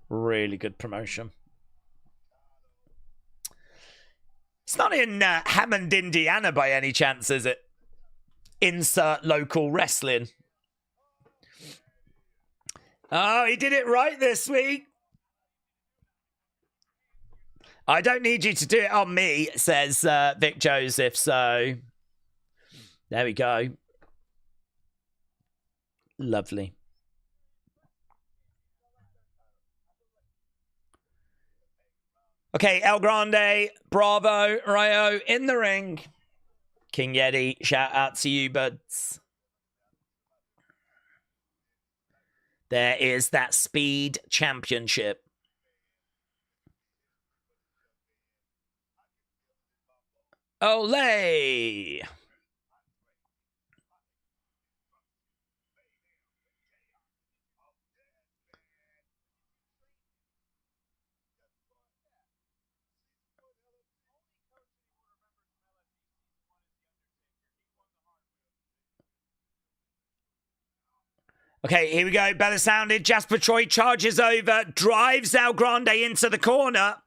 Speaker 1: Really good promotion. It's not in Hammond, Indiana by any chance, is it? Insert local wrestling. Oh, he did it right this week. I don't need you to do it on me, says Vic Joseph. So there we go. Lovely. Okay, El Grande, Bravo, Rayo in the ring. King Yeti, shout out to you, buds. There is that Speed Championship. Olay! Okay, here we go. Bella sounded. Jasper Troy charges over, drives El Grande into the corner.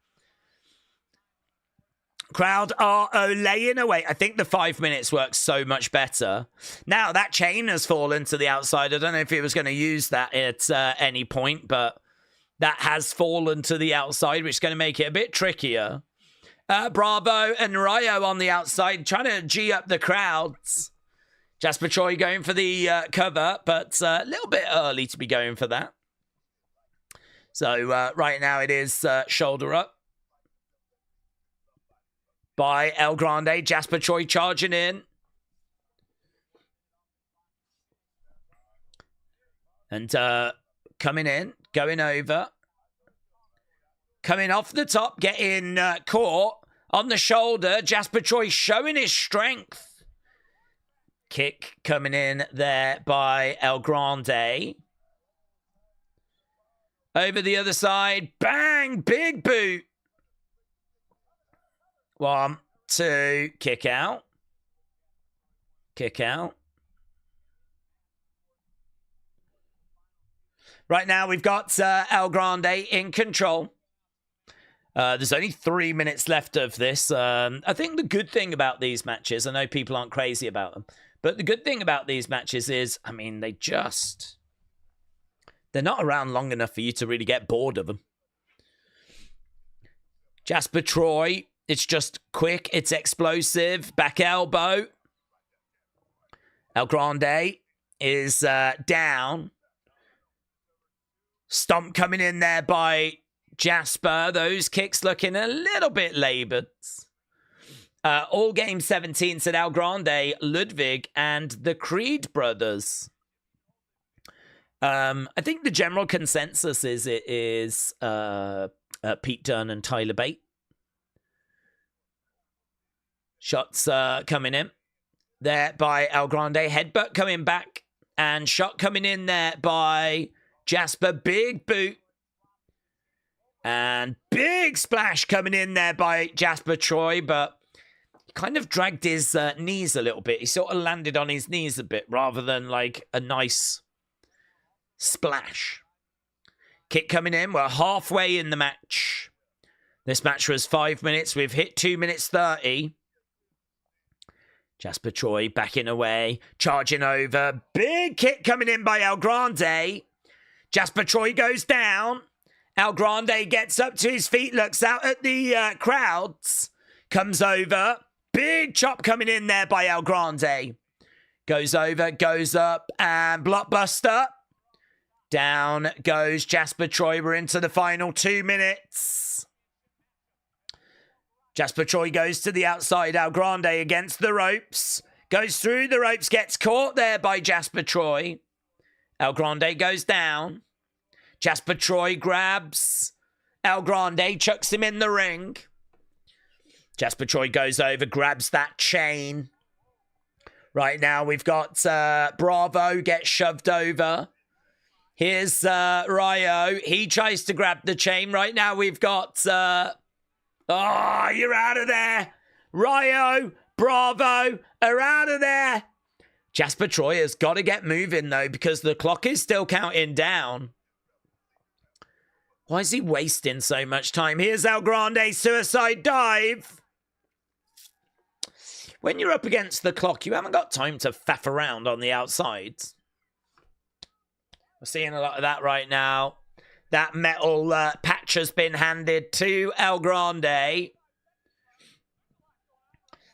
Speaker 1: Crowd are laying away. I think the 5 minutes works so much better. Now, that chain has fallen to the outside. I don't know if it was going to use that at any point, but that has fallen to the outside, which is going to make it a bit trickier. Bravo and Rayo on the outside, trying to G up the crowds. Jasper Troy going for the cover, but a little bit early to be going for that. So right now it is shoulder up by El Grande. Jasper Troy charging in. And coming in, going over. Coming off the top, getting caught on the shoulder. Jasper Troy showing his strength. Kick coming in there by El Grande. Over the other side. Bang! Big boot. 1, 2. Kick out. Kick out. Right now we've got El Grande in control. There's only 3 minutes left of this. I think the good thing about these matches, I know people aren't crazy about them, but the good thing about these matches is, I mean, they're not around long enough for you to really get bored of them. Jasper Troy, it's just quick, it's explosive, back elbow. El Grande is down. Stomp coming in there by Jasper. Those kicks looking a little bit labored. All Game 17 said El Grande, Ludwig, and the Creed brothers. I think the general consensus is it is Pete Dunne and Tyler Bate. Shots coming in there by El Grande. Headbutt coming back. And shot coming in there by Jasper. Big boot. And big splash coming in there by Jasper Troy. But he kind of dragged his knees a little bit. He sort of landed on his knees a bit rather than like a nice splash. Kick coming in. We're halfway in the match. This match was 5 minutes. We've hit 2 minutes 30. Jasper Troy backing away, charging over. Big kick coming in by El Grande. Jasper Troy goes down. El Grande gets up to his feet, looks out at the crowds, comes over. Big chop coming in there by El Grande. Goes over, goes up, and blockbuster. Down goes Jasper Troy. We're into the final 2 minutes. Jasper Troy goes to the outside. El Grande against the ropes. Goes through the ropes. Gets caught there by Jasper Troy. El Grande goes down. Jasper Troy grabs El Grande. Chucks him in the ring. Jasper Troy goes over. Grabs that chain. Right now we've got Bravo gets shoved over. Here's Ryo. He tries to grab the chain. Right now we've got... Oh, you're out of there. Ryo, Bravo are out of there. Jasper Troy has got to get moving, though, because the clock is still counting down. Why is he wasting so much time? Here's El Grande, suicide dive. When you're up against the clock, you haven't got time to faff around on the outside. We're seeing a lot of that right now. That metal patch has been handed to El Grande.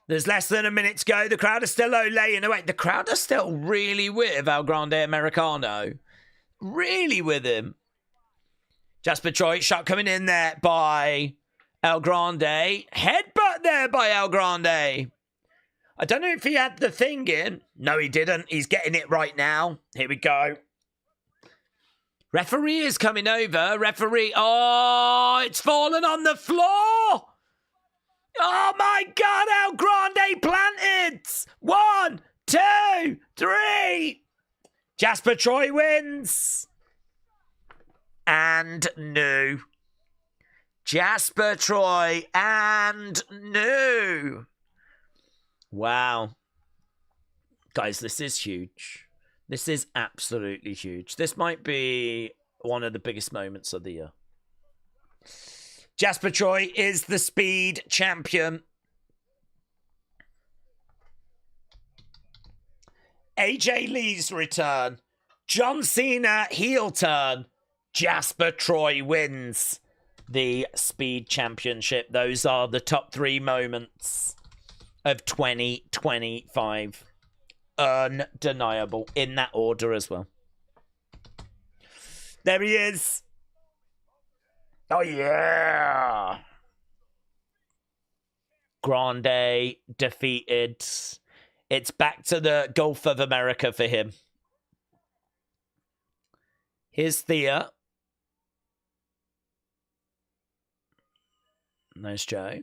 Speaker 1: There's less than a minute to go. The crowd are still laying away. The crowd are still really with El Grande Americano. Really with him. Jasper Troy, shot coming in there by El Grande. Headbutt there by El Grande. I don't know if he had the thing in. No, he didn't. He's getting it right now. Here we go. Referee is coming over. Referee. Oh, it's fallen on the floor. Oh, my God. El Grande planted. 1, 2, 3. Jasper Troy wins. And no. Jasper Troy and no. Wow. Guys, this is huge. This is absolutely huge. This might be one of the biggest moments of the year. Jasper Troy is the Speed champion. AJ Lee's return. John Cena heel turn. Jasper Troy wins the Speed Championship. Those are the top 3 moments of 2025. Undeniable in that order as well. There he is. Oh yeah. Grande defeated. It's back to the Gulf of America for him. Here's Thea. Nice Joe.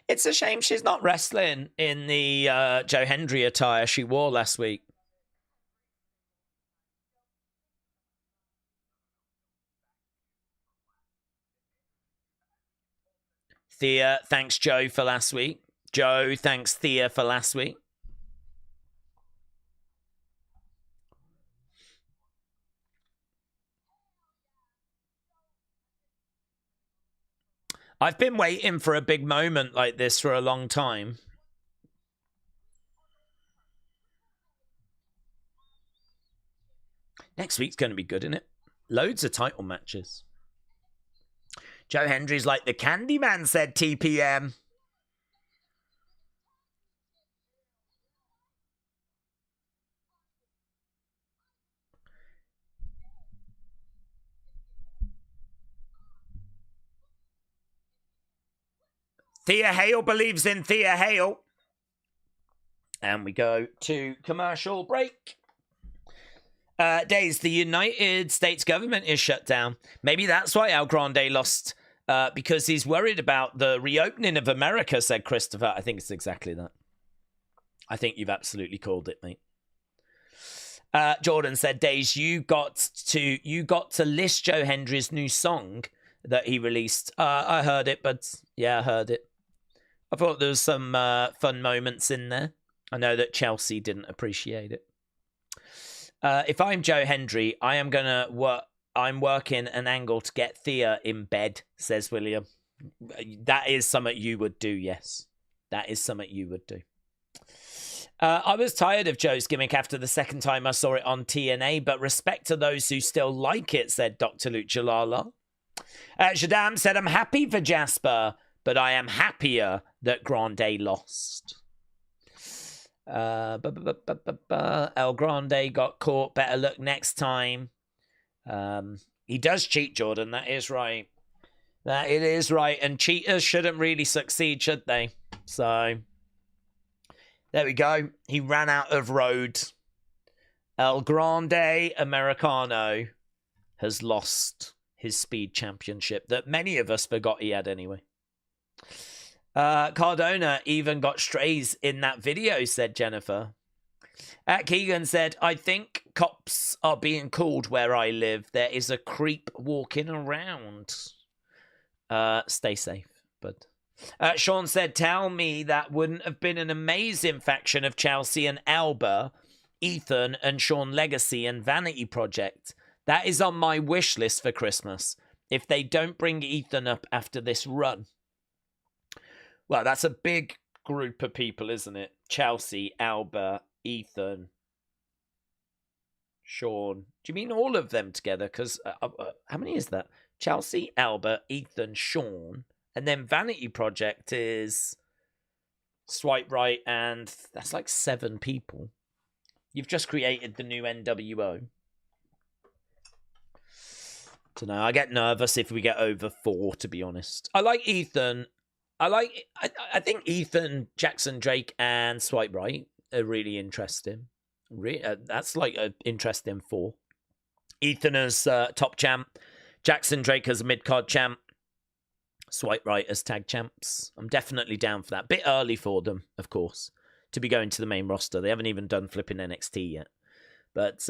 Speaker 1: It's a shame she's not wrestling in the Joe Hendry attire she wore last week. Thea thanks Joe for last week. Joe thanks Thea for last week. I've been waiting for a big moment like this for a long time. Next week's going to be good, isn't it? Loads of title matches. Joe Hendry's like the Candyman, said TPM. Thea Hale believes in Thea Hale. And we go to commercial break. Daze, the United States government is shut down. Maybe that's why El Grande lost because he's worried about the reopening of America, said Christopher. I think it's exactly that. I think you've absolutely called it, mate. Jordan said, Daze, you got to list Joe Hendry's new song that he released. I heard it, but yeah, I heard it. I thought there was some fun moments in there. I know that Chelsea didn't appreciate it. If I'm Joe Hendry, I'm working an angle to get Thea in bed, says William. That is something you would do, yes. That is something you would do. I was tired of Joe's gimmick after the second time I saw it on TNA, but respect to those who still like it, said Dr. Luchalala. Shadam said, I'm happy for Jasper, but I am happier that Grande lost. El Grande got caught. Better look next time. He does cheat, Jordan. That is right. That it is right. And cheaters shouldn't really succeed, should they? So there we go. He ran out of road. El Grande Americano has lost his speed championship that many of us forgot he had anyway. Cardona even got strays in that video, said Jennifer. Keegan said, I think cops are being called where I live. There is a creep walking around. Stay safe, bud. Sean said, tell me that wouldn't have been an amazing faction of Chelsea and Alba, Ethan and Sean Legacy and Vanity Project. That is on my wish list for Christmas. If they don't bring Ethan up after this run. Well, that's a big group of people, isn't it? Chelsea, Alba, Ethan, Sean. Do you mean all of them together? Because how many is that? Chelsea, Alba, Ethan, Sean, and then Vanity Project is Swipe Right, and that's like 7 people. You've just created the new NWO. Don't know. I get nervous if we get over 4, to be honest. I like Ethan. I think Ethan, Jackson Drake, and Swipe Right are really interesting. That's like an interesting 4. Ethan as top champ, Jackson Drake as a mid-card champ, Swipe Right as tag champs. I'm definitely down for that. Bit early for them, of course, to be going to the main roster. They haven't even done flipping NXT yet. But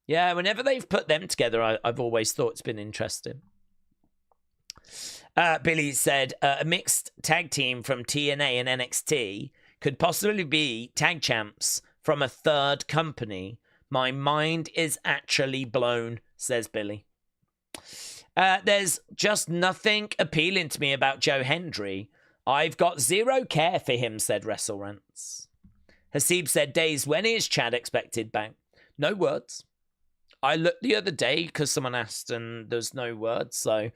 Speaker 1: yeah, whenever they've put them together, I've always thought it's been interesting. Billy said, a mixed tag team from TNA and NXT could possibly be tag champs from a third company. My mind is actually blown, says Billy. There's just nothing appealing to me about Joe Hendry. I've got zero care for him, said WrestleRants. Hasib said, Daze, when is Chad expected back? No words. I looked the other day because someone asked and there's no words, so...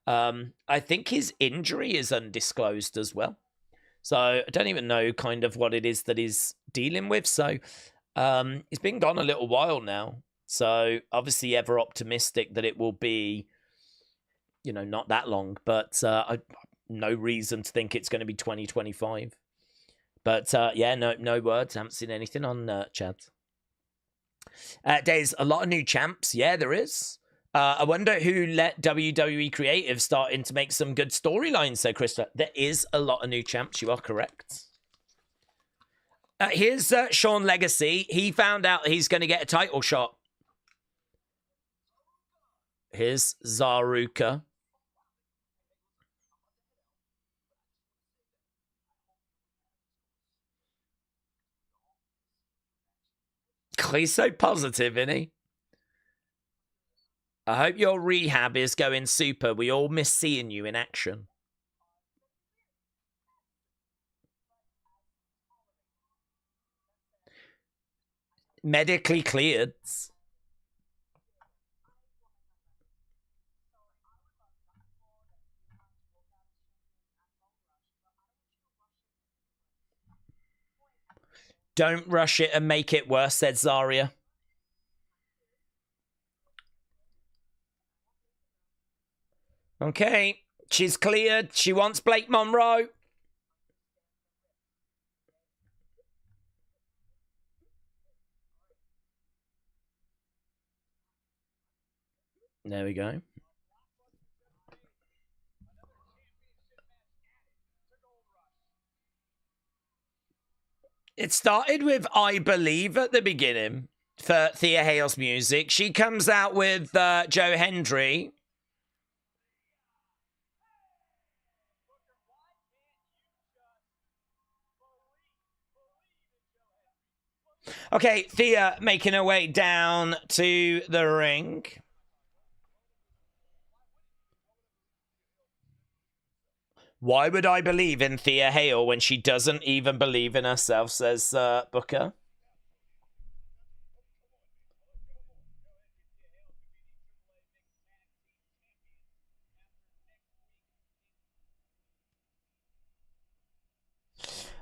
Speaker 1: I think his injury is undisclosed as well. So I don't even know kind of what it is that he's dealing with. So he's been gone a little while now. So obviously ever optimistic that it will be, you know, not that long. But no reason to think it's going to be 2025. But yeah, no words. I haven't seen anything on Chad. There's a lot of new champs. Yeah, there is. I wonder who let WWE Creative starting to make some good storylines, said Krista. There is a lot of new champs. You are correct. Here's Sean Legacy. He found out he's going to get a title shot. Here's Zaruka. He's so positive, isn't he? I hope your rehab is going super. We all miss seeing you in action. Medically cleared. Don't rush it and make it worse, said Zarya. Okay, she's cleared. She wants Blake Monroe. There we go. It started with I Believe at the beginning for Thea Hale's music. She comes out with Joe Hendry. Okay, Thea making her way down to the ring. Why would I believe in Thea Hale when she doesn't even believe in herself, says Booker.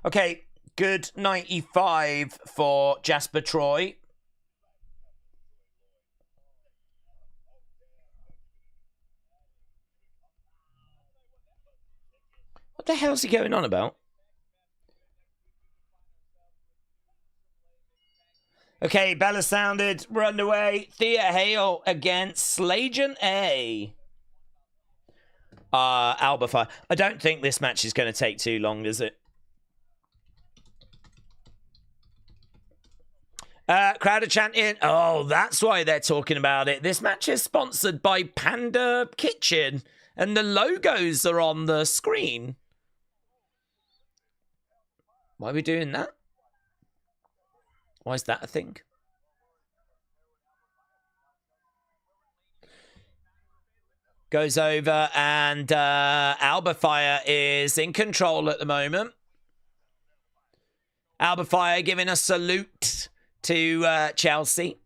Speaker 1: Okay, good 95 for Jasper Troy. What the hell's he going on about? Okay, Bella sounded, we're underway. Thea Hale against Slajan A. Alba Fire. I don't think this match is going to take too long, is it? Crowd are chanting. Oh, that's why they're talking about it. This match is sponsored by Panda Kitchen, and the logos are on the screen. Why are we doing that? Why is that a thing? Goes over, and Alba Fire is in control at the moment. Alba Fire giving a salute to Chelsea.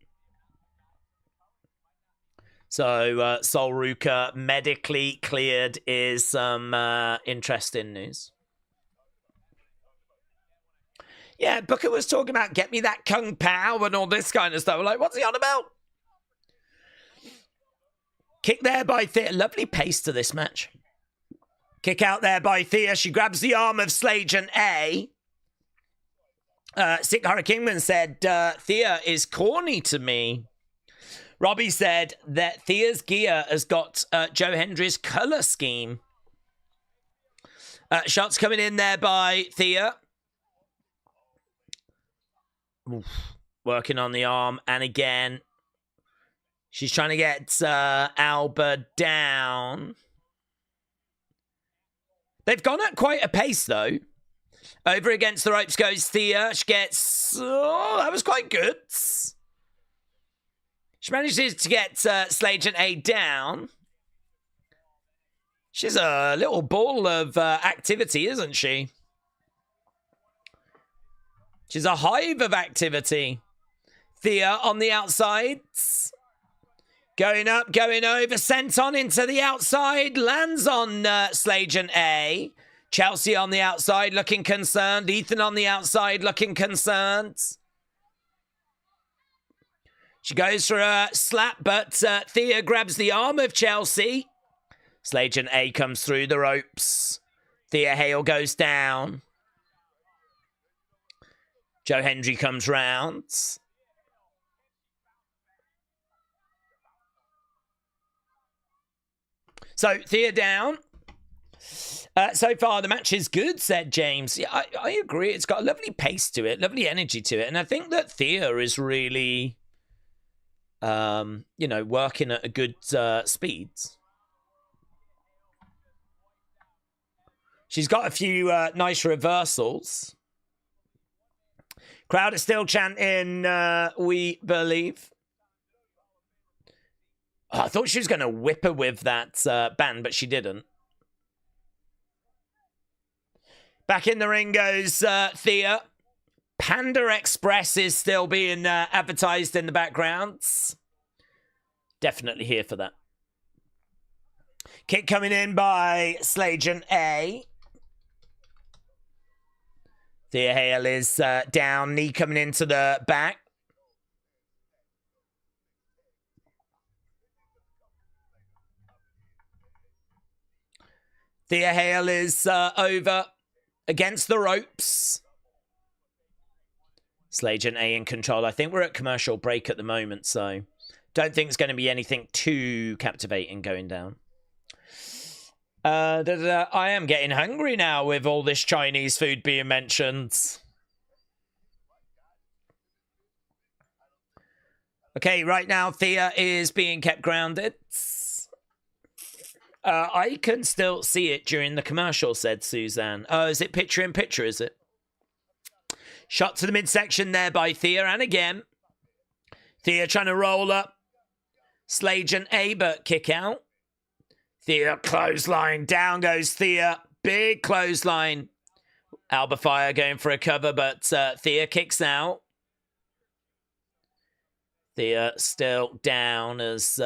Speaker 1: So Sol Ruka medically cleared is some interesting news. Yeah, Booker was talking about get me that Kung Pao and all this kind of stuff. We're like, what's he on about? Kick there by Thea. Lovely pace to this match. Kick out there by Thea. She grabs the arm of Slajan A. Sick Kingman said, Thea is corny to me. Robbie said that Thea's gear has got Joe Hendry's colour scheme. Shots coming in there by Thea. Oof. Working on the arm. And again, she's trying to get Alba down. They've gone at quite a pace, though. Over against the ropes goes Thea. She gets... Oh, that was quite good. She manages to get Slajan A down. She's a little ball of activity, isn't she? She's a hive of activity. Thea on the outsides. Going up, going over. Sent on into the outside. Lands on Slajan A. Chelsea on the outside looking concerned. Ethan on the outside looking concerned. She goes for a slap, but Thea grabs the arm of Chelsea. Slajan A comes through the ropes. Thea Hale goes down. Joe Hendry comes round. So, Thea down. So far, the match is good, said James. Yeah, I agree. It's got a lovely pace to it, lovely energy to it. And I think that Thea is really, working at a good speed. She's got a few nice reversals. Crowd is still chanting, we believe. Oh, I thought she was going to whip her with that band, but she didn't. Back in the ring goes Thea. Panda Express is still being advertised in the background. Definitely here for that. Kick coming in by Slajan A. Thea Hale is down. Knee coming into the back. Thea Hale is over against the ropes. Slajan A in control. I think we're at commercial break at the moment, so don't think it's going to be anything too captivating going down. I am getting hungry now with all this Chinese food being mentioned. Okay, right now Thea is being kept grounded. I can still see it during the commercial, said Suzanne. Oh, is it picture in picture, is it? Shot to the midsection there by Thea, and again. Thea trying to roll up. Slage and A, but kick out. Thea clothesline. Down goes Thea. Big clothesline. Alba Fire going for a cover, but Thea kicks out. Thea still down as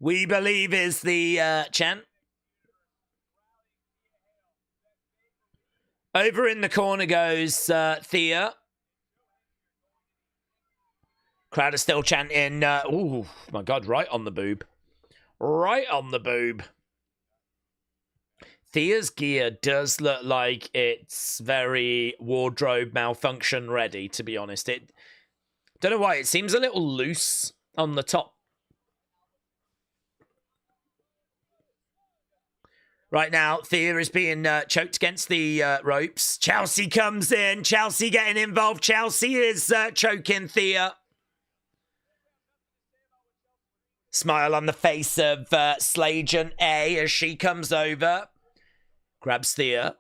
Speaker 1: we believe is the chant. Over in the corner goes Thea. Crowd is still chanting. Oh, my God, right on the boob. Right on the boob. Thea's gear does look like it's very wardrobe malfunction ready, to be honest. It don't know why. It seems a little loose on the top. Right now, Thea is being choked against the ropes. Chelsea comes in. Chelsea getting involved. Chelsea is choking Thea. Smile on the face of Slage and A as she comes over. Grabs Thea.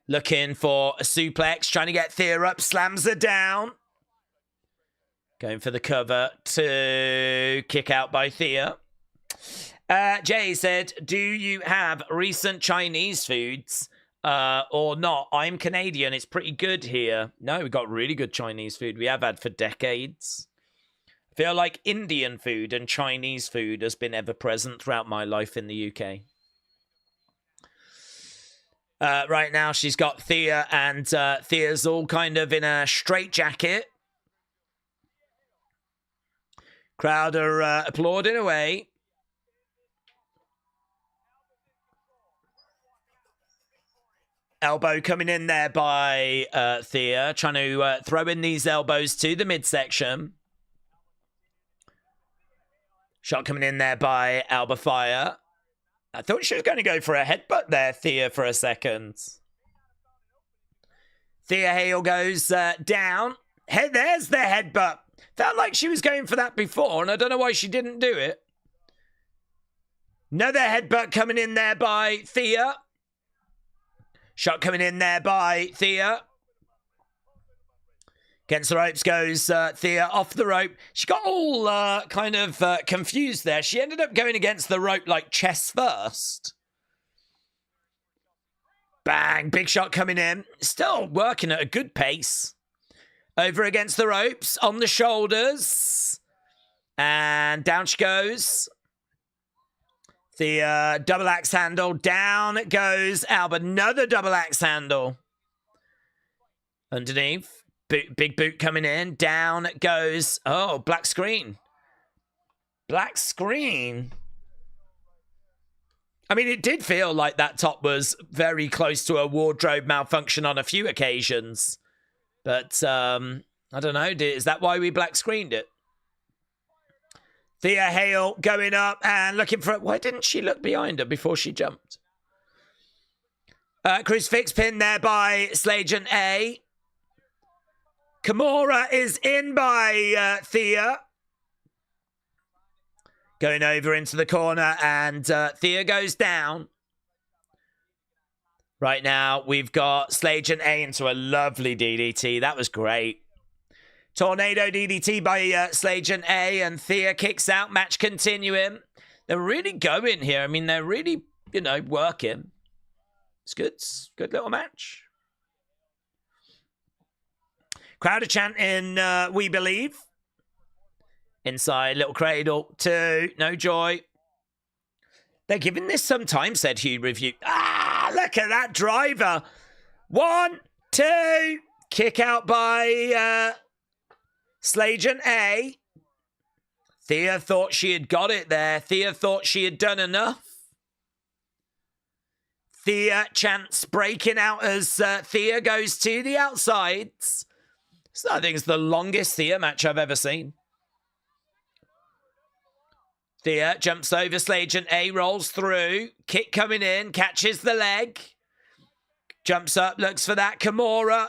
Speaker 1: Looking for a suplex. Trying to get Thea up. Slams her down. Going for the cover to kick out by Thea. Jay said, do you have recent Chinese foods or not? I'm Canadian. It's pretty good here. No, we've got really good Chinese food. We have had for decades. I feel like Indian food and Chinese food has been ever present throughout my life in the UK. Right now, she's got Thea, and Thea's all kind of in a straitjacket. Crowd are applauding away. Elbow coming in there by Thea, trying to throw in these elbows to the midsection. Shot coming in there by Alba Fire. I thought she was going to go for a headbutt there, Thea, for a second. Thea Hale goes down. Hey, there's the headbutt. Felt like she was going for that before, and I don't know why she didn't do it. Another headbutt coming in there by Thea. Shot coming in there by Thea. Against the ropes goes Thea off the rope. She got all kind of confused there. She ended up going against the rope like chest first. Bang. Big shot coming in. Still working at a good pace. Over against the ropes. On the shoulders. And down she goes. The double axe handle. Down it goes Alba. Another double axe handle. Underneath. Big boot coming in. Down it goes. Oh, black screen. Black screen. I mean, it did feel like that top was very close to a wardrobe malfunction on a few occasions. But, I don't know. Is that why we black screened it? Thea Hale going up and looking for it. Why didn't she look behind her before she jumped? Crucifix pin there by Slage and A. Kimura is in by Thea. Going over into the corner, and Thea goes down. Right now, we've got Slage and A into a lovely DDT. That was great. Tornado DDT by Slage and A, and Thea kicks out. Match continuing. They're really going here. I mean, they're really, working. It's good. Good little match. Crowd are chanting, we believe. Inside, little cradle, 2, no joy. They're giving this some time, said Hugh Review. Ah, look at that driver. 1, 2, kick out by Slage and A. Thea thought she had got it there. Thea thought she had done enough. Thea chants breaking out as Thea goes to the outsides. So I think it's the longest Thea match I've ever seen. Thea jumps over Slage and A, rolls through. Kick coming in, catches the leg. Jumps up, looks for that Kimura.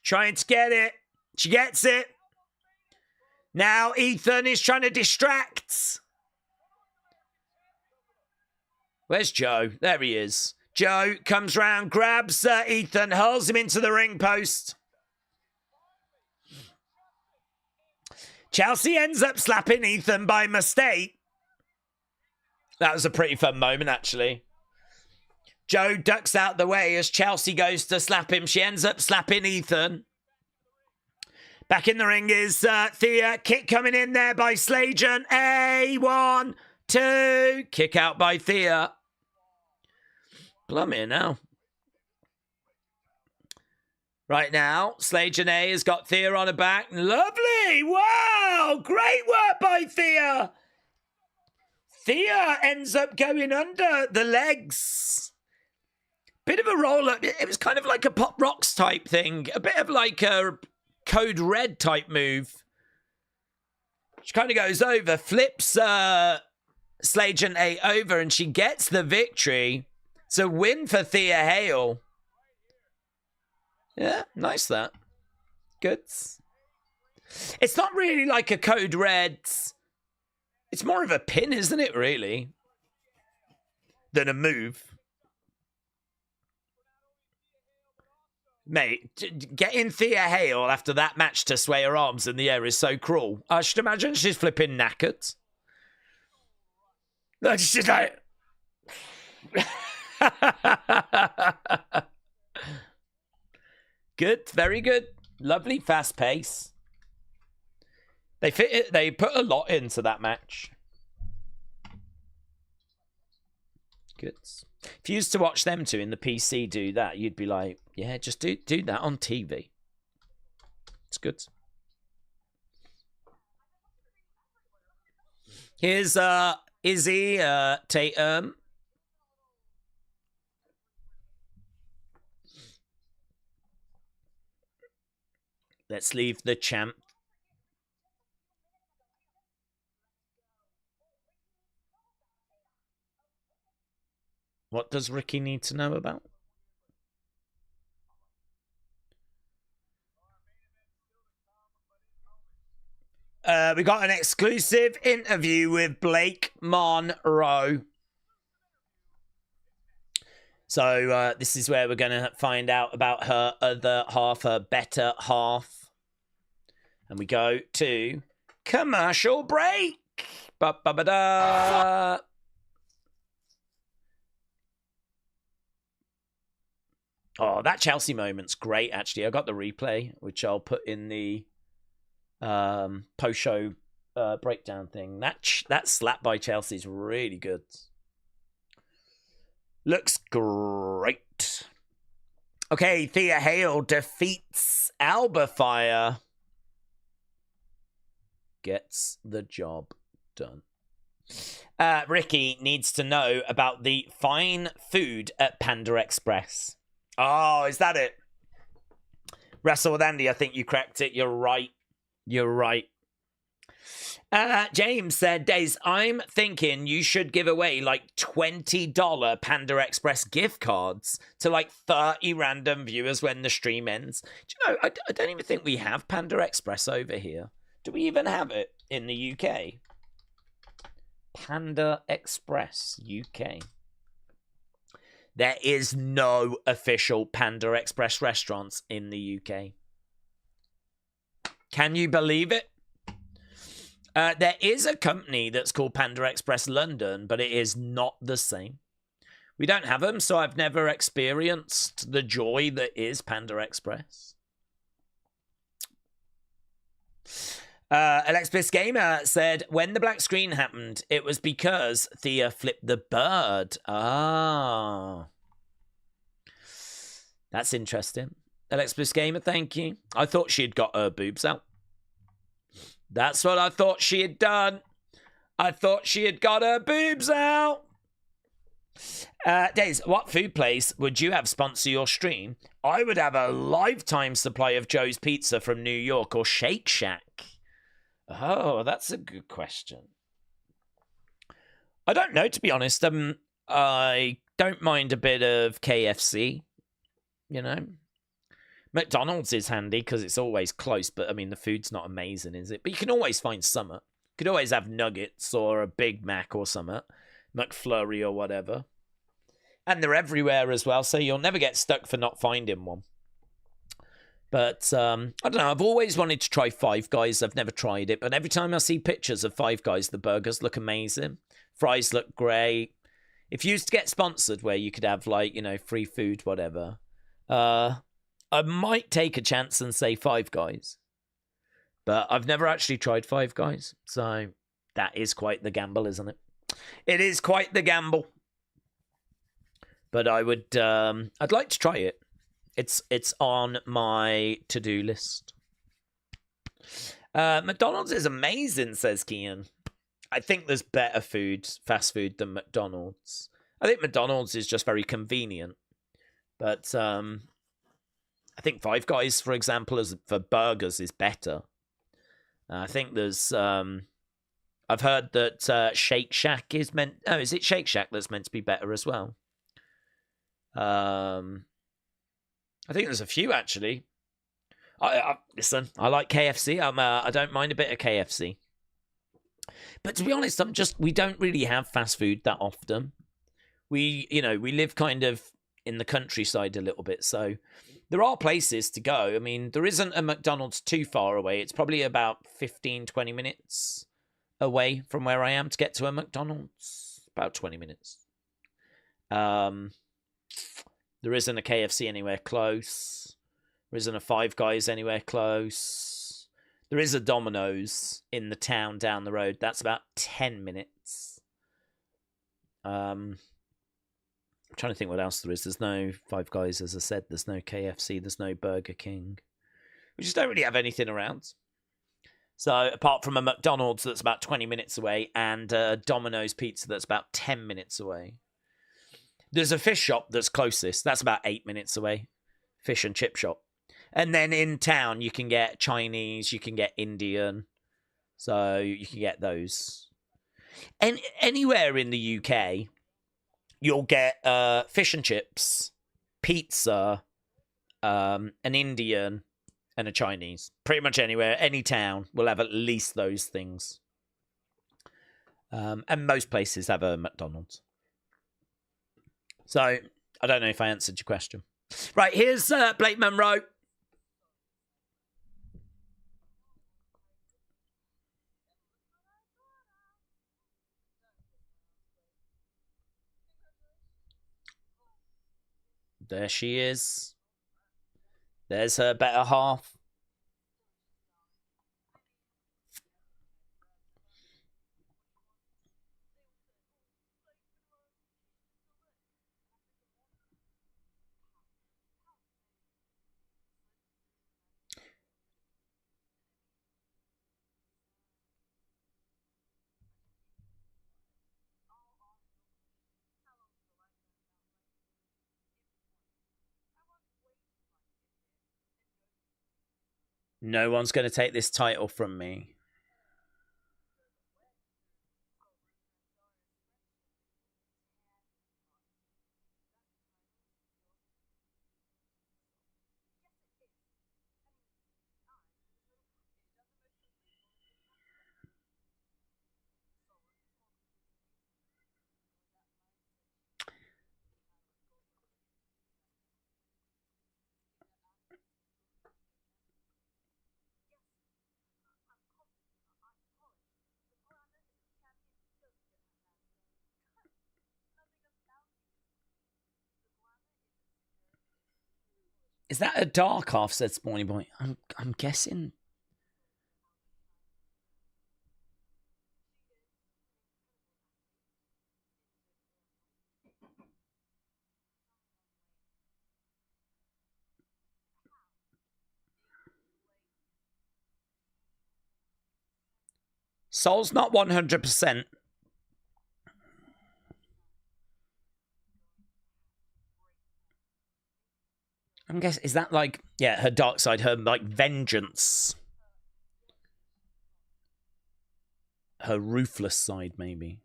Speaker 1: Trying to get it. She gets it. Now Ethan is trying to distract. Where's Joe? There he is. Joe comes round, grabs Ethan, hurls him into the ring post. Chelsea ends up slapping Ethan by mistake. That was a pretty fun moment, actually. Joe ducks out the way as Chelsea goes to slap him. She ends up slapping Ethan. Back in the ring is Thea. Kick coming in there by Slajan. A, 1, 2. Kick out by Thea. Blimey now. Right now, Slajan A has got Thea on her back. Lovely. Wow. Great work by Thea. Thea ends up going under the legs. Bit of a roll-up. It was kind of like a Pop Rocks type thing. A bit of like a Code Red type move. She kind of goes over, flips Slajan A over, and she gets the victory. It's a win for Thea Hale. Yeah, nice that. Good. It's not really like a Code Red. It's more of a pin, isn't it, really? Than a move. Mate, getting Thea Hale after that match to sway her arms in the air is so cruel. I should imagine she's flipping knackered. She's like... Good, very good. Lovely fast pace. They fit it. They put a lot into that match. Good. If you used to watch them two in the PC do that, you'd be like, yeah, just do that on TV. It's good. Here's Izzy, Tatum. Let's leave the champ. What does Ricky need to know about? We got an exclusive interview with Blake Monroe. So this is where we're going to find out about her other half, her better half. And we go to commercial break. Ba-ba-ba-da. Oh, that Chelsea moment's great, actually. I got the replay, which I'll put in the post-show breakdown thing. That slap by Chelsea is really good. Looks great. Okay, Thea Hale defeats Alba Fire. Gets the job done. Ricky needs to know about the fine food at Panda Express. Oh, is that it? Wrestle with Andy, I think you cracked it. You're right. You're right. James said, Daze, I'm thinking you should give away like $20 Panda Express gift cards to like 30 random viewers when the stream ends. Do you know, I don't even think we have Panda Express over here. Do we even have it in the UK? Panda Express UK. There is no official Panda Express restaurants in the UK. Can you believe it? There is a company that's called Panda Express London, but it is not the same. We don't have them, so I've never experienced the joy that is Panda Express. Alexis Gamer said, when the black screen happened, it was because Thea flipped the bird. Ah. That's interesting. Alexis Gamer, thank you. I thought she had got her boobs out. That's what I thought she had done. I thought she had got her boobs out. Daze, what food place would you have sponsor your stream? I would have a lifetime supply of Joe's Pizza from New York or Shake Shack. Oh, that's a good question. I don't know, to be honest. I don't mind a bit of KFC, you know. McDonald's is handy because it's always close, but I mean, the food's not amazing, is it? But you can always find something. You could always have nuggets or a Big Mac or something, McFlurry or whatever. And they're everywhere as well, so you'll never get stuck for not finding one. But I don't know, I've always wanted to try Five Guys. I've never tried it, but every time I see pictures of Five Guys, the burgers look amazing. Fries look great. If you used to get sponsored where you could have, like, you know, free food, whatever, I might take a chance and say Five Guys. But I've never actually tried Five Guys, so that is quite the gamble, isn't it? It is quite the gamble. But I would, I'd like to try it. It's on my to-do list. McDonald's is amazing, says Kian. I think there's better food, fast food, than McDonald's. I think McDonald's is just very convenient. But I think Five Guys, for example, for burgers is better. I think there's... I've heard that Shake Shack is meant... Oh, is it Shake Shack that's meant to be better as well? I think there's a few, actually. Listen, I like KFC. I don't mind a bit of KFC. But to be honest, we don't really have fast food that often. We live kind of in the countryside a little bit, so there are places to go. I mean, there isn't a McDonald's too far away. It's probably about 15, 20 minutes away from where I am to get to a McDonald's. About 20 minutes. There isn't a KFC anywhere close. There isn't a Five Guys anywhere close. There is a Domino's in the town down the road. That's about 10 minutes. I'm trying to think what else there is. There's no Five Guys, as I said. There's no KFC. There's no Burger King. We just don't really have anything around. So apart from a McDonald's that's about 20 minutes away and a Domino's Pizza that's about 10 minutes away. There's a fish shop that's closest. That's about 8 minutes away. Fish and chip shop. And then in town, you can get Chinese, you can get Indian. So you can get those. And anywhere in the UK, you'll get fish and chips, pizza, an Indian, and a Chinese. Pretty much anywhere, any town will have at least those things. And most places have a McDonald's. So, I don't know if I answered your question. Right, here's Blake Monroe. There she is. There's her better half. No one's going to take this title from me. Is that a dark half, said Spawny Boy? I'm guessing. Soul's not 100%. I'm guessing, is that like, yeah, her dark side, her like vengeance? Her ruthless side, maybe.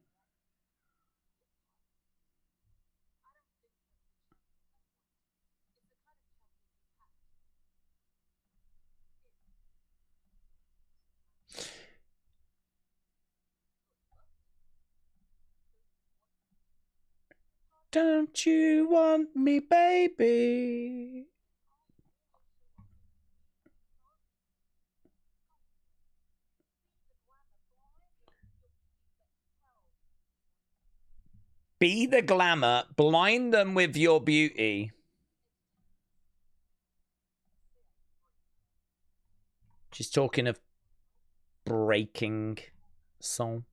Speaker 1: Don't you want me, baby? Be the glamour, blind them with your beauty. She's talking of breaking song.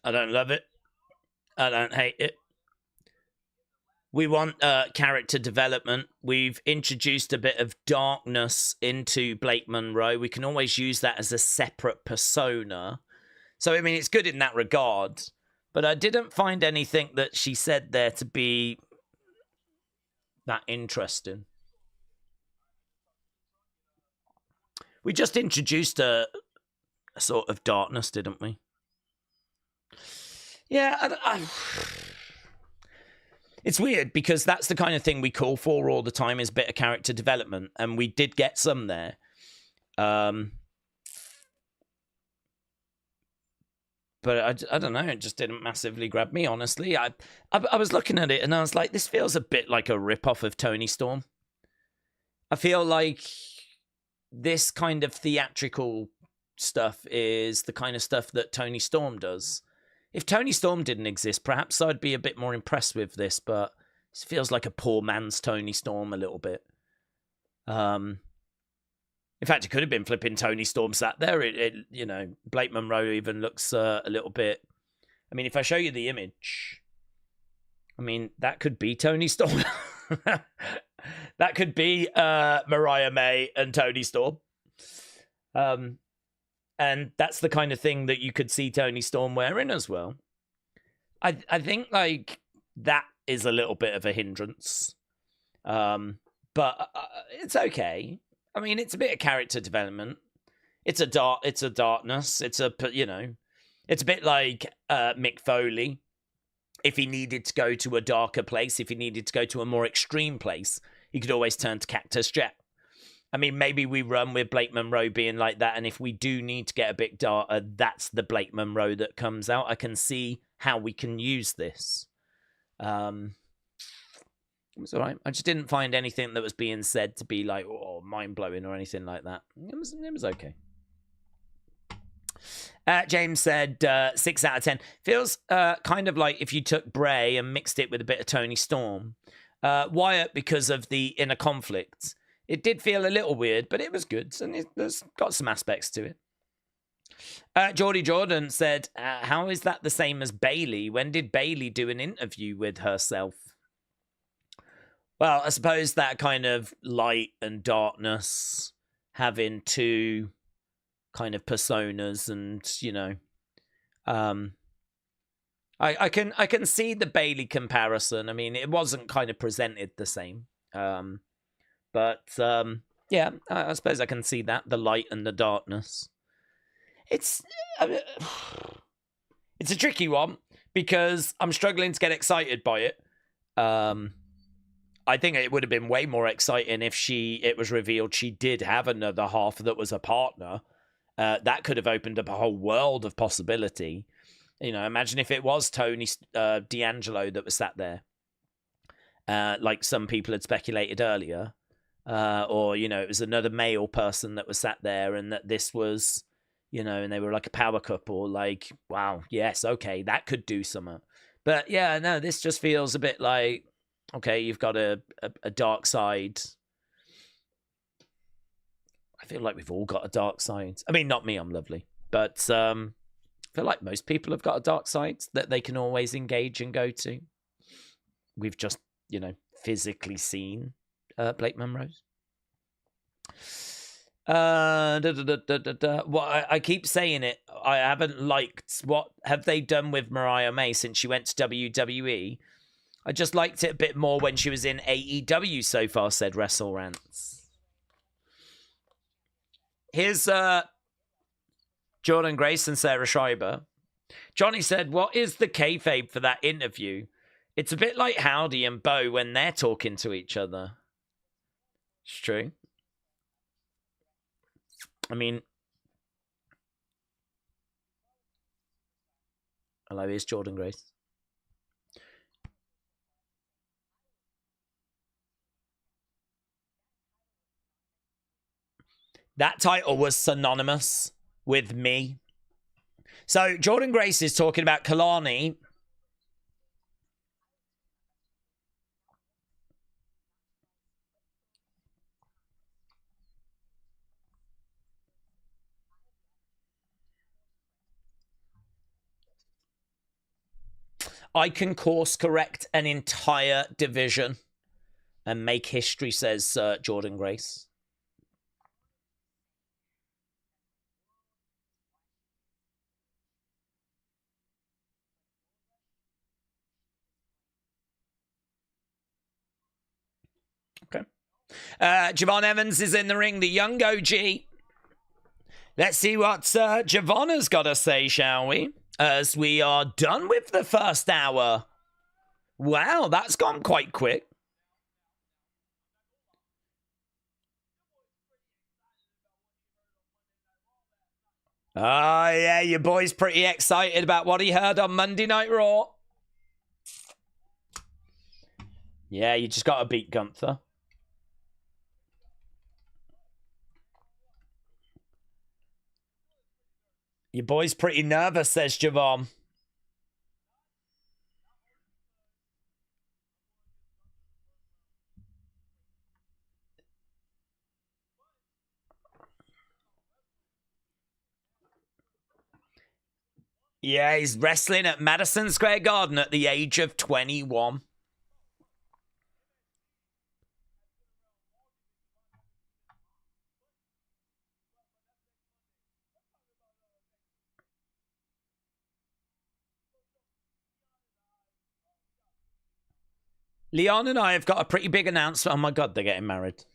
Speaker 1: I don't love it. I don't hate it. We want character development. We've introduced a bit of darkness into Blake Monroe. We can always use that as a separate persona. So, I mean, it's good in that regard. But I didn't find anything that she said there to be that interesting. We just introduced a sort of darkness, didn't we? Yeah, it's weird because that's the kind of thing we call for all the time is a bit of character development, and we did get some there. But I don't know, it just didn't massively grab me, honestly. I was looking at it and I was like, this feels a bit like a rip-off of Toni Storm. I feel like this kind of theatrical stuff is the kind of stuff that Toni Storm does. If Toni Storm didn't exist, perhaps I'd be a bit more impressed with this, but this feels like a poor man's Toni Storm a little bit. In fact, it could have been flipping Toni Storm sat there. You know, Blake Monroe even looks a little bit... I mean, if I show you the image, I mean, that could be Toni Storm. That could be Mariah May and Toni Storm. And that's the kind of thing that you could see Toni Storm wearing as well. I think, like, that is a little bit of a hindrance. But it's okay. I mean, it's a bit of character development. It's a darkness. It's a, you know, it's a bit like Mick Foley. If he needed to go to a darker place, if he needed to go to a more extreme place, he could always turn to Cactus Jack. I mean, maybe we run with Blake Monroe being like that, and if we do need to get a bit darker, that's the Blake Monroe that comes out. I can see how we can use this. It was all right. I just didn't find anything that was being said to be like, oh, mind-blowing or anything like that. It was okay. James said 6 out of 10. Feels kind of like if you took Bray and mixed it with a bit of Toni Storm. Wyatt, because of the inner conflict. It did feel a little weird, but it was good, and it's got some aspects to it. Geordie Jordan said, how is that the same as Bayley? When did Bayley do an interview with herself? Well, I suppose that kind of light and darkness, having two kind of personas, and, you know, I can see the Bayley comparison. I mean, it wasn't kind of presented the same. But, yeah, I suppose I can see that, the light and the darkness. It's a tricky one, because I'm struggling to get excited by it. I think it would have been way more exciting if it was revealed she did have another half that was a partner. That could have opened up a whole world of possibility. You know, imagine if it was Tony D'Angelo that was sat there, like some people had speculated earlier. Or, you know, it was another male person that was sat there, and that this was, you know, and they were like a power couple. Like, wow, yes, okay, that could do something. But yeah, no, this just feels a bit like, okay, you've got a dark side. I feel like we've all got a dark side. I mean, not me, I'm lovely. But feel like most people have got a dark side that they can always engage and go to. We've just, physically seen Blake Monroe's. Well, I keep saying it. I haven't liked what have they done with Mariah May since she went to WWE. I just liked it a bit more when she was in AEW so far, said Wrestle Rants. Here's Jordan Grace and Sarah Schreiber. Johnny said, what is the kayfabe for that interview? It's a bit like Howdy and Bo when they're talking to each other. It's true. I mean, hello, here's Jordan Grace. That title was synonymous with me. So Jordan Grace is talking about Kalani. I can course correct an entire division and make history, says Jordan Grace. Okay. Javon Evans is in the ring, the young OG. Let's see what Javon has got to say, shall we? As we are done with the first hour. Wow, that's gone quite quick. Oh, yeah, your boy's pretty excited about what he heard on Monday Night Raw. Yeah, you just got to beat Gunther. Your boy's pretty nervous, says Javon. Yeah, he's wrestling at Madison Square Garden at the age of 21. Leon and I have got a pretty big announcement. Oh my God, they're getting married.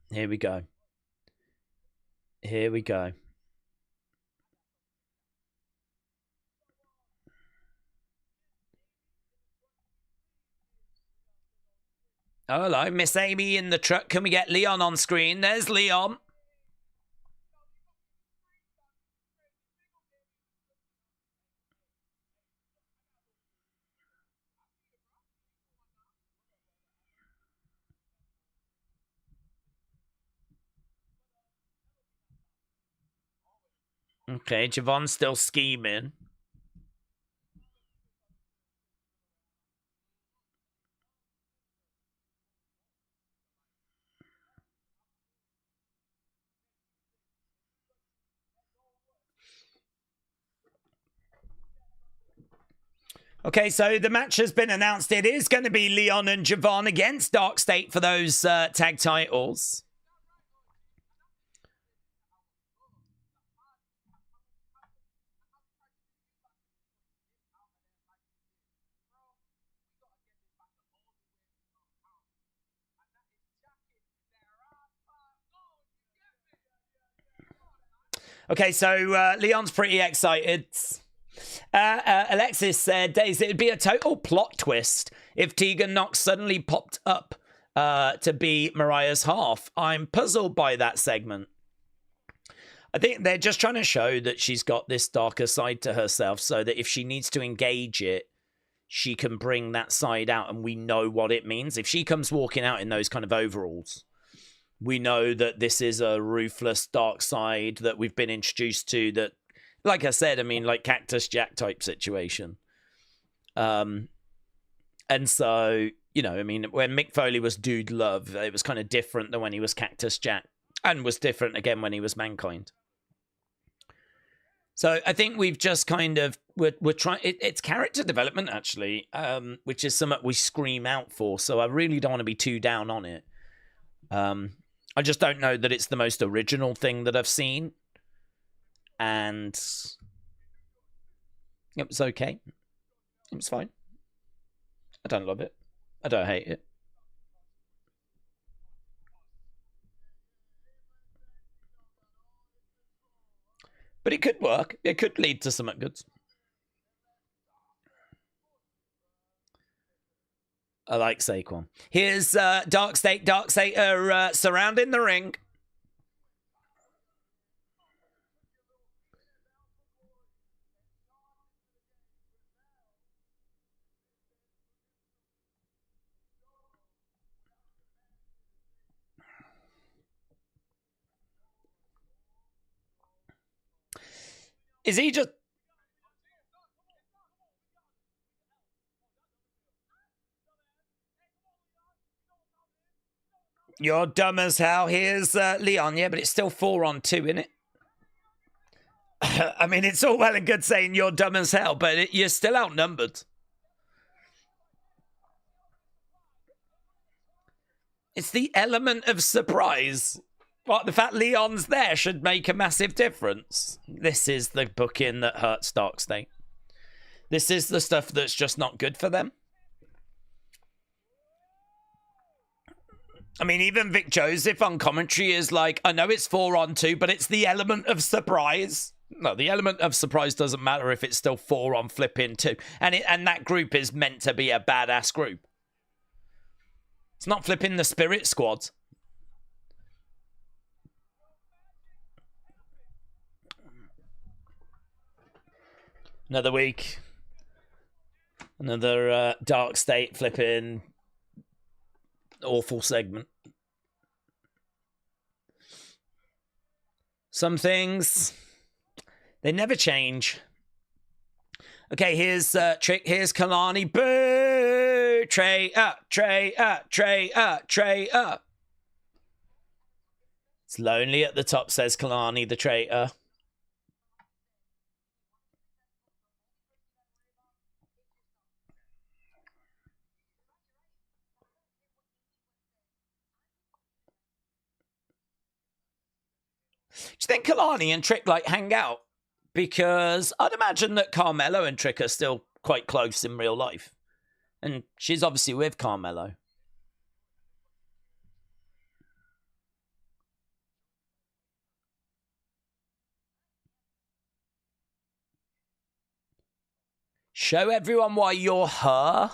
Speaker 1: Here we go. Here we go. Oh, hello, Miss Amy in the truck. Can we get Leon on screen? There's Leon. Okay, Javon's still scheming. Okay, so the match has been announced. It is going to be Leon and Javon against Dark State for those tag titles. Okay, so Leon's pretty excited. Alexis said, Daze, it would be a total plot twist if Tegan Nox suddenly popped up to be Mariah's half. I'm puzzled by that segment. I think they're just trying to show that she's got this darker side to herself so that if she needs to engage it, she can bring that side out and we know what it means. If she comes walking out in those kind of overalls, we know that this is a ruthless dark side that we've been introduced to that, like I said, I mean, like Cactus Jack type situation. And so, I mean, when Mick Foley was Dude Love, it was kind of different than when he was Cactus Jack and was different again when he was Mankind. So I think we've just kind of we're trying. It's character development actually, which is something we scream out for. So I really don't want to be too down on it. I just don't know that it's the most original thing that I've seen, and it was okay. It was fine. I don't love it. I don't hate it. But it could work. It could lead to something good. I like Saquon. Here's Dark State. Dark State are surrounding the ring. Is he just... You're dumb as hell. Here's Leon. Yeah, but it's still 4-on-2, isn't it? I mean, it's all well and good saying you're dumb as hell, but you're still outnumbered. It's the element of surprise. What, the fact Leon's there should make a massive difference. This is the booking that hurts Dark State. This is the stuff that's just not good for them. I mean, even Vic Joseph on commentary is like, I know it's 4-on-2, but it's the element of surprise. No, the element of surprise doesn't matter if it's still 4-on-flipping-2. And that group is meant to be a badass group. It's not flipping the Spirit Squad. Another week. Another Dark State flipping awful segment. Some things, they never change. Okay, here's Trick. Here's Kalani. Boo! Trey up, Trey up, Trey up, Trey up. It's lonely at the top, says Kalani the traitor. Do you think Kalani and Trick like hang out? Because I'd imagine that Carmelo and Trick are still quite close in real life. And she's obviously with Carmelo. Show everyone why you're her.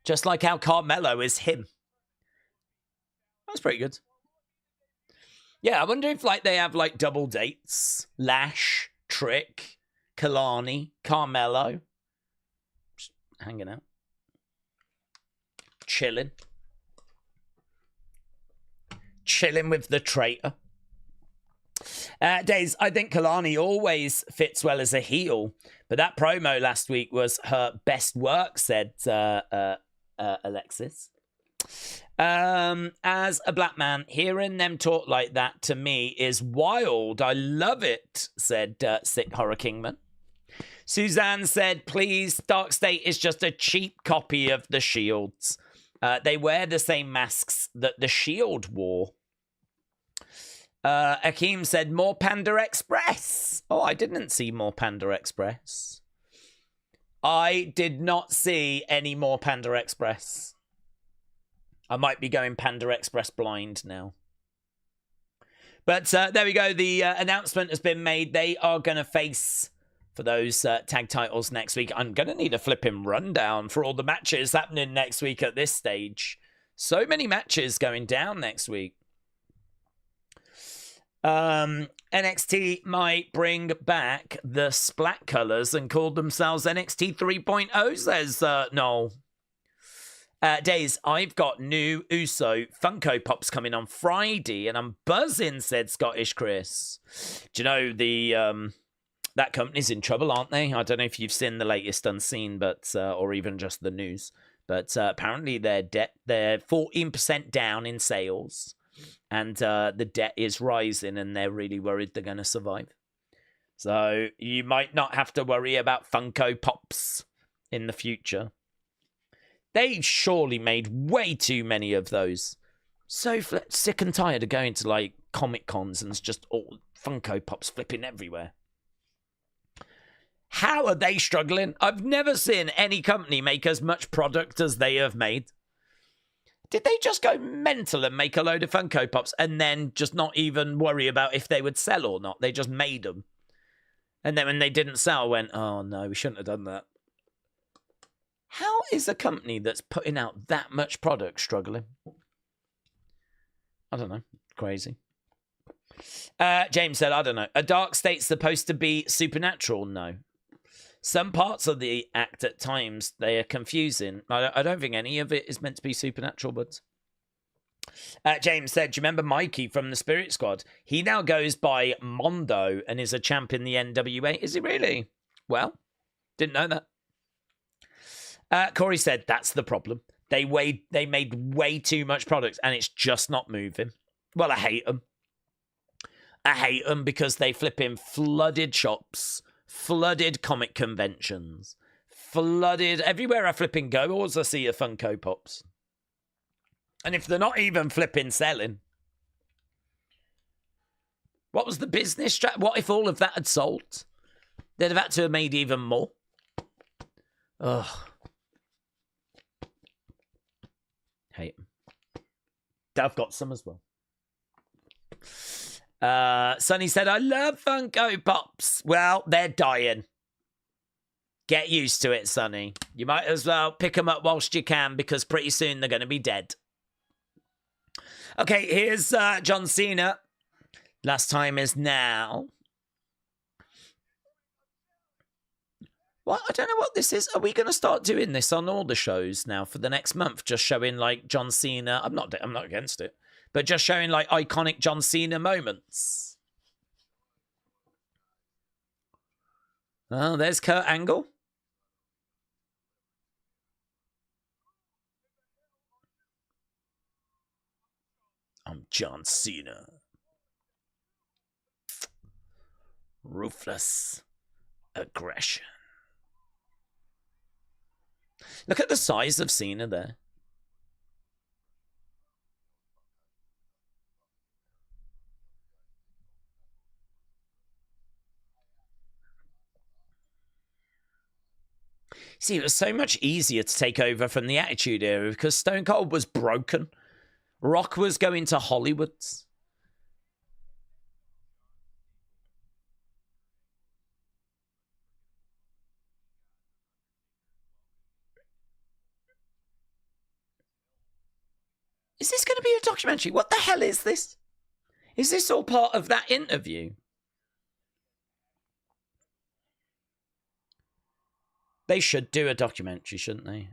Speaker 1: Just like how Carmelo is him. That's pretty good. Yeah, I wonder if like they have like double dates. Lash, Trick, Kalani, Carmelo. Just hanging out. Chilling. Chilling with the traitor. Daze, I think Kalani always fits well as a heel, but that promo last week was her best work, said Alexis. As a black man, hearing them talk like that to me is wild. I love it, said Sick Horror Kingman. Suzanne said, please, Dark State is just a cheap copy of the Shields. They wear the same masks that the Shield wore. Akeem said, more Panda Express. Oh, I didn't see more Panda Express. I did not see any more Panda Express. I might be going Panda Express blind now. But there we go. The announcement has been made. They are going to face for those tag titles next week. I'm going to need a flipping rundown for all the matches happening next week at this stage. So many matches going down next week. NXT might bring back the splat colors and call themselves NXT 3.0, says Noel. Daze, I've got new Uso Funko Pops coming on Friday, and I'm buzzing, said Scottish Chris. Do you know the that company's in trouble, aren't they? I don't know if you've seen the latest Unseen, but or even just the news. But apparently they're 14% down in sales. and the debt is rising, and they're really worried they're going to survive. So you might not have to worry about Funko Pops in the future. They surely made way too many of those. So sick and tired of going to like Comic Cons and it's just all Funko Pops flipping everywhere. How are they struggling? I've never seen any company make as much product as they have made. Did they just go mental and make a load of Funko Pops and then just not even worry about if they would sell or not? They just made them. And then when they didn't sell, went, oh no, we shouldn't have done that. How is a company that's putting out that much product struggling? I don't know. Crazy. James said, I don't know. A dark state's supposed to be supernatural? No. Some parts of the act at times, they are confusing. I don't think any of it is meant to be supernatural, but... James said, do you remember Mikey from the Spirit Squad? He now goes by Mondo and is a champ in the NWA. Is he really? Well, didn't know that. Corey said, that's the problem. They made way too much product and it's just not moving. Well, I hate them. I hate them because they flipping flooded shops, flooded comic conventions, flooded everywhere I flipping go. Always I see a Funko Pops. And if they're not even flipping selling, what was the business strat? What if all of that had sold? They'd have had to have made even more. Ugh. Hate them. I've got some as well. Sonny said, I love Funko Pops. Well, they're dying. Get used to it, Sonny. You might as well pick them up whilst you can because pretty soon they're going to be dead. Okay, here's John Cena. Last time is now. Well, I don't know what this is. Are we going to start doing this on all the shows now for the next month? Just showing like John Cena. I'm not against it, but just showing like iconic John Cena moments. Oh, there's Kurt Angle. I'm John Cena. Ruthless aggression. Look at the size of Cena there. See, it was so much easier to take over from the Attitude Era because Stone Cold was broken. Rock was going to Hollywood. Is this going to be a documentary? What the hell is this? Is this all part of that interview? They should do a documentary, shouldn't they?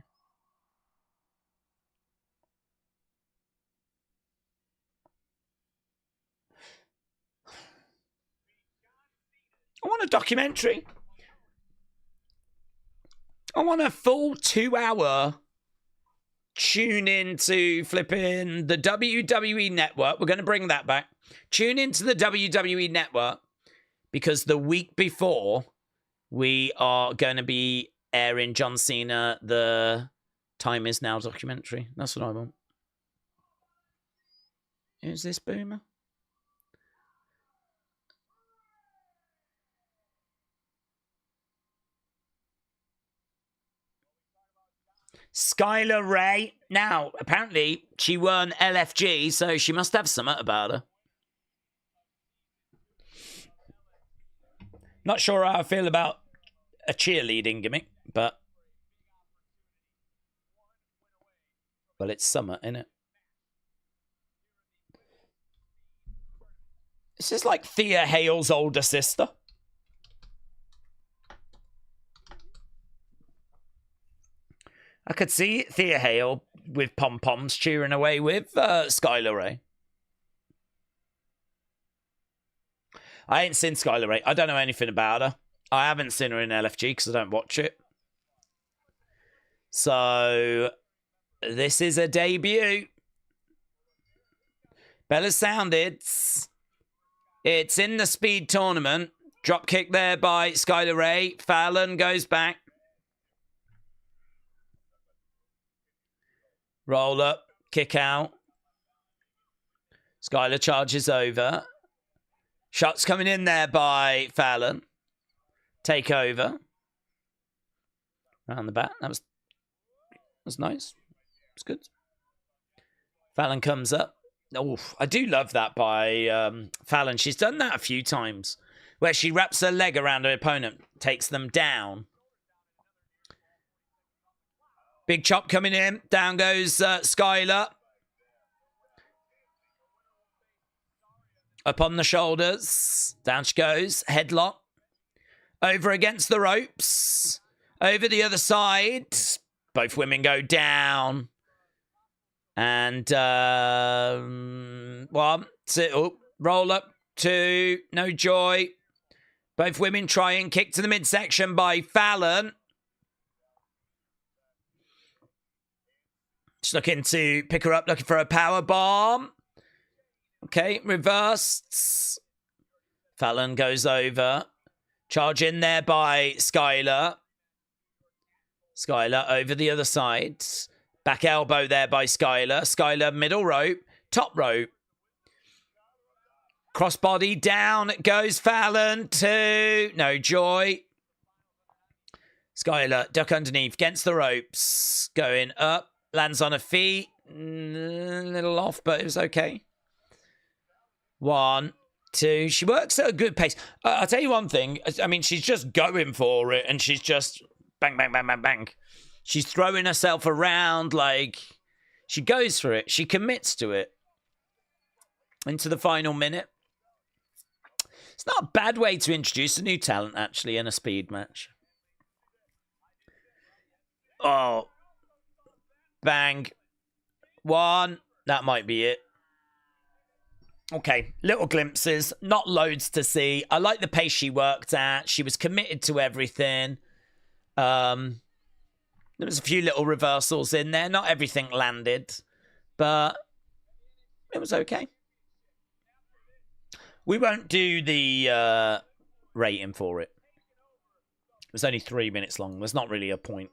Speaker 1: I want a documentary. I want a full 2-hour tune into flipping the WWE Network. We're going to bring that back. Tune into the WWE Network because the week before we are going to be airing John Cena, the Time Is Now documentary. That's what I want. Who's this boomer? Skylar Ray. Now, apparently, she won LFG, so she must have something about her. Not sure how I feel about a cheerleading gimmick, but it's summer, isn't it? This is like Thea Hale's older sister. I could see Thea Hale with pom-poms cheering away with Skylar Ray. I ain't seen Skylar Ray. I don't know anything about her. I haven't seen her in LFG because I don't watch it. So, this is a debut. Bell has sounded. It's in the speed tournament. Drop kick there by Skylar Ray. Fallon goes back. Roll up. Kick out. Skylar charges over. Shots coming in there by Fallon. Take over. Around the back. That was nice. It's good. Fallon comes up. Oh, I do love that by Fallon. She's done that a few times where she wraps her leg around her opponent, takes them down. Big chop coming in. Down goes Skylar. Up on the shoulders. Down she goes. Headlock. Over against the ropes. Over the other side. Both women go down. And 1, 2, roll up, 2, no joy. Both women try and kick to the midsection by Fallon. Just looking to pick her up, looking for a power bomb. Okay, reversed. Fallon goes over. Charge in there by Skylar. Skylar over the other side. Back elbow there by Skylar. Skylar middle rope. Top rope. Crossbody down goes Fallon. 2. No joy. Skylar duck underneath. Against the ropes. Going up. Lands on her feet. A little off, but it was okay. 1, 2. She works at a good pace. I'll tell you one thing. I mean, she's just going for it. And she's just bang, bang, bang, bang, bang. She's throwing herself around like she goes for it. She commits to it. Into the final minute. It's not a bad way to introduce a new talent, actually, in a speed match. Oh. Bang. 1. That might be it. Okay. Little glimpses. Not loads to see. I like the pace she worked at. She was committed to everything. There was a few little reversals in there. Not everything landed, but it was okay. We won't do the rating for it. It was only 3 minutes long. There's not really a point.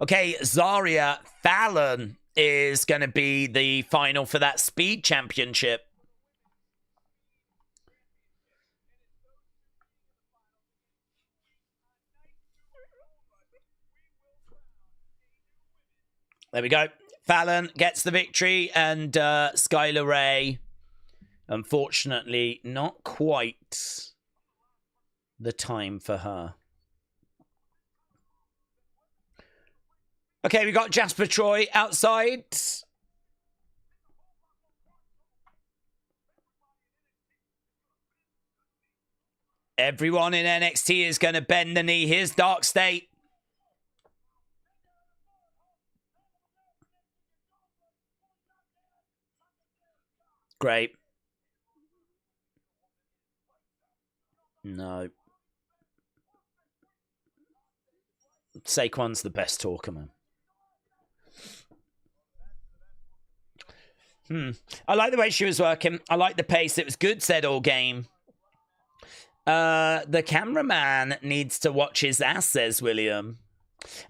Speaker 1: Okay, Zaria Fallon is going to be the final for that speed championship. There we go. Fallon gets the victory, and Skylar Ray, unfortunately, not quite the time for her. Okay, we got Jasper Troy outside. Everyone in NXT is going to bend the knee. Here's Dark State. Great. No. Saquon's the best talker, man. I like the way she was working. I like the pace. It was good said all game. The cameraman needs to watch his ass, says William.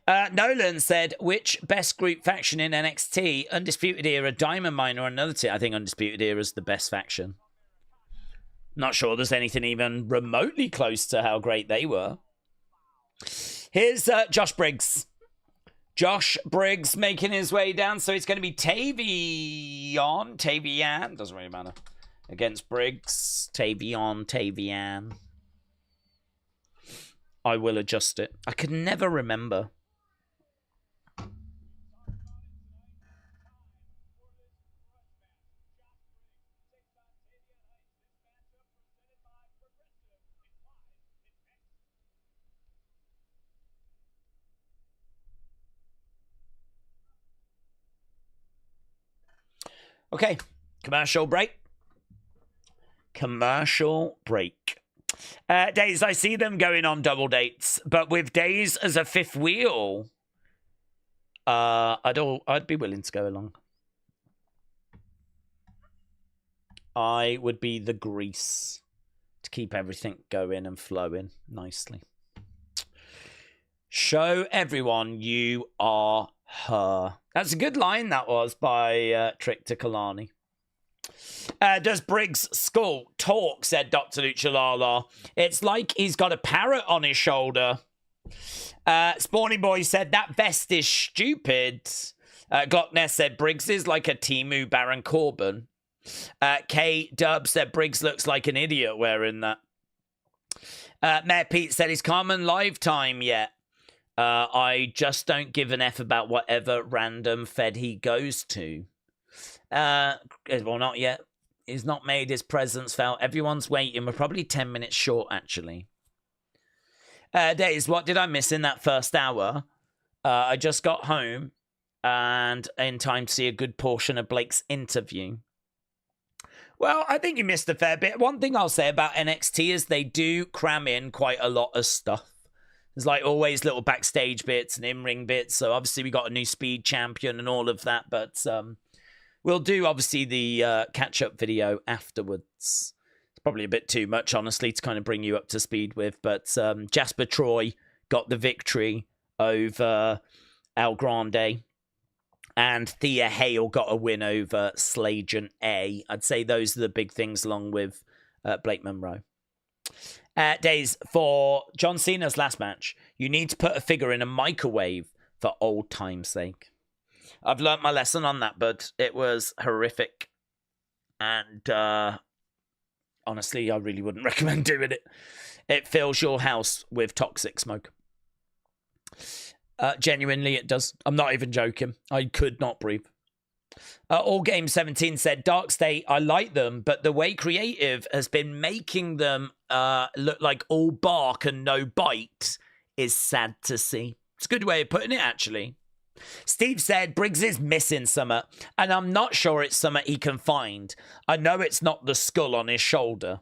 Speaker 1: Nolan said, which best group faction in NXT? Undisputed Era, Diamond Mine, or another team? I think Undisputed Era is the best faction. Not sure there's anything even remotely close to how great they were. Here's Josh Briggs. Josh Briggs making his way down. So it's going to be Tavion. Doesn't really matter. Against Briggs. Tavion. I will adjust it. I could never remember. Okay, commercial break. Daze, I see them going on double dates, but with Daze as a fifth wheel, I'd be willing to go along. I would be the grease to keep everything going and flowing nicely. Show everyone you are her. That's a good line that was by Trick to Kalani. Does Briggs' skull talk, said Dr. Luchalala. It's like he's got a parrot on his shoulder. Spawny Boy said that vest is stupid. Glockness said Briggs is like a Timu Baron Corbin. K Dub said Briggs looks like an idiot wearing that. Mayor Pete said, is Carmen lifetime yet? I just don't give an F about whatever random fed he goes to. Well, not yet. He's not made his presence felt. Everyone's waiting. We're probably 10 minutes short, actually. Daze, what did I miss in that first hour? I just got home and in time to see a good portion of Blake's interview. Well, I think you missed a fair bit. One thing I'll say about NXT is they do cram in quite a lot of stuff. There's like always little backstage bits and in-ring bits. So obviously we got a new speed champion and all of that. But we'll do obviously the catch-up video afterwards. It's probably a bit too much, honestly, to kind of bring you up to speed with. But Jasper Troy got the victory over El Grande. And Thea Hale got a win over Slajan A. I'd say those are the big things along with Blake Monroe. Days, for John Cena's last match, you need to put a figure in a microwave for old time's sake. I've learnt my lesson on that, but it was horrific. And honestly, I really wouldn't recommend doing it. It fills your house with toxic smoke. Genuinely, it does. I'm not even joking. I could not breathe. All Game 17 said, Dark State, I like them, but the way creative has been making them look like all bark and no bite is sad to see. It's a good way of putting it, actually. Steve said, Briggs is missing something, and I'm not sure it's something he can find. I know it's not the skull on his shoulder.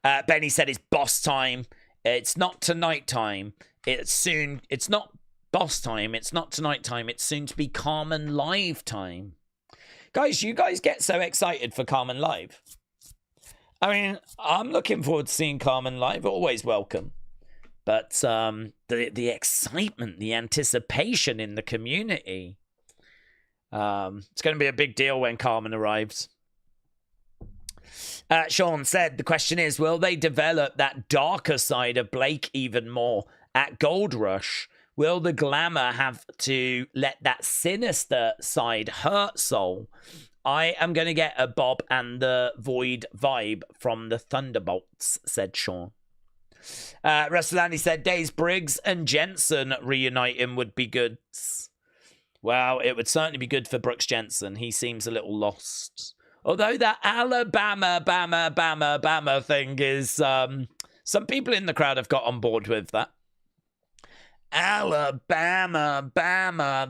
Speaker 1: Benny said, it's boss time. It's not tonight time. It's not boss time. It's not tonight time. It's soon to be Carmen Live time. Guys, you guys get so excited for Carmen Live. I mean, I'm looking forward to seeing Carmen Live. Always welcome. But the excitement, the anticipation in the community. It's going to be a big deal when Carmen arrives. Sean said, the question is, will they develop that darker side of Blake even more at Gold Rush? Will the glamour have to let that sinister side hurt Soul? I am going to get a Bob and the Void vibe from the Thunderbolts, said Sean. Russellani said, Days, Briggs and Jensen reuniting would be good. Well, it would certainly be good for Brooks Jensen. He seems a little lost. Although that Alabama, Bama thing is, some people in the crowd have got on board with that. Alabama, Bama.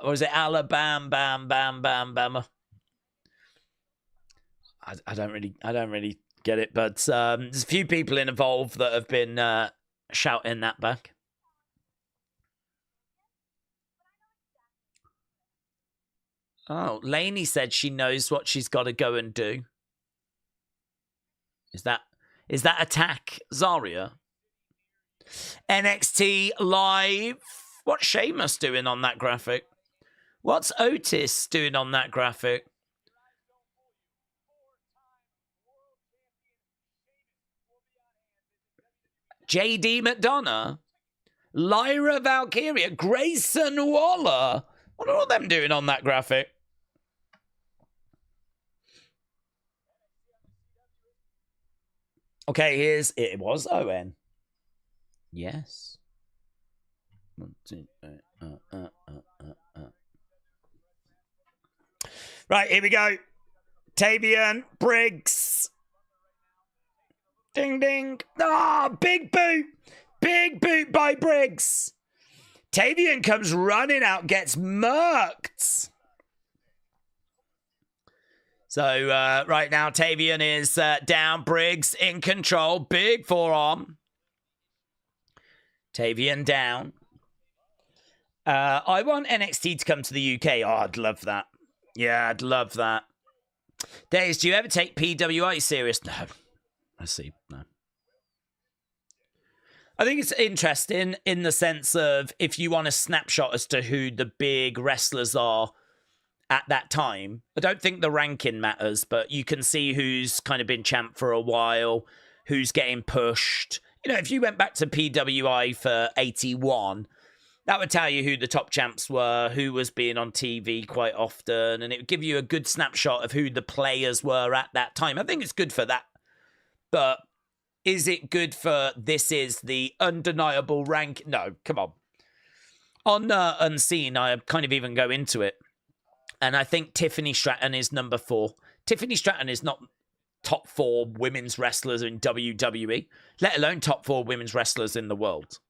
Speaker 1: Or is it Alabama, Bama? I don't really get it, but there's a few people involved that have been shouting that back. Oh, Lainey said she knows what she's got to go and do. Is that Attack Zarya? NXT Live. What's Sheamus doing on that graphic? What's Otis doing on that graphic? JD McDonough, Lyra Valkyria, Grayson Waller. What are all them doing on that graphic? Okay, it was Owen. Yes. Right, here we go. Tavion, Briggs. Ding, ding. Ah, big boot. Big boot by Briggs. Tavion comes running out, gets murked. So, right now, Tavion is down. Briggs in control. Big forearm. Tavion down. I want NXT to come to the UK. Oh, I'd love that. Yeah, I'd love that. Daze, do you ever take PWI serious? No. I see. No. I think it's interesting in the sense of if you want a snapshot as to who the big wrestlers are at that time. I don't think the ranking matters, but you can see who's kind of been champ for a while, who's getting pushed. You know, if you went back to PWI for 81, that would tell you who the top champs were, who was being on TV quite often, and it would give you a good snapshot of who the players were at that time. I think it's good for that. But is it good for this is the undeniable rank? No, come on. On Unseen, I kind of even go into it. And I think Tiffany Stratton is number 4. Tiffany Stratton is not top 4 women's wrestlers in WWE, let alone top 4 women's wrestlers in the world.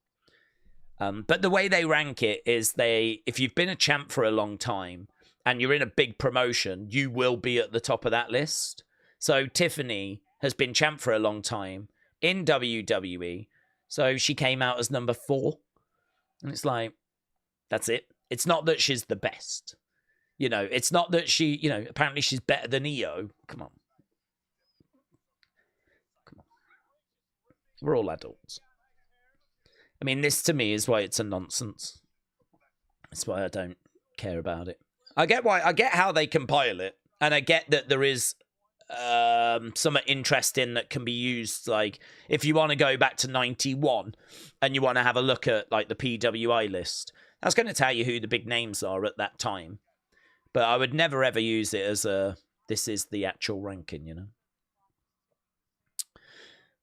Speaker 1: But the way they rank it is if you've been a champ for a long time and you're in a big promotion, you will be at the top of that list. So Tiffany has been champ for a long time in WWE. So she came out as number 4. And it's like, that's it. It's not that she's the best. You know, it's not that she, you know, apparently she's better than EO. Come on. Come on. We're all adults. I mean, this to me is why it's a nonsense. That's why I don't care about it. I get how they compile it. And I get that there is something interesting that can be used. Like, if you want to go back to 91 and you want to have a look at, like, the PWI list, that's going to tell you who the big names are at that time. But I would never, ever use it as this is the actual ranking, you know.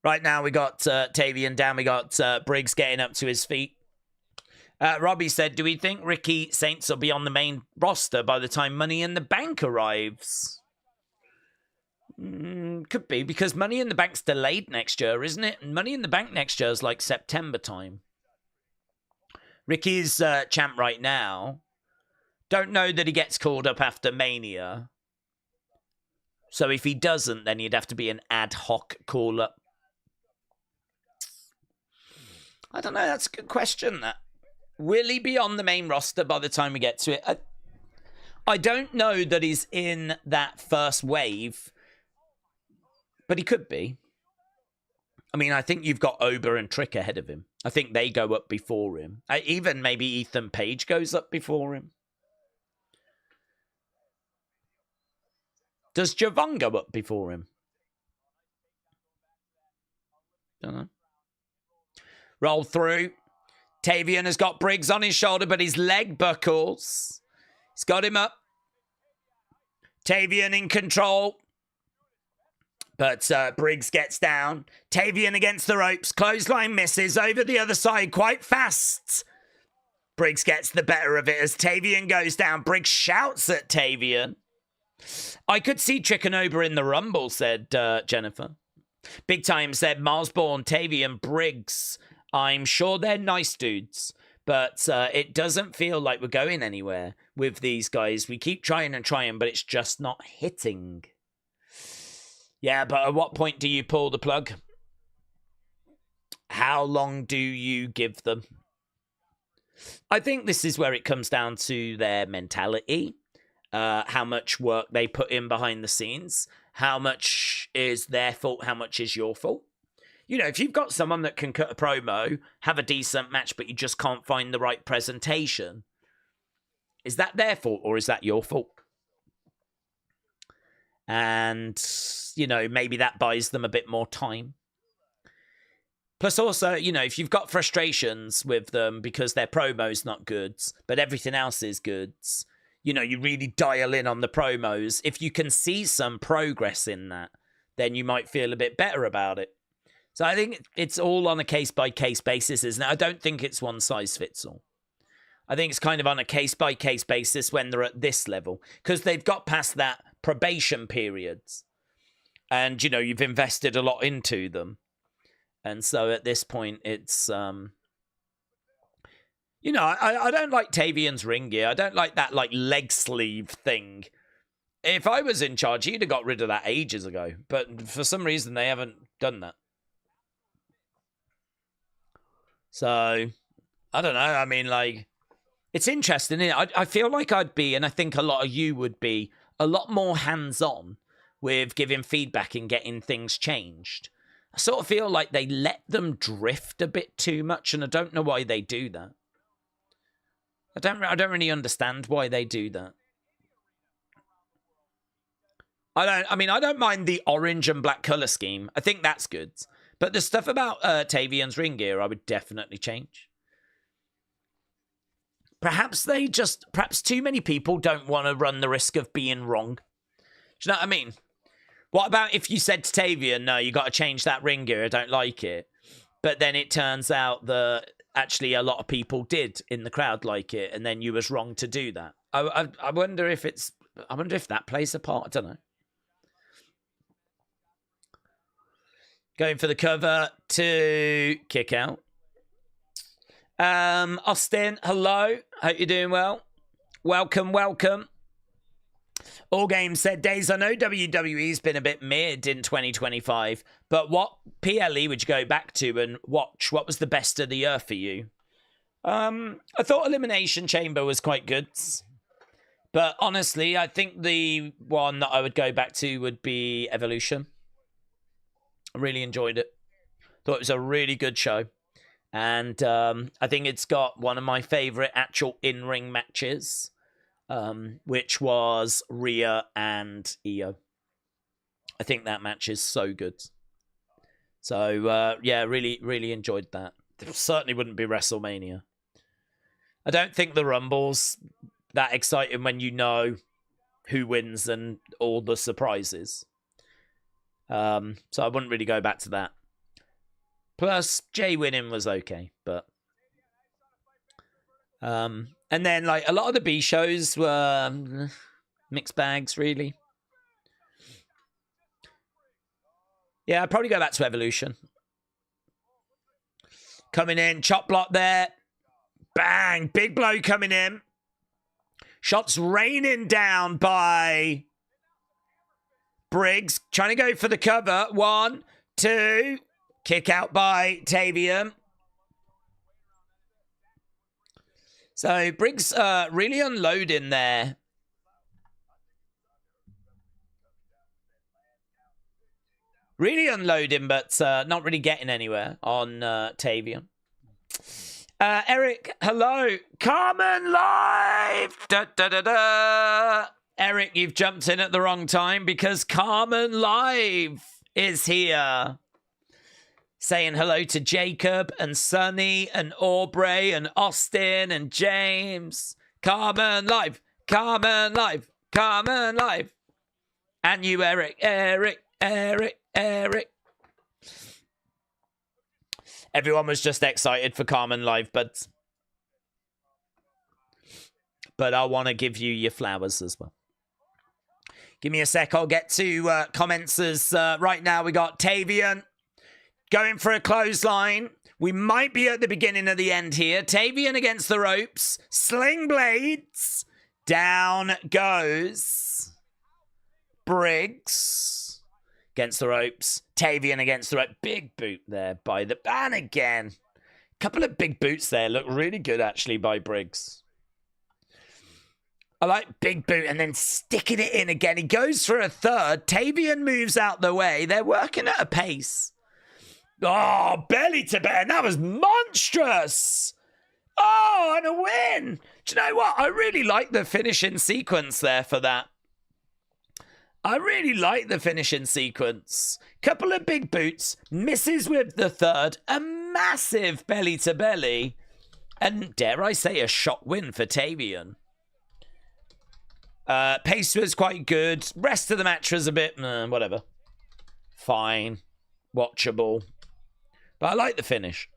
Speaker 1: Right now, we got Tavion down. We got Briggs getting up to his feet. Robbie said, do we think Ricky Saints will be on the main roster by the time Money in the Bank arrives? Could be, because Money in the Bank's delayed next year, isn't it? And Money in the Bank next year is like September time. Ricky's champ right now. Don't know that he gets called up after Mania. So if he doesn't, then he'd have to be an ad hoc call-up. I don't know. That's a good question, that. Will he be on the main roster by the time we get to it? I don't know that he's in that first wave, but he could be. I mean, I think you've got Ober and Trick ahead of him. I think they go up before him. Even maybe Ethan Page goes up before him. Does Javon go up before him? Don't know. Roll through. Tavion has got Briggs on his shoulder, but his leg buckles. He's got him up. Tavion in control. But Briggs gets down. Tavion against the ropes. Clothesline misses over the other side quite fast. Briggs gets the better of it as Tavion goes down. Briggs shouts at Tavion. I could see Trick and Ober in the Rumble, said Jennifer. Big Time said, Milesborn, Tavion, Briggs. I'm sure they're nice dudes, but it doesn't feel like we're going anywhere with these guys. We keep trying and trying, but it's just not hitting. Yeah, but at what point do you pull the plug? How long do you give them? I think this is where it comes down to their mentality. How much work they put in behind the scenes, how much is their fault, how much is your fault. You know, if you've got someone that can cut a promo, have a decent match, but you just can't find the right presentation, is that their fault or is that your fault? And, you know, maybe that buys them a bit more time. Plus also, you know, if you've got frustrations with them because their promo's not good, but everything else is good, you know, you really dial in on the promos. If you can see some progress in that, then you might feel a bit better about it. So I think it's all on a case-by-case basis, isn't it? I don't think it's one size fits all. I think it's kind of on a case-by-case basis when they're at this level, because they've got past that probation periods. And, you know, you've invested a lot into them. And so at this point, it's... You know, I don't like Tavion's ring gear. I don't like that, like, leg sleeve thing. If I was in charge, he'd have got rid of that ages ago. But for some reason, they haven't done that. So, I don't know. I mean, like, it's interesting, isn't it? I feel like I'd be, and I think a lot of you would be, a lot more hands-on with giving feedback and getting things changed. I sort of feel like they let them drift a bit too much, and I don't know why they do that. I don't really understand why they do that. I don't mind the orange and black color scheme. I think that's good. But the stuff about Tavion's ring gear, I would definitely change. Perhaps too many people don't want to run the risk of being wrong. Do you know what I mean? What about if you said to Tavion, no, you got to change that ring gear, I don't like it. But then it turns out that actually a lot of people did in the crowd like it, and then you was wrong to do that. I wonder if that plays a part. I don't know. Going for the cover to kick out. Austin, hello. Hope you're doing well. Welcome. All Games said, Daze, I know WWE's been a bit mid in 2025, but what PLE would you go back to and watch? What was the best of the year for you? I thought Elimination Chamber was quite good. But honestly, I think the one that I would go back to would be Evolution. I really enjoyed it. Thought it was a really good show. And I think it's got one of my favorite actual in-ring matches, which was Rhea and Io. I think that match is so good. So, yeah, really, really enjoyed that. It certainly wouldn't be WrestleMania. I don't think the Rumble's that exciting when you know who wins and all the surprises. So I wouldn't really go back to that. Plus, Jay winning was okay, but... and then, like, a lot of the B shows were mixed bags, really. Yeah, I'd probably go back to Evolution. Coming in, chop block there. Bang, big blow coming in. Shots raining down by Briggs. Trying to go for the cover. 1, 2. Kick out by Tavion. So Briggs really unloading there. Really unloading, but not really getting anywhere on Tavion. Eric, hello. Carmen live. Da, da, da, da. Eric, you've jumped in at the wrong time because Carmen live is here. Saying hello to Jacob and Sunny and Aubrey and Austin and James. Carmen live. Carmen live. Carmen live. And you, Eric. Eric. Everyone was just excited for Carmen live, but I want to give you your flowers as well. Give me a sec. I'll get to comments as right now we got Tavion going for a clothesline. We might be at the beginning of the end here. Tavion against the ropes. Sling blades. Down goes Briggs against the ropes. Tavion against the rope. Big boot there by the... And again. Couple of big boots there. Look really good, actually, by Briggs. I like big boot and then sticking it in again. He goes for a third. Tavion moves out the way. They're working at a pace. Oh, belly to belly. That was monstrous. Oh, and a win. Do you know what? I really like the finishing sequence there for that. I really like the finishing sequence. Couple of big boots. Misses with the third. A massive belly to belly. And dare I say a shot win for Tavion. Pace was quite good. Rest of the match was a bit, whatever. Fine. Watchable. But I like the finish.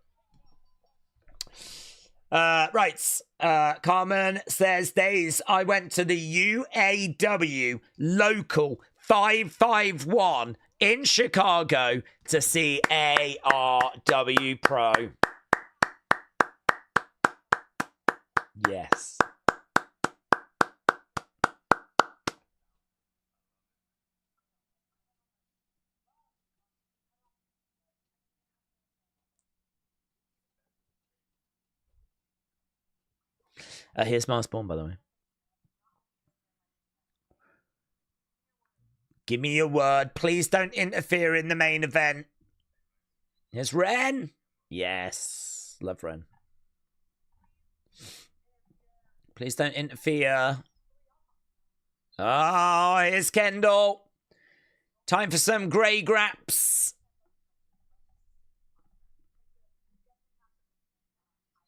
Speaker 1: Right. Carmen says, Daze, I went to the UAW local 551 in Chicago to see ARW Pro. Yes. Here's my spawn, by the way. Give me your word. Please don't interfere in the main event. There's Ren. Yes. Love Ren. Please don't interfere. Oh, here's Kendall. Time for some grey graps.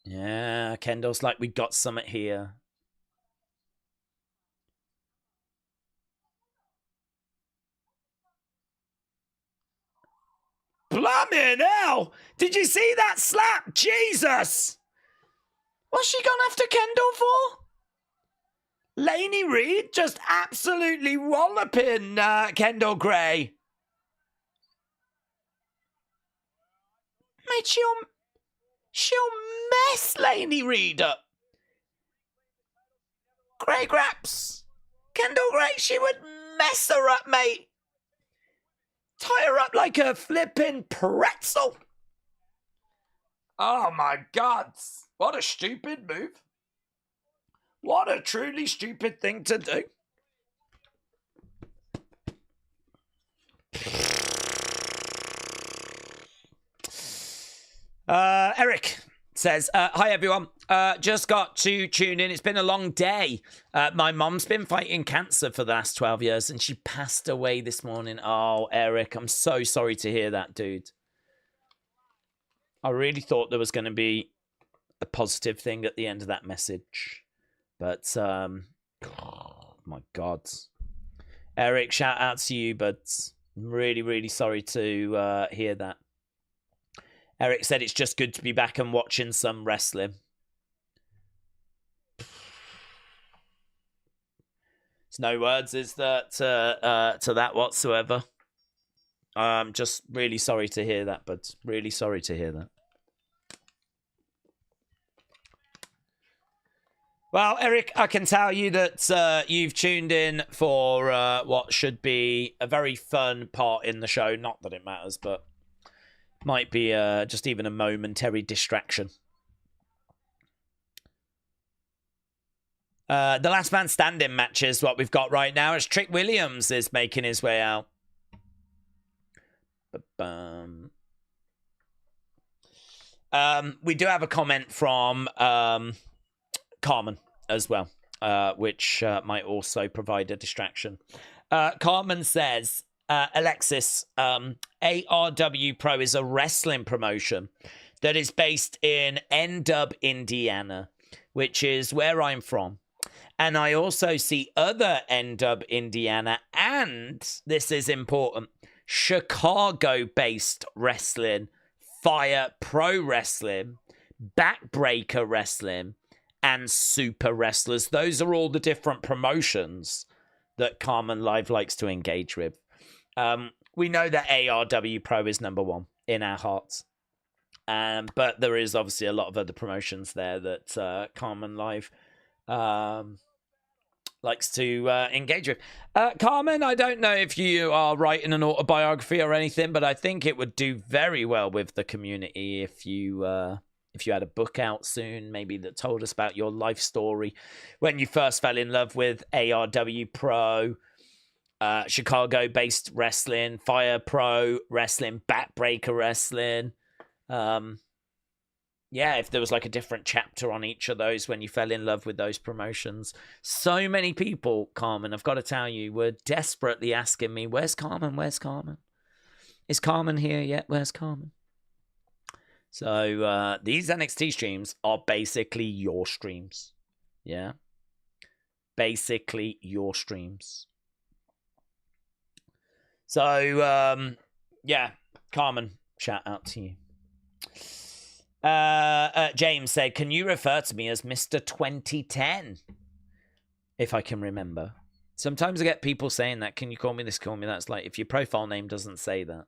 Speaker 1: Yeah, Kendall's like, we got something here. Blimey hell! Did you see that slap? Jesus! What's she gone after Kendall for? Lainey Reed just absolutely walloping Kendall Gray. Mate, she'll mess Lainey Reed up. Grey Graps. Kendall Gray, she would mess her up, mate. Tie her up like a flipping pretzel. Oh my God. What a stupid move. What a truly stupid thing to do. Eric says, hi everyone. Just got to tune in. It's been a long day. My mom's been fighting cancer for the last 12 years and she passed away this morning. Oh, Eric, I'm so sorry to hear that, dude. I really thought there was going to be a positive thing at the end of that message. But, oh my God. Eric, shout out to you, but I'm really, really sorry to hear that. Eric said it's just good to be back and watching some wrestling. There's no words, is there, to that whatsoever. I'm just really sorry to hear that, but really sorry to hear that. Well, Eric, I can tell you that you've tuned in for what should be a very fun part in the show. Not that it matters, but might be just even a momentary distraction. The last man standing match is what we've got right now as Trick Williams is making his way out. We do have a comment from Carmen as well, which might also provide a distraction. Carmen says, Alexis, ARW Pro is a wrestling promotion that is based in N-Dub, Indiana, which is where I'm from. And I also see other N-Dub, Indiana, and this is important, Chicago-based wrestling, Fire Pro Wrestling, Backbreaker Wrestling, and Super Wrestlers. Those are all the different promotions that Carmen Live likes to engage with. We know that ARW Pro is number one in our hearts. But there is obviously a lot of other promotions there that Carmen Live likes to engage with. Carmen, I don't know if you are writing an autobiography or anything, but I think it would do very well with the community if you had a book out soon, maybe that told us about your life story when you first fell in love with ARW Pro, Chicago-based wrestling, Fire Pro Wrestling, Backbreaker Wrestling. Yeah, if there was like a different chapter on each of those when you fell in love with those promotions. So many people, Carmen, I've got to tell you, were desperately asking me, where's Carmen? Where's Carmen? Is Carmen here yet? Where's Carmen? So these NXT streams are basically your streams. Yeah. Basically your streams. So, yeah, Carmen, shout out to you. James said, can you refer to me as Mr. 2010? If I can remember. Sometimes I get people saying that. Can you call me this, call me that? It's like, if your profile name doesn't say that,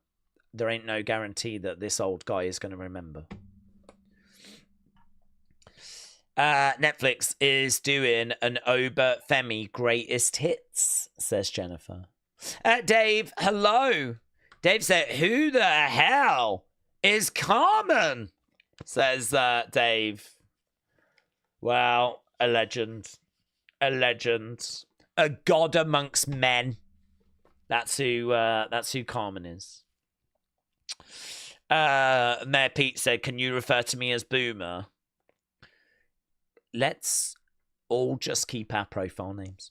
Speaker 1: there ain't no guarantee that this old guy is going to remember. Netflix is doing an Oba Femi greatest hits, says Jennifer. Dave, hello. Dave said, who the hell is Carmen? Says Dave. Well, a legend. A legend. A god amongst men. That's who Carmen is. Mayor Pete said, "Can you refer to me as Boomer?" Let's all just keep our profile names.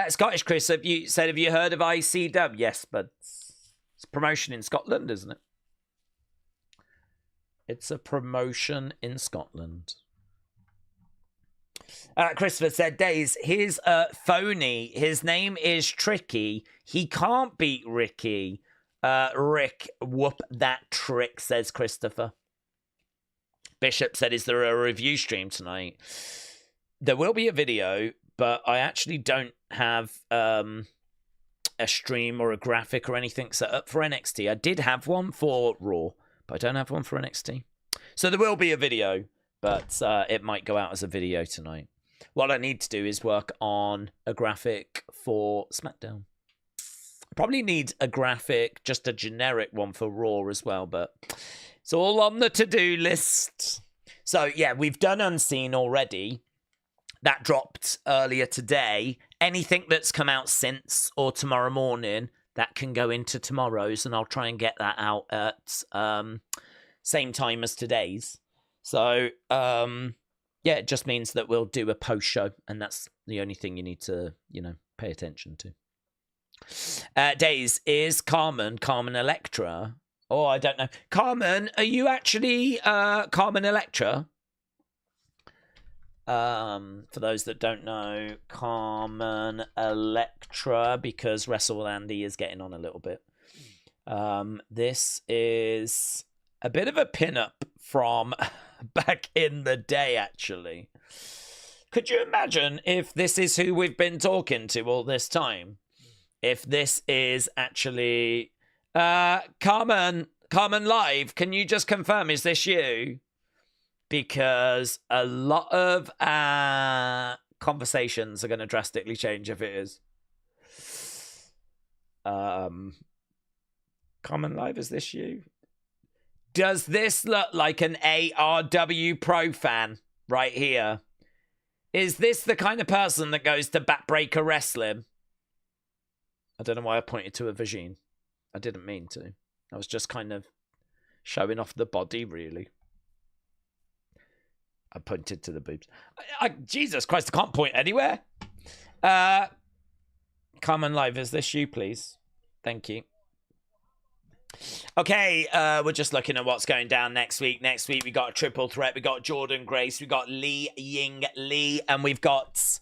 Speaker 1: Scottish Chris, have you heard of ICW? Yes, but it's a promotion in Scotland, isn't it? It's a promotion in Scotland. Christopher said, Daze, here's phony. His name is Tricky. He can't beat Ricky. Rick, whoop that trick, says Christopher. Bishop said, is there a review stream tonight? There will be a video, but I actually don't have a stream or a graphic or anything set up for NXT. I did have one for Raw, but I don't have one for NXT. So there will be a video, but it might go out as a video tonight. What I need to do is work on a graphic for SmackDown. Probably need a graphic, just a generic one for Raw as well, but it's all on the to-do list. So, yeah, we've done Unseen already. That dropped earlier today. Anything that's come out since or tomorrow morning, that can go into tomorrow's, and I'll try and get that out at same time as today's. So, yeah, it just means that we'll do a post-show, and that's the only thing you need to, pay attention to. Daze, is Carmen Electra? Oh, I don't know. Carmen, are you actually Carmen Electra? For those that don't know, Carmen Electra, because Wrestle with Andy is getting on a little bit. This is a bit of a pin-up from back in the day, actually. Could you imagine if this is who we've been talking to all this time? If this is actually Carmen Live, can you just confirm, is this you? Because a lot of conversations are going to drastically change if it is. Carmen Live, is this you? Does this look like an ARW Pro fan right here? Is this the kind of person that goes to Backbreaker Wrestling? I don't know why I pointed to a vagine. I didn't mean to. I was just kind of showing off the body, really. I pointed to the boobs. Jesus Christ, I can't point anywhere. Carmen Live, is this you, please? Thank you. Okay, we're just looking at what's going down next week. Next week, we got a triple threat. We got Jordan Grace. We got Li Ying Lee. And we've got...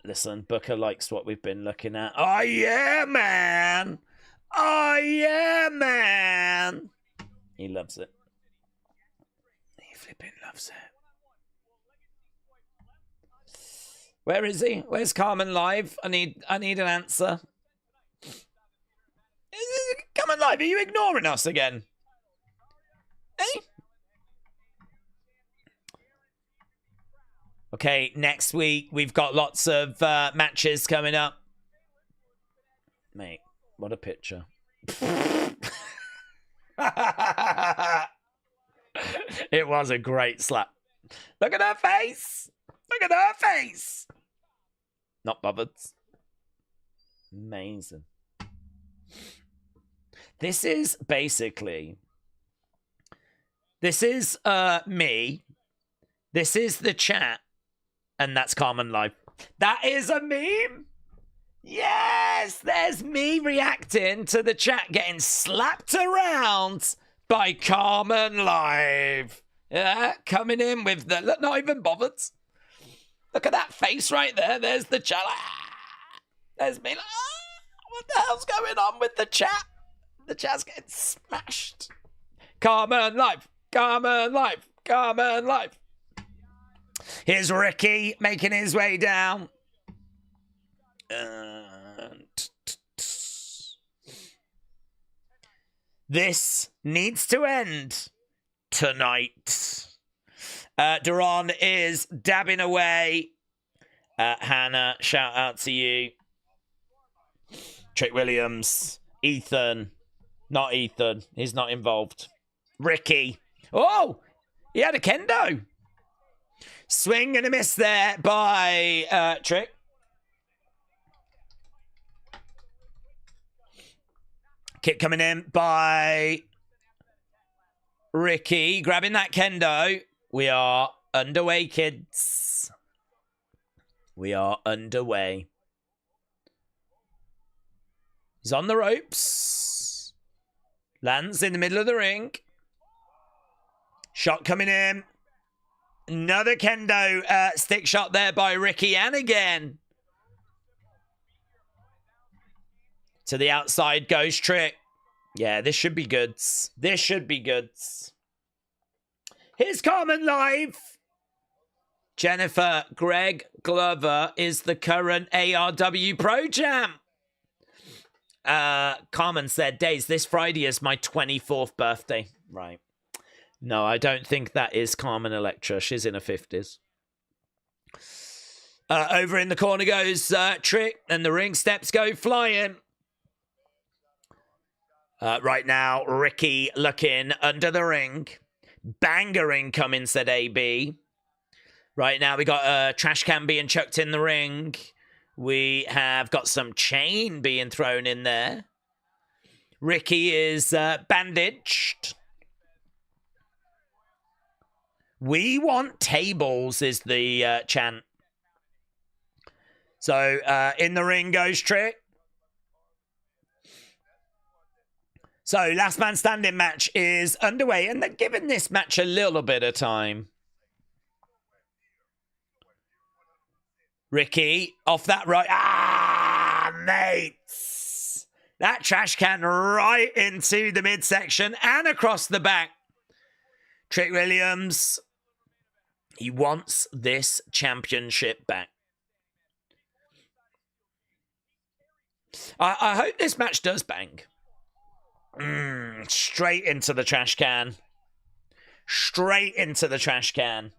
Speaker 1: Listen, Booker likes what we've been looking at. Oh, yeah, man. Oh, yeah, man. He loves it. He flipping loves it. Where is he? Where's Carmen Live? I need an answer. Carmen Live, are you ignoring us again? Hey? Okay, next week we've got lots of matches coming up. Mate, what a picture. It was a great slap. Look at her face. Look at her face. Not bothered. Amazing. This is basically... This is me. This is the chat. And that's Carmen Live. That is a meme. Yes, there's me reacting to the chat getting slapped around by Carmen Live. Yeah, coming in with the... Look, not even bothered. Look at that face right there. There's the chat. There's me. What the hell's going on with the chat? The chat's getting smashed. Carmen Live. Carmen Live. Carmen Live. Here's Ricky making his way down. This needs to end tonight. Duran is dabbing away. Hannah, shout out to you. Trick Williams. Ethan. Not Ethan. He's not involved. Ricky. Oh! He had a kendo. Swing and a miss there by Trick. Kick coming in by Ricky. Grabbing that kendo. We are underway, kids. We are underway. He's on the ropes. Lands in the middle of the ring. Shot coming in. Another kendo stick shot there by Ricky. And again. To the outside goes Trick. Yeah, this should be goods. This should be goods. Here's Carmen live. Jennifer Greg Glover is the current ARW Pro Champ. Carmen said, Daze, this Friday is my 24th birthday. Right. No, I don't think that is Carmen Electra. She's in her 50s. Over in the corner goes Trick, and the ring steps go flying. Right now, Ricky looking under the ring. Banger incoming, said AB. Right now, we got a trash can being chucked in the ring. We have got some chain being thrown in there. Ricky is bandaged. We want tables is the chant. So in the ring goes Trick. So last man standing match is underway, and they're giving this match a little bit of time. Ricky off that right. Ah, mates. That trash can right into the midsection and across the back. Trick Williams. He wants this championship back. I hope this match does bang. Straight into the trash can. Straight into the trash can.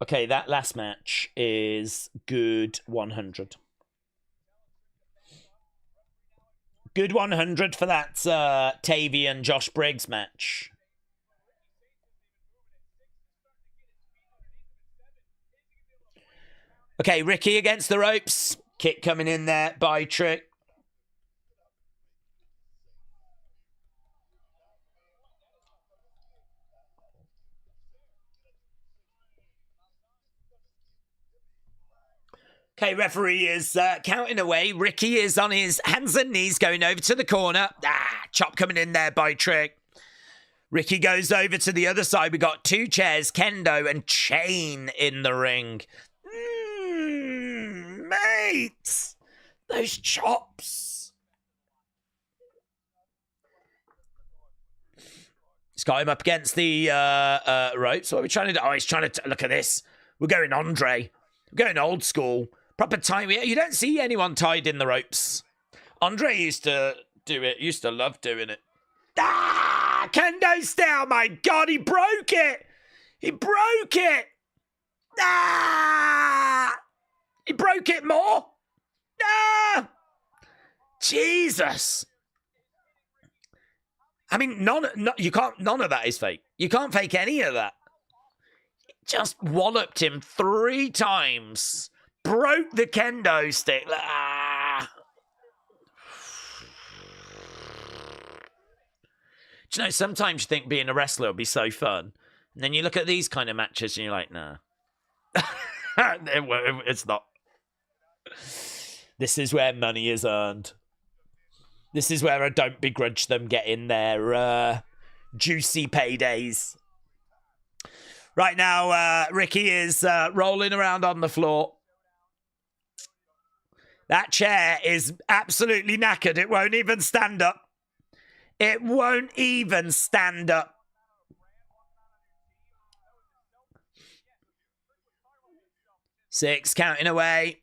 Speaker 1: Okay, that last match is good 100. Good 100 for that Tavion Josh Briggs match. Okay, Ricky against the ropes. Kick coming in there by Trick. Okay, referee is counting away. Ricky is on his hands and knees going over to the corner. Chop coming in there by Trick. Ricky goes over to the other side. We got two chairs, kendo and chain in the ring. Mates, those chops. He's got him up against the ropes. What are we trying to do? Oh, he's trying to look at this. We're going Andre. We're going old school. Proper time. You don't see anyone tied in the ropes. Andre used to do it. Used to love doing it. Kendo style. My God, he broke it. He broke it. He broke it more. Jesus. I mean, none of that is fake. You can't fake any of that. Just walloped him 3 times. Broke the kendo stick. Do you know, sometimes you think being a wrestler would be so fun. And then you look at these kind of matches and you're like, nah. It's not. This is where money is earned. This is where I don't begrudge them getting their juicy paydays. Right now, Ricky is rolling around on the floor. That chair is absolutely knackered. It won't even stand up. It won't even stand up. Six, counting away.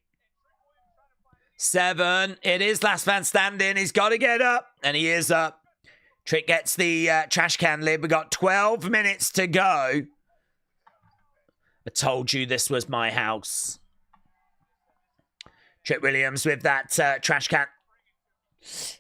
Speaker 1: 7, it is last man standing. He's got to get up, and he is up. Trick gets the trash can lid. We got 12 minutes to go. I told you this was my house. Trick Williams with that trash can.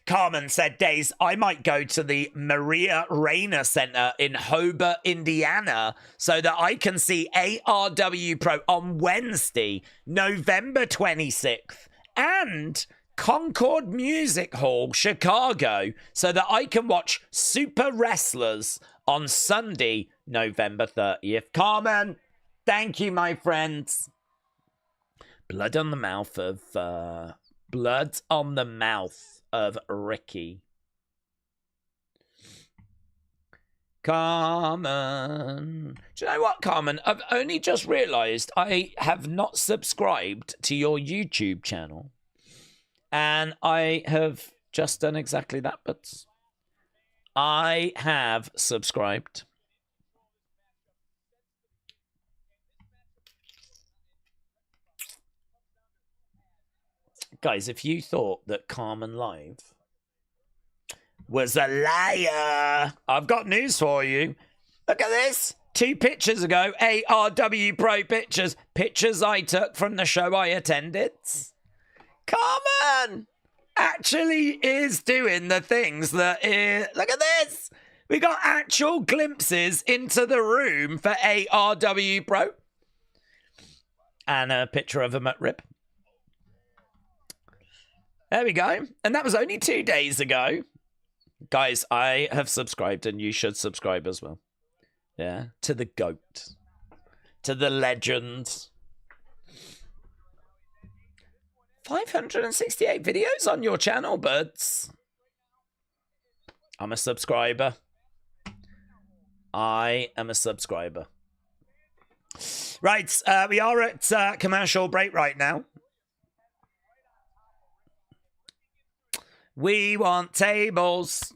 Speaker 1: Carmen said, Daze, I might go to the Maria Rayner Center in Hobart, Indiana, so that I can see ARW Pro on Wednesday, November 26th, and Concord Music Hall, Chicago, so that I can watch Super Wrestlers on Sunday, November 30th. Carmen, thank you, my friends. Blood on the mouth of Ricky. Carmen. Do you know what, Carmen? I've only just realised I have not subscribed to your YouTube channel. And I have just done exactly that, but I have subscribed. Guys, if you thought that Carmen Live was a liar, I've got news for you. Look at this. 2 pictures ago, ARW Pro pictures I took from the show I attended. Carmen actually is doing the things that is... Look at this. We got actual glimpses into the room for ARW Pro. And a picture of him at Rip. There we go. And that was only 2 days ago. Guys, I have subscribed and you should subscribe as well. Yeah, to the GOAT. To the legend. 568 videos on your channel, buds. I'm a subscriber. I am a subscriber. Right, we are at commercial break right now. We want tables.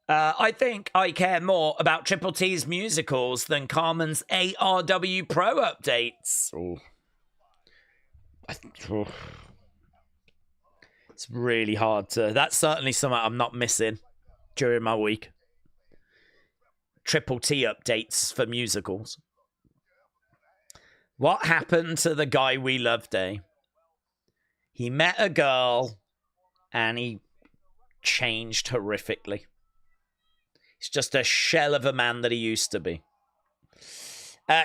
Speaker 1: I think I care more about Triple T's musicals than Carmen's ARW Pro updates. Ooh. It's really hard to... That's certainly something I'm not missing during my week. Triple T updates for musicals. What happened to the guy we loved, eh? He met a girl and he changed horrifically. He's just a shell of a man that he used to be.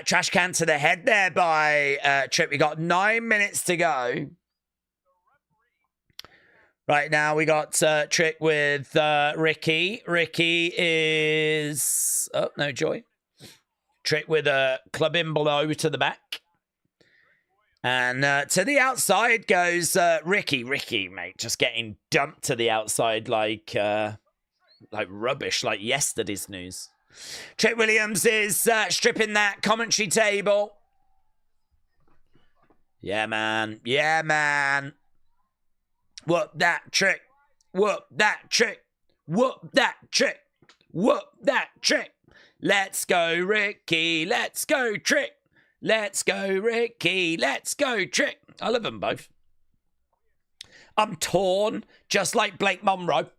Speaker 1: Trash can to the head there by Trip. We got 9 minutes to go. Right now we got Trick with Ricky. Ricky is... Oh, no joy. Trick with a clubbing blow to the back. And to the outside goes Ricky. Ricky, mate, just getting dumped to the outside like rubbish, like yesterday's news. Trick Williams is stripping that commentary table. Yeah, man. Yeah, man. Whoop that Trick. Whoop that Trick. Whoop that Trick. Whoop that Trick. Let's go, Ricky. Let's go, Trick. Let's go, Ricky. Let's go, Trick. I love them both. I'm torn, just like Blake Monroe.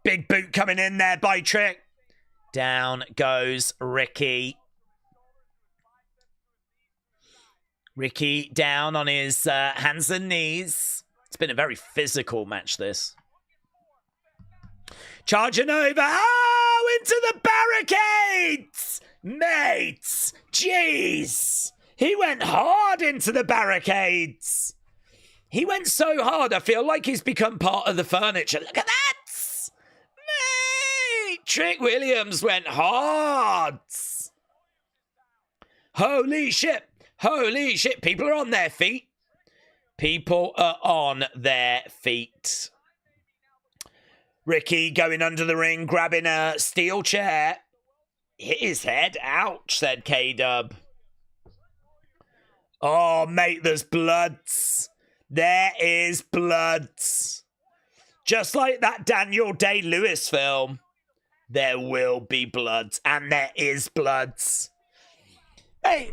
Speaker 1: Big boot coming in there by Trick. Down goes Ricky. Ricky down on his hands and knees. It's been a very physical match, this. Charging over. Oh, into the barricades! Mates! Jeez! He went hard into the barricades. He went so hard, I feel like he's become part of the furniture. Look at that! Mate! Trick Williams went hard. Holy shit! Holy shit! People are on their feet. People are on their feet. Ricky going under the ring, grabbing a steel chair. Hit his head. Ouch, said K-Dub. Oh, mate, there's blood. There is blood. Just like that Daniel Day-Lewis film, there will be blood, and there is blood. Hey,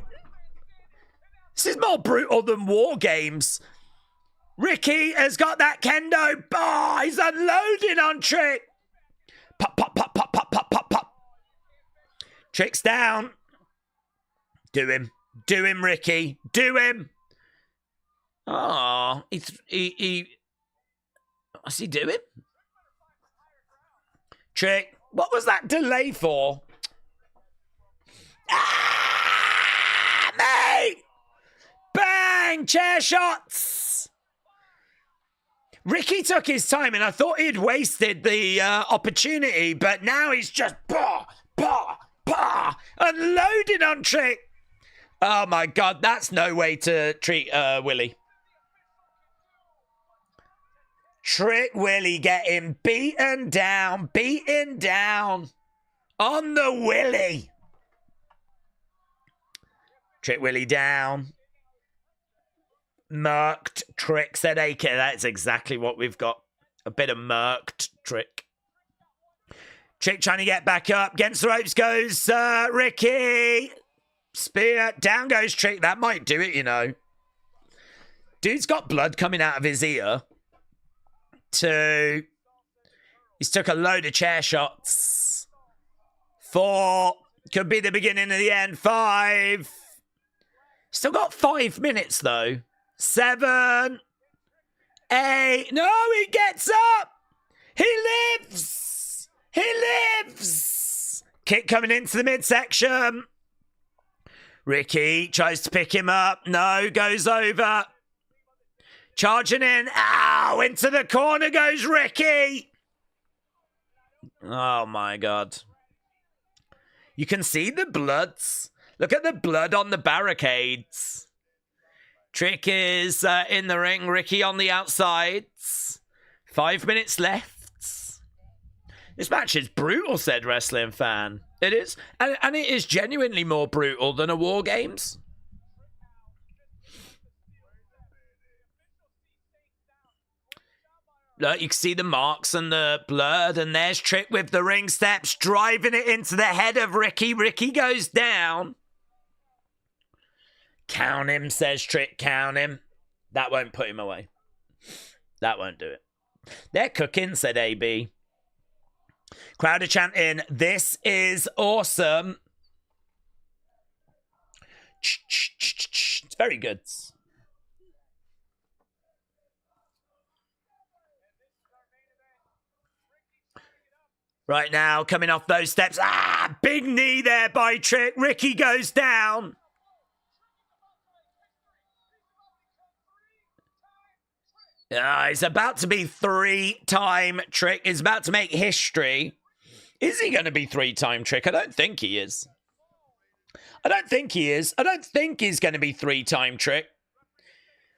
Speaker 1: this is more brutal than War Games. Ricky has got that kendo. Oh, he's unloading on Trick. Pop, pop, pop, pop, pop, pop, pop, pop. Trick's down. Do him. Do him, Ricky. Do him. Oh, what's he doing? Trick, what was that delay for? Ah, mate! Bang! Chair shots! Ricky took his time, and I thought he'd wasted the opportunity, but now he's just unloading on Trick. Oh my God, that's no way to treat Willie. Trick Willie getting beaten down on the Willie. Trick Willie down. Murked Trick, said AK. That's exactly what we've got. A bit of murked Trick. Trick trying to get back up. Against the ropes goes Ricky. Spear. Down goes Trick. That might do it, you know. Dude's got blood coming out of his ear. 2. He's took a load of chair shots. 4. Could be the beginning of the end. 5. Still got 5 minutes, though. 7. 8. No, he gets up. He lives. He lives. Kick coming into the midsection. Ricky tries to pick him up. No, goes over. Charging in. Ow! Into the corner goes Ricky. Oh, my God. You can see the bloods. Look at the blood on the barricades. Trick is in the ring. Ricky on the outsides. 5 minutes left. This match is brutal, said Wrestling Fan. It is. And it is genuinely more brutal than a War Games. Look, you can see the marks and the blood. And there's Trick with the ring steps, driving it into the head of Ricky. Ricky goes down. Count him, says Trick, count him. That won't put him away. That won't do it. They're cooking, said AB. Crowd are chanting, this is awesome. It's very good. Right now, coming off those steps. Ah, big knee there by Trick. Ricky goes down. He's about to be 3-time Trick. He's about to make history. Is he going to be 3-time Trick? I don't think he is. I don't think he is. I don't think he's going to be 3-time Trick.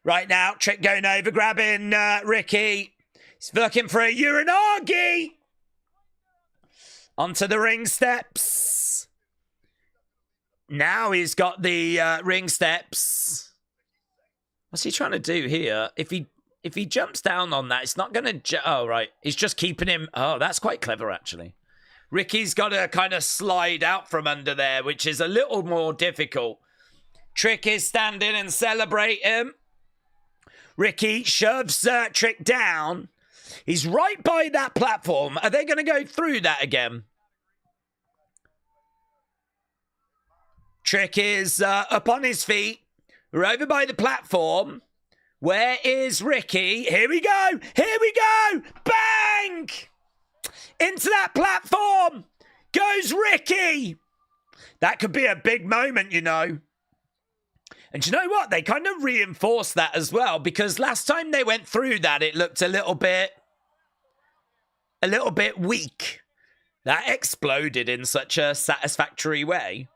Speaker 1: Right now, Trick going over, grabbing Ricky. He's looking for a Uranagi. Onto the ring steps. Now he's got the ring steps. What's he trying to do here? If he jumps down on that, it's not going to... Oh, right. He's just keeping him... Oh, that's quite clever, actually. Ricky's got to kind of slide out from under there, which is a little more difficult. Trick is standing and celebrate him. Ricky shoves Trick down. He's right by that platform. Are they going to go through that again? Trick is up on his feet. We're over by the platform. Where is Ricky? Here we go. Here we go. Bang! Into that platform goes Ricky. That could be a big moment, you know. And you know what? They kind of reinforced that as well, because last time they went through that, it looked a little bit weak. That exploded in such a satisfactory way.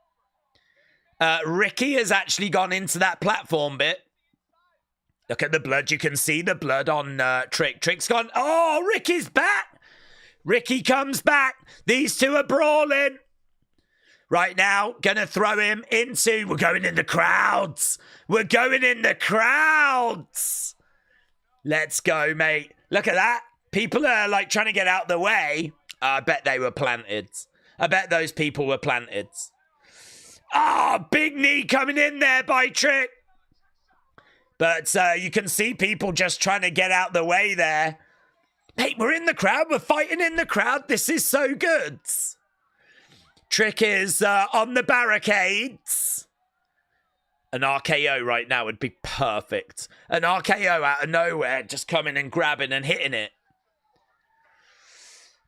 Speaker 1: Ricky has actually gone into that platform bit. Look at the blood. You can see the blood on Trick. Trick's gone. Oh, Ricky's back. Ricky comes back. These two are brawling. Right now, gonna throw him into... We're going in the crowds. We're going in the crowds. Let's go, mate. Look at that. People are, like, trying to get out the way. I bet they were planted. I bet those people were planted. Oh, big knee coming in there by Trick. But you can see people just trying to get out the way there. Mate, we're in the crowd. We're fighting in the crowd. This is so good. Trick is on the barricades. An RKO right now would be perfect. An RKO out of nowhere, just coming and grabbing and hitting it.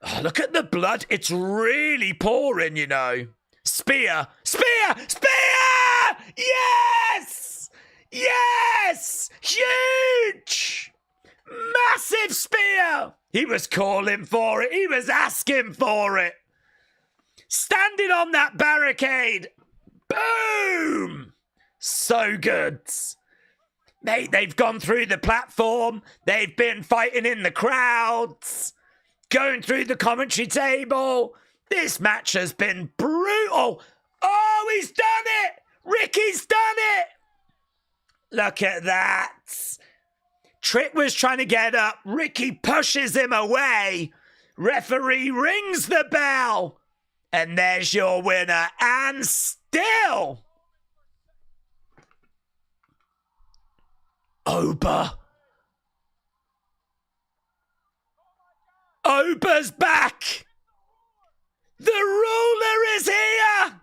Speaker 1: Oh, look at the blood. It's really pouring, you know. Spear. Spear! Spear! Yes! Yes! Huge! Massive spear! He was calling for it. He was asking for it. Standing on that barricade. Boom! So good. Mate, they've gone through the platform. They've been fighting in the crowds. Going through the commentary table. This match has been brutal. Oh, he's done it! Ricky's done it! Look at that. Trick was trying to get up. Ricky pushes him away. Referee rings the bell. And there's your winner. And still, Oba. Oba's back. The ruler is here.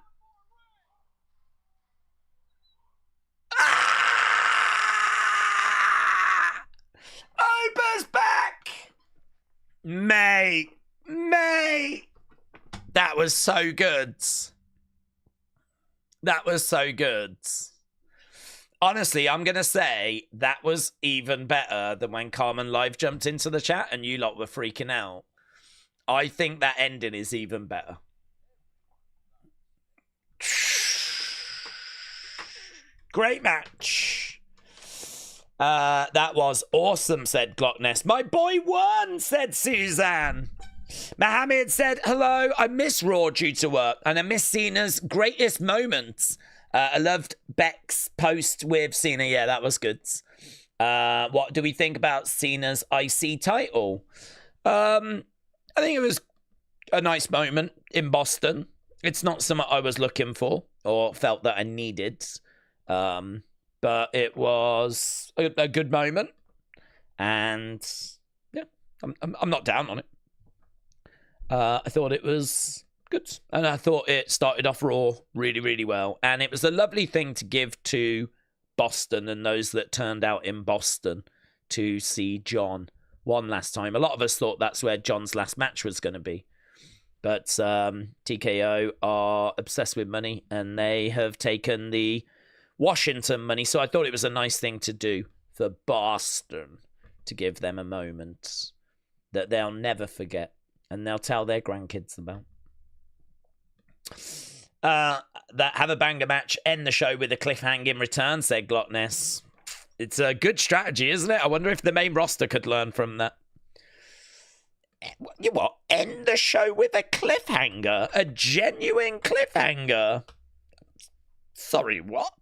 Speaker 1: Oba's back. Mate. That was so good. That was so good. Honestly, I'm going to say that was even better than when Carmen Live jumped into the chat and you lot were freaking out. I think that ending is even better. Great match. That was awesome, said Glockness. My boy won, said Suzanne. Mohammed said, hello, I miss Raw due to work, and I miss Cena's greatest moments. I loved Beck's post with Cena. Yeah, that was good. What do we think about Cena's IC title? I think it was a nice moment in Boston. It's not something I was looking for or felt that I needed. But it was a good moment. And yeah, I'm not down on it. I thought it was good. And I thought it started off Raw really, really well. And it was a lovely thing to give to Boston and those that turned out in Boston to see John one last time. A lot of us thought that's where John's last match was going to be. But TKO are obsessed with money and they have taken the Washington money. So I thought it was a nice thing to do for Boston to give them a moment that they'll never forget. And they'll tell their grandkids about. That have a banger match, end the show with a cliffhanging return, said Glockness. It's a good strategy, isn't it? I wonder if the main roster could learn from that. You what? End the show with a cliffhanger? A genuine cliffhanger? Sorry, what?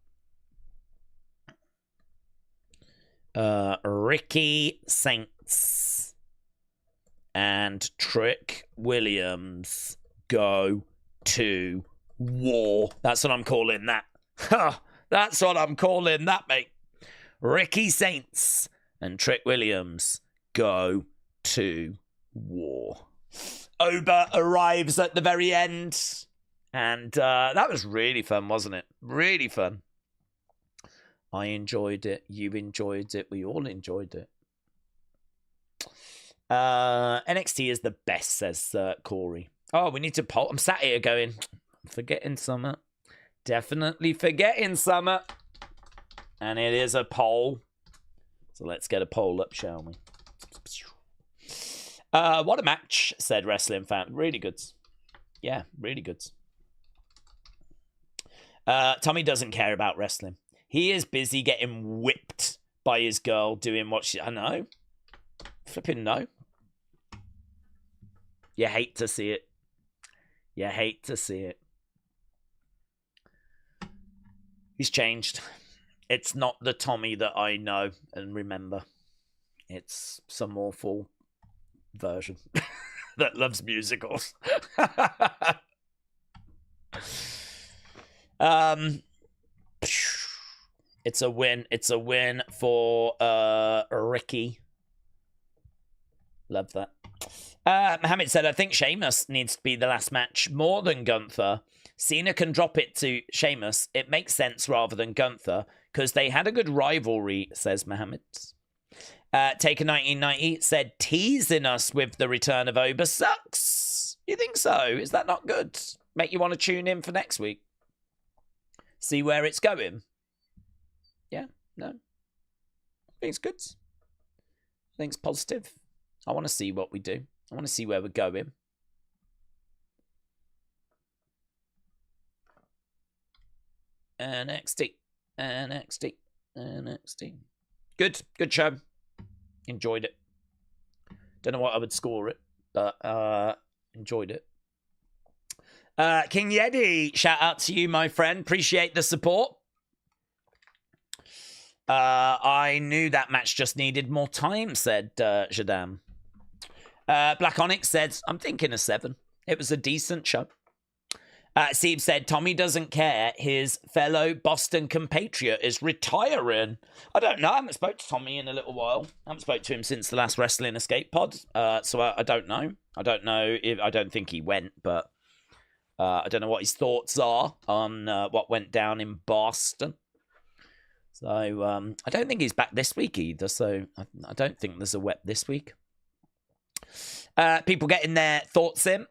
Speaker 1: Ricky Saints and Trick Williams go to war. That's what I'm calling that. That's what I'm calling that, mate. Ricky Saints and Trick Williams go to war. Oba arrives at the very end. And that was really fun, wasn't it? Really fun. I enjoyed it. You enjoyed it. We all enjoyed it. NXT is the best, says Corey. Oh, we need to poll. I'm sat here going, I'm forgetting summer. Definitely forgetting summer. And it is a poll. So let's get a poll up, shall we? What a match, said Wrestling Fan. Really good. Yeah, really good. Tommy doesn't care about wrestling. He is busy getting whipped by his girl doing what she... I know. Flipping no. You hate to see it. You hate to see it. He's changed. It's not the Tommy that I know and remember. It's some awful version that loves musicals. It's a win. It's a win for Ricky. Love that. Mohammed said, I think Sheamus needs to be the last match more than Gunther. Cena can drop it to Sheamus. It makes sense rather than Gunther because they had a good rivalry, says Mohammed. Taker 1990 said, teasing us with the return of Oba sucks. You think so? Is that not good? Make you want to tune in for next week? See where it's going? Yeah? No? I think it's good. I think it's positive. I want to see what we do. I want to see where we're going. NXT. Good show. Enjoyed it. Don't know what I would score it, but enjoyed it. King Yeti, shout out to you, my friend. Appreciate the support. I knew that match just needed more time, said Jadam. Black Onyx said, I'm thinking a 7. It was a decent show. Steve said, Tommy doesn't care. His fellow Boston compatriot is retiring. I don't know. I haven't spoke to Tommy in a little while. I haven't spoke to him since the last Wrestling Escape pod. So I don't know. I don't think he went, but I don't know what his thoughts are on what went down in Boston. So I don't think he's back this week either. So I don't think there's a WEP this week. People getting their thoughts in.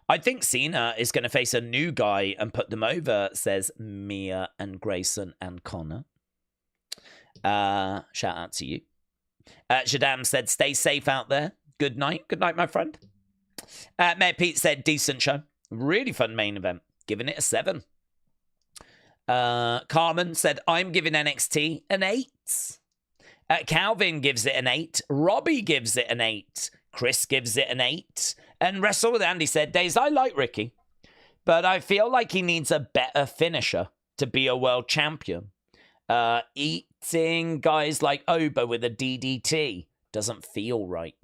Speaker 1: I think Cena is going to face a new guy and put them over, says Mia and Grayson and Connor. Shout out to you. Shadam said, stay safe out there. Good night. Good night, my friend. Mayor Pete said, decent show. Really fun main event. Giving it a 7. Carmen said, I'm giving NXT an 8. Calvin gives it an 8. Robbie gives it an 8. Chris gives it an 8. And Wrestle with Andy said, Daze, I like Ricky, but I feel like he needs a better finisher to be a world champion. Eating guys like Oba with a DDT doesn't feel right.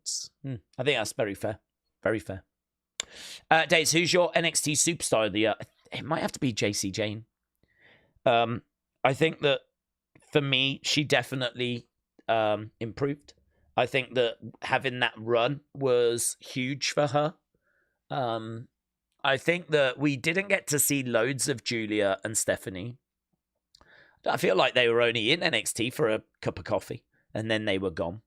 Speaker 1: I think that's very fair. Very fair. Daze, who's your NXT superstar of the year? It might have to be JC Jane. I think that for me, she definitely improved. I think that having that run was huge for her. I think that we didn't get to see loads of Julia and Stephanie. I feel like they were only in NXT for a cup of coffee, and then they were gone.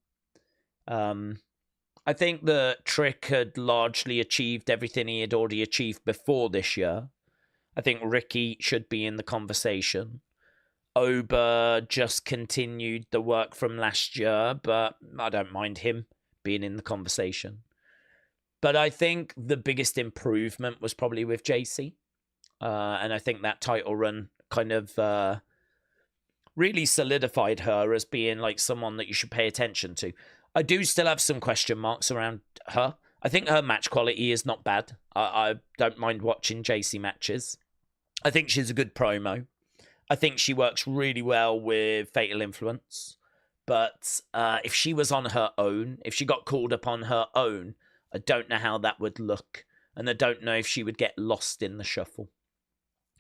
Speaker 1: I think that Trick had largely achieved everything he had already achieved before this year. I think Ricky should be in the conversation. Oba just continued the work from last year, but I don't mind him being in the conversation. But I think the biggest improvement was probably with JC. And I think that title run kind of really solidified her as being like someone that you should pay attention to. I do still have some question marks around her. I think her match quality is not bad. I don't mind watching JC matches. I think she's a good promo. I think she works really well with Fatal Influence. But if she was on her own, if she got called up on her own, I don't know how that would look. And I don't know if she would get lost in the shuffle.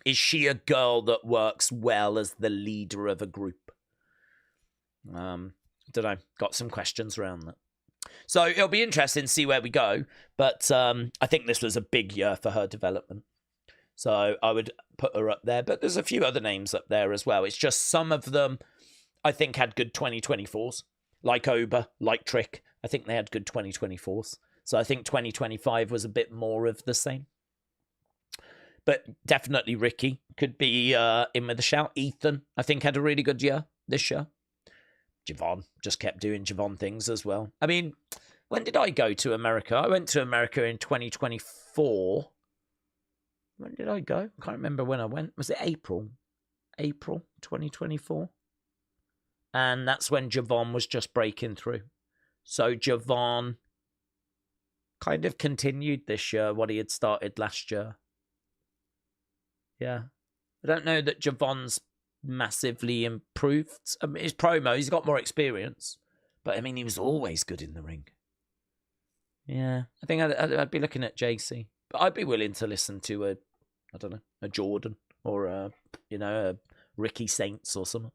Speaker 1: Is she a girl that works well as the leader of a group? Don't know. Got some questions around that. So it'll be interesting to see where we go. But I think this was a big year for her development. So I would put her up there. But there's a few other names up there as well. It's just some of them I think had good 2024s. Like Oba, like Trick. I think they had good 2024s. So I think 2025 was a bit more of the same. But definitely Ricky could be in with a shout. Ethan, I think, had a really good year this year. Javon just kept doing Javon things as well. I mean, when did I go to America? I went to America in 2024. When did I go? I can't remember when I went. Was it April? April 2024? And that's when Javon was just breaking through. So Javon kind of continued this year what he had started last year. Yeah. I don't know that Javon's massively improved. I mean, his promo, he's got more experience. But, I mean, he was always good in the ring. Yeah. I think I'd be looking at JC. But I'd be willing to listen to a Jordan or a Ricky Saints or something.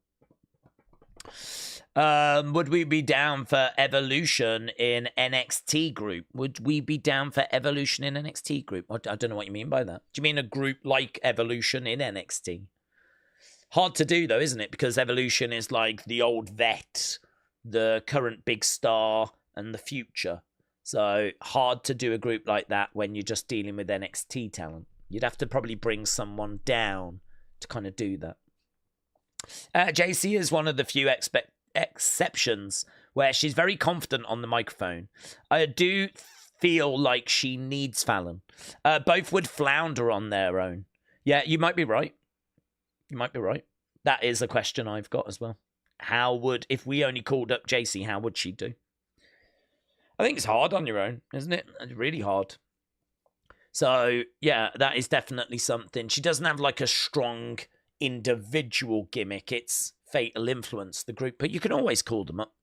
Speaker 1: Would we be down for Evolution in NXT group? Would we be down for Evolution in NXT group? I don't know what you mean by that. Do you mean a group like Evolution in NXT? Hard to do though, isn't it? Because Evolution is like the old vet, the current big star, and the future. So hard to do a group like that when you're just dealing with NXT talent. You'd have to probably bring someone down to kind of do that. JC is one of the few exceptions where she's very confident on the microphone. I do feel like she needs Fallon. Both would flounder on their own. Yeah, you might be right. You might be right. That is a question I've got as well. If we only called up JC, how would she do? I think it's hard on your own, isn't it? It's really hard. So, yeah, that is definitely something. She doesn't have like a strong individual gimmick. It's Fatal Influence, the group. But you can always call them up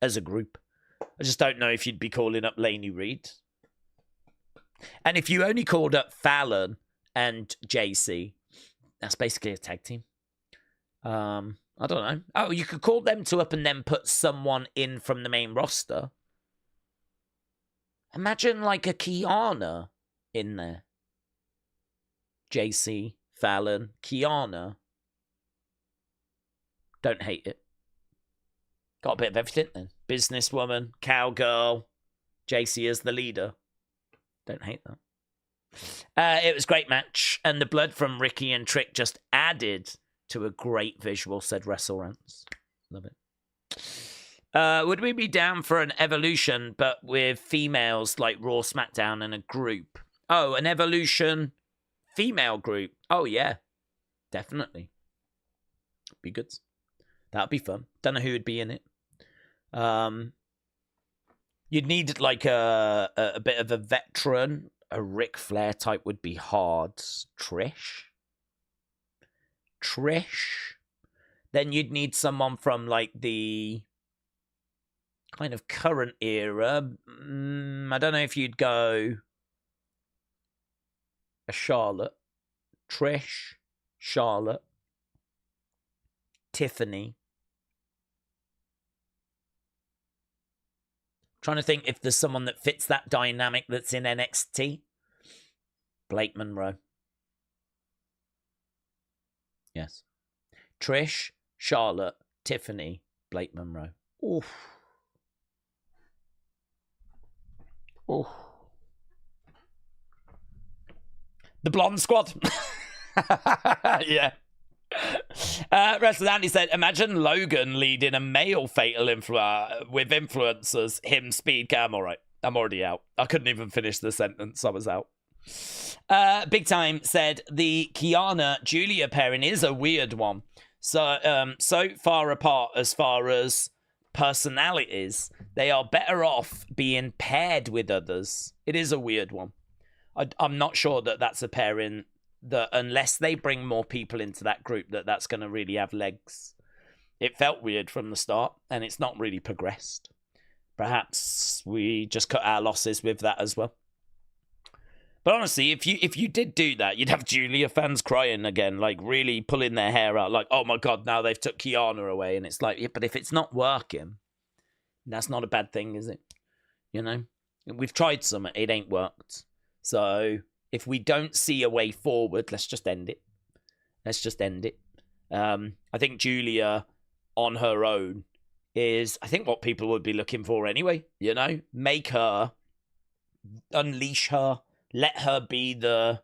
Speaker 1: as a group. I just don't know if you'd be calling up Lainey Reed. And if you only called up Fallon and JC, that's basically a tag team. I don't know. Oh, you could call them two up and then put someone in from the main roster. Imagine like a Kiana in there. JC, Fallon, Kiana. Don't hate it. Got a bit of everything then. Businesswoman, cowgirl, JC as the leader. Don't hate that. It was a great match, and the blood from Ricky and Trick just added to a great visual, said WrestleRants. Love it. Would we be down for an Evolution, but with females like Raw, SmackDown, and a group? Oh, an Evolution female group. Oh, yeah. Definitely. Be good. That'd be fun. Don't know who would be in it. You'd need like a bit of a veteran. A Ric Flair type would be hard. Trish. Then you'd need someone from like the kind of current era. I don't know if you'd go a Charlotte. Trish. Charlotte. Tiffany. Trying to think if there's someone that fits that dynamic that's in NXT. Blake Monroe. Yes. Trish, Charlotte, Tiffany, Blake Monroe. Oof. Oof. The Blonde Squad. Yeah. Wrestler Andy said, imagine Logan leading a male fatal with influencers, him, Speed. I'm all right. I'm already out. I couldn't even finish the sentence. I was out. Big Time said, the Kiana-Julia pairing is a weird one. So far apart as far as personalities, they are better off being paired with others. It is a weird one. I'm not sure that that's a pairing that, unless they bring more people into that group, that's going to really have legs. It felt weird from the start, and it's not really progressed. Perhaps we just cut our losses with that as well. But honestly, if you did do that, you'd have Julia fans crying again, like really pulling their hair out, like, oh my God, now they've took Kiana away. And it's like, yeah, but if it's not working, that's not a bad thing, is it? You know, we've tried some, it ain't worked. So if we don't see a way forward, let's just end it. Let's just end it. I think Julia on her own is, I think, what people would be looking for anyway. You know, make her, unleash her, let her be the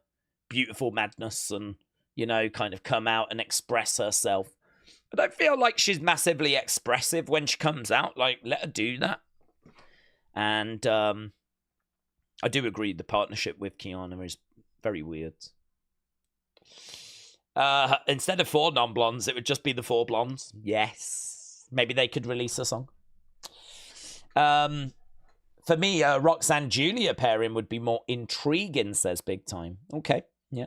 Speaker 1: beautiful madness and, you know, kind of come out and express herself. I don't feel like she's massively expressive when she comes out. Like, let her do that. And I do agree the partnership with Kiana is very weird. Instead of 4 non-blondes, it would just be the 4 blondes. Yes. Maybe they could release a song. For me, Roxanne Julia pairing would be more intriguing, says Big Time. Okay. Yeah.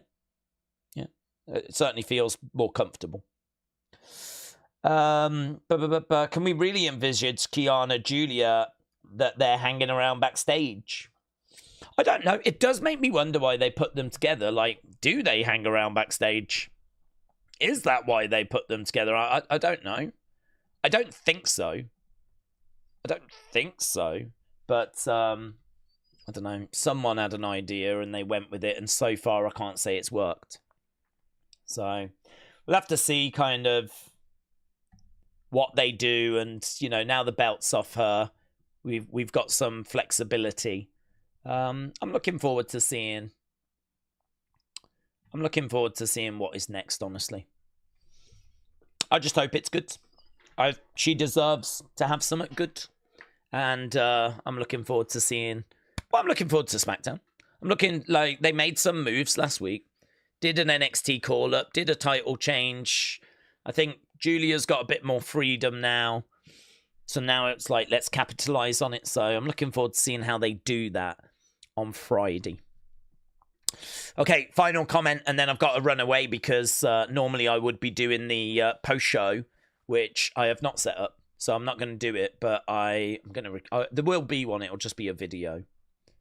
Speaker 1: Yeah. It certainly feels more comfortable. Can we really envisage Kiana, Julia, that they're hanging around backstage? I don't know. It does make me wonder why they put them together. Like, do they hang around backstage? Is that why they put them together? I don't know. I don't think so. But, I don't know. Someone had an idea and they went with it. And so far, I can't say it's worked. So, we'll have to see kind of what they do. And, you know, now the belt's off her, we've got some flexibility. I'm looking forward to seeing what is next, honestly. I just hope it's good. she deserves to have something good. And I'm looking forward to seeing... Well, I'm looking forward to SmackDown. I'm looking like they made some moves last week. Did an NXT call-up. Did a title change. I think Julia's got a bit more freedom now. So now it's like, let's capitalize on it. So I'm looking forward to seeing how they do that on Friday. Okay, final comment, and then I've got to run away because normally I would be doing the post-show, which I have not set up. So I'm not going to do it, but I'm going to... there will be one. It'll just be a video.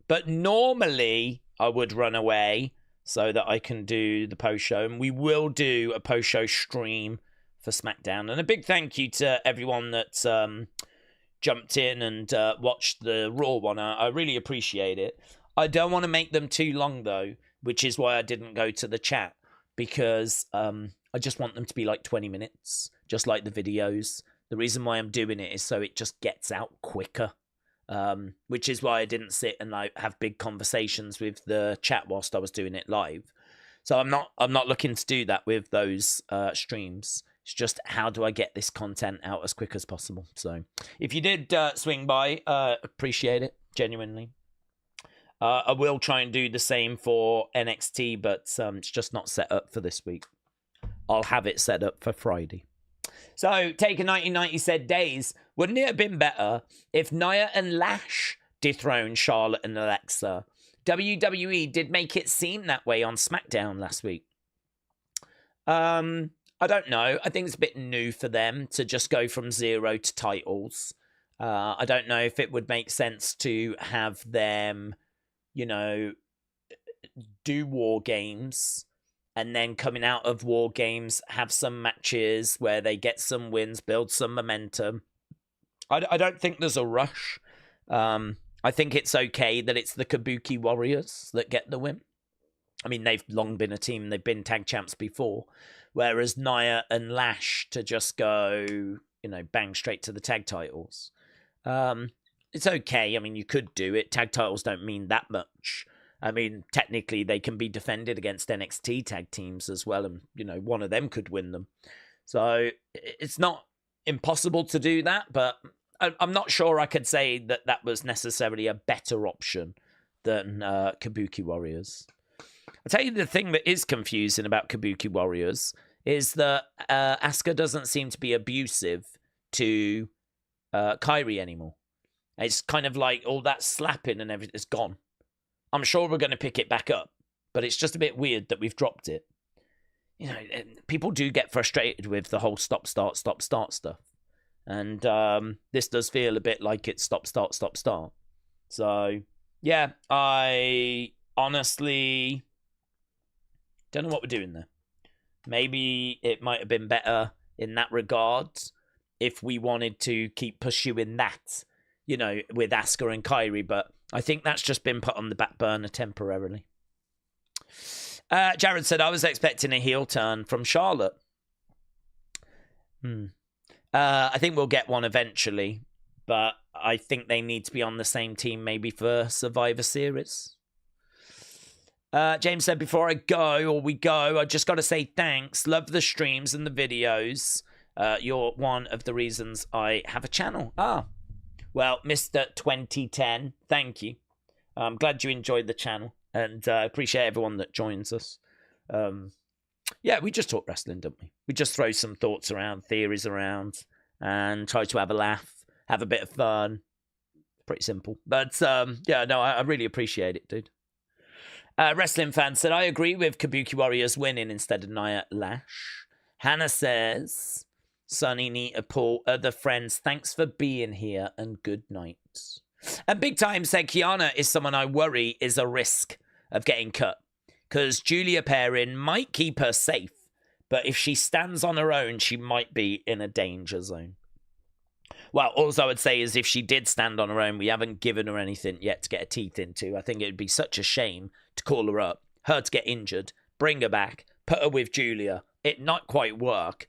Speaker 1: But normally I would run away so that I can do the post-show. And we will do a post-show stream for SmackDown. And a big thank you to everyone that jumped in and watched the Raw one. I really appreciate it. I don't want to make them too long, though, which is why I didn't go to the chat. Because I just want them to be like 20 minutes, just like the videos. The reason why I'm doing it is so it just gets out quicker. Which is why I didn't sit and like have big conversations with the chat whilst I was doing it live. So I'm not looking to do that with those streams. It's just how do I get this content out as quick as possible. So if you did swing by, appreciate it genuinely. I will try and do the same for NXT, but it's just not set up for this week. I'll have it set up for Friday. So, Taker 1990 said, Daze, wouldn't it have been better if Nia and Lash dethroned Charlotte and Alexa? WWE did make it seem that way on SmackDown last week. I don't know. I think it's a bit new for them to just go from 0 to titles. I don't know if it would make sense to have them, you know, do War Games and then coming out of War Games, have some matches where they get some wins, build some momentum. I don't think there's a rush. I think it's okay that it's the Kabuki Warriors that get the win. I mean, they've long been a team. They've been tag champs before. Whereas Nia and Lash to just go, you know, bang straight to the tag titles. It's okay. I mean, you could do it. Tag titles don't mean that much. I mean, technically, they can be defended against NXT tag teams as well. And, you know, one of them could win them. So it's not impossible to do that. But I'm not sure I could say that that was necessarily a better option than Kabuki Warriors. I'll tell you the thing that is confusing about Kabuki Warriors is that Asuka doesn't seem to be abusive to Kairi anymore. It's kind of like all that slapping and everything is gone. I'm sure we're going to pick it back up, but it's just a bit weird that we've dropped it. You know, people do get frustrated with the whole stop, start stuff. And this does feel a bit like it's stop, start. So, yeah, I honestly don't know what we're doing there. Maybe it might have been better in that regard if we wanted to keep pursuing that, you know, with Asuka and Kairi, but I think that's just been put on the back burner temporarily. Jared said, I was expecting a heel turn from Charlotte. I think we'll get one eventually, but I think they need to be on the same team maybe for Survivor Series. James said, before I go, or we go, I just got to say thanks. Love the streams and the videos. You're one of the reasons I have a channel. Well, Mr. 2010, thank you. I'm glad you enjoyed the channel, and I appreciate everyone that joins us. Yeah, we just talk wrestling, don't we? We just throw some thoughts around, theories around, and try to have a laugh, have a bit of fun. Pretty simple. But, yeah, no, I really appreciate it, dude. Wrestling fan said, I agree with Kabuki Warriors winning instead of Nia Lash. Hannah says, Sonny, Nita, Paul, other friends, thanks for being here and good night. And Big Time said, Kiana is someone I worry is a risk of getting cut. Because Julia Perrin might keep her safe, but if she stands on her own, she might be in a danger zone. Well, all I would say is if she did stand on her own, we haven't given her anything yet to get her teeth into. I think it would be such a shame to call her up, her to get injured, bring her back, put her with Julia, it not quite work,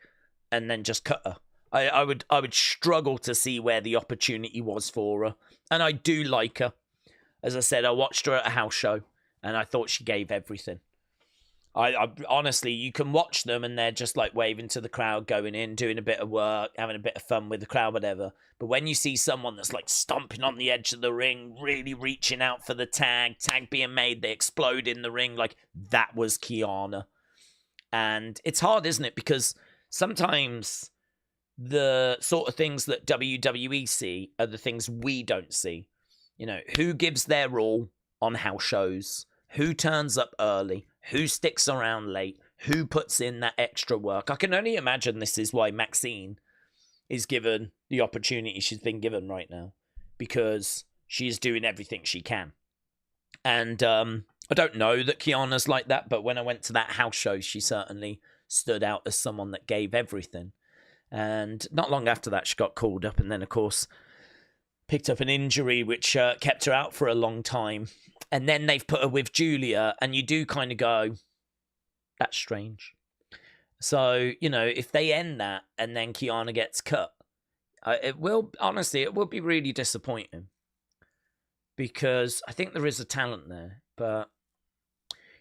Speaker 1: and then just cut her. I would struggle to see where the opportunity was for her. And I do like her. As I said, I watched her at a house show, and I thought she gave everything. I honestly, you can watch them and they're just like waving to the crowd, going in, doing a bit of work, having a bit of fun with the crowd, whatever. But when you see someone that's like stomping on the edge of the ring, really reaching out for the tag being made, they explode in the ring, like that was Kiana. And it's hard, isn't it? Because sometimes the sort of things that WWE see are the things we don't see. You know, who gives their all on house shows? Who turns up early? Who sticks around late? Who puts in that extra work? I can only imagine this is why Maxine is given the opportunity she's been given right now, because she's doing everything she can. And I don't know that Kiana's like that, but when I went to that house show, she certainly stood out as someone that gave everything. And not long after that, she got called up and then, of course, picked up an injury which kept her out for a long time. And then they've put her with Julia, and you do kind of go, that's strange. So, you know, if they end that and then Kiana gets cut, it will be really disappointing, because I think there is a talent there, but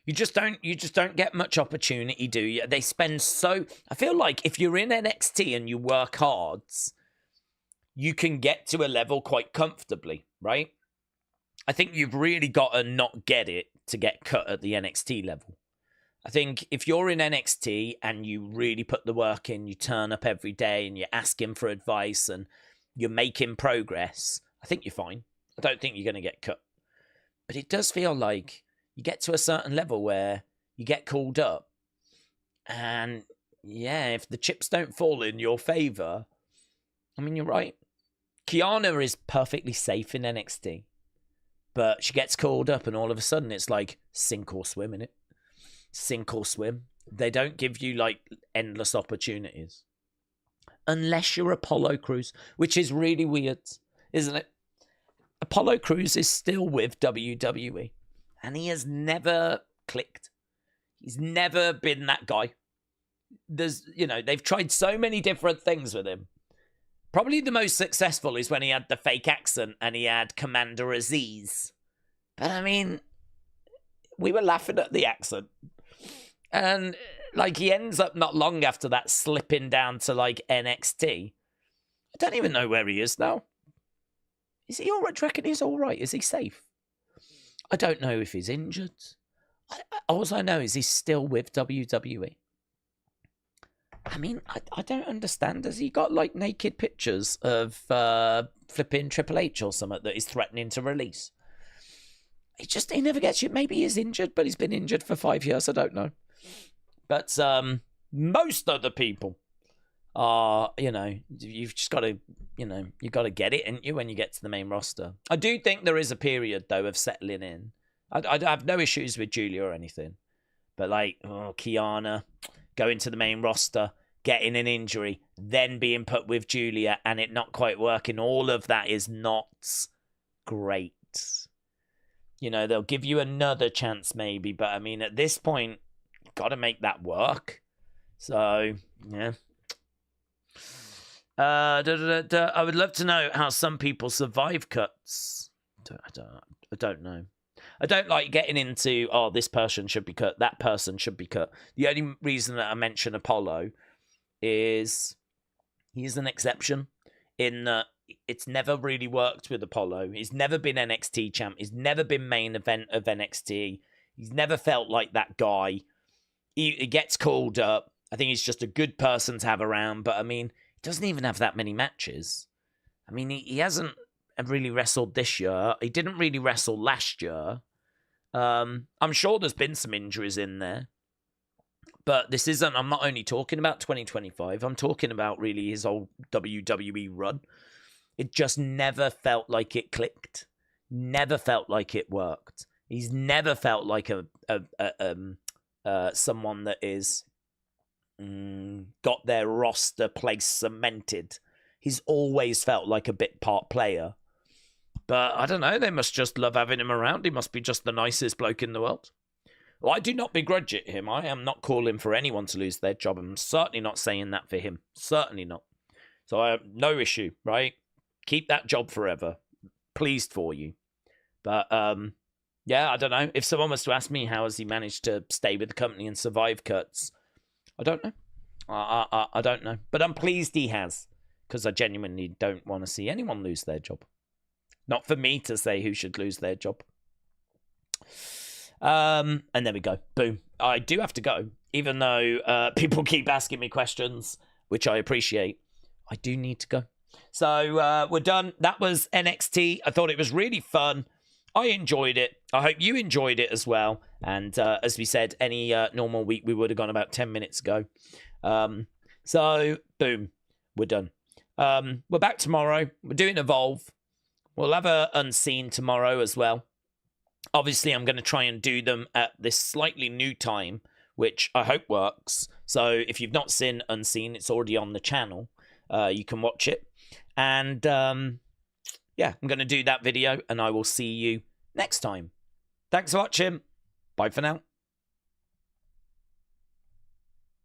Speaker 1: you just don't get much opportunity, do you? They spend I feel like if you're in NXT and you work hard, you can get to a level quite comfortably, right? I think you've really got to not get it to get cut at the NXT level. I think if you're in NXT and you really put the work in, you turn up every day and you're asking for advice and you're making progress, I think you're fine. I don't think you're going to get cut. But it does feel like you get to a certain level where you get called up. And yeah, if the chips don't fall in your favor, I mean, you're right. Kiana is perfectly safe in NXT. But she gets called up and all of a sudden it's like sink or swim, innit? Sink or swim. They don't give you like endless opportunities. Unless you're Apollo Crews, which is really weird, isn't it? Apollo Crews is still with WWE and he has never clicked. He's never been that guy. They've tried so many different things with him. Probably the most successful is when he had the fake accent and he had Commander Aziz. But I mean, we were laughing at the accent. And like he ends up not long after that slipping down to like NXT. I don't even know where he is now. Is he all right? Do you reckon he's all right? Is he safe? I don't know if he's injured. All I know is he's still with WWE. I mean, I don't understand. Has he got, like, naked pictures of flipping Triple H or something that he's threatening to release? He never gets you. Maybe he's injured, but he's been injured for 5 years. I don't know. But most other people are, you've just got to, you've got to get it, ain't you, when you get to the main roster. I do think there is a period, though, of settling in. I have no issues with Julia or anything. But, like, Kiana going to the main roster, getting an injury, then being put with Julia and it not quite working. All of that is not great. They'll give you another chance maybe, but I mean, at this point, you've got to make that work. So, yeah. I would love to know how some people survive cuts. I don't know. I don't like getting into, this person should be cut, that person should be cut. The only reason that I mention Apollo is he's an exception in that it's never really worked with Apollo. He's never been NXT champ. He's never been main event of NXT. He's never felt like that guy. He gets called up. I think he's just a good person to have around. But, I mean, he doesn't even have that many matches. I mean, he hasn't really wrestled this year. He didn't really wrestle last year. I'm sure there's been some injuries in there. But I'm not only talking about 2025, I'm talking about really his whole WWE run. It just never felt like it clicked. Never felt like it worked. He's never felt like someone that is got their roster place cemented. He's always felt like a bit part player. But I don't know, they must just love having him around. He must be just the nicest bloke in the world. Well, I do not begrudge it him. I am not calling for anyone to lose their job. I'm certainly not saying that for him. Certainly not. So I have no issue, right? Keep that job forever. Pleased for you. But Yeah, I don't know. If someone was to ask me how has he managed to stay with the company and survive cuts, I don't know. I don't know. But I'm pleased he has, because I genuinely don't want to see anyone lose their job. Not for me to say who should lose their job. And there we go. Boom. I do have to go. Even though people keep asking me questions, which I appreciate, I do need to go. So we're done. That was NXT. I thought it was really fun. I enjoyed it. I hope you enjoyed it as well. And as we said, any normal week, we would have gone about 10 minutes ago. So, boom. We're done. We're back tomorrow. We're doing Evolve. We'll have a Unseen tomorrow as well. Obviously, I'm going to try and do them at this slightly new time, which I hope works. So if you've not seen Unseen, it's already on the channel. You can watch it. And yeah, I'm going to do that video, and I will see you next time. Thanks for watching. Bye for now.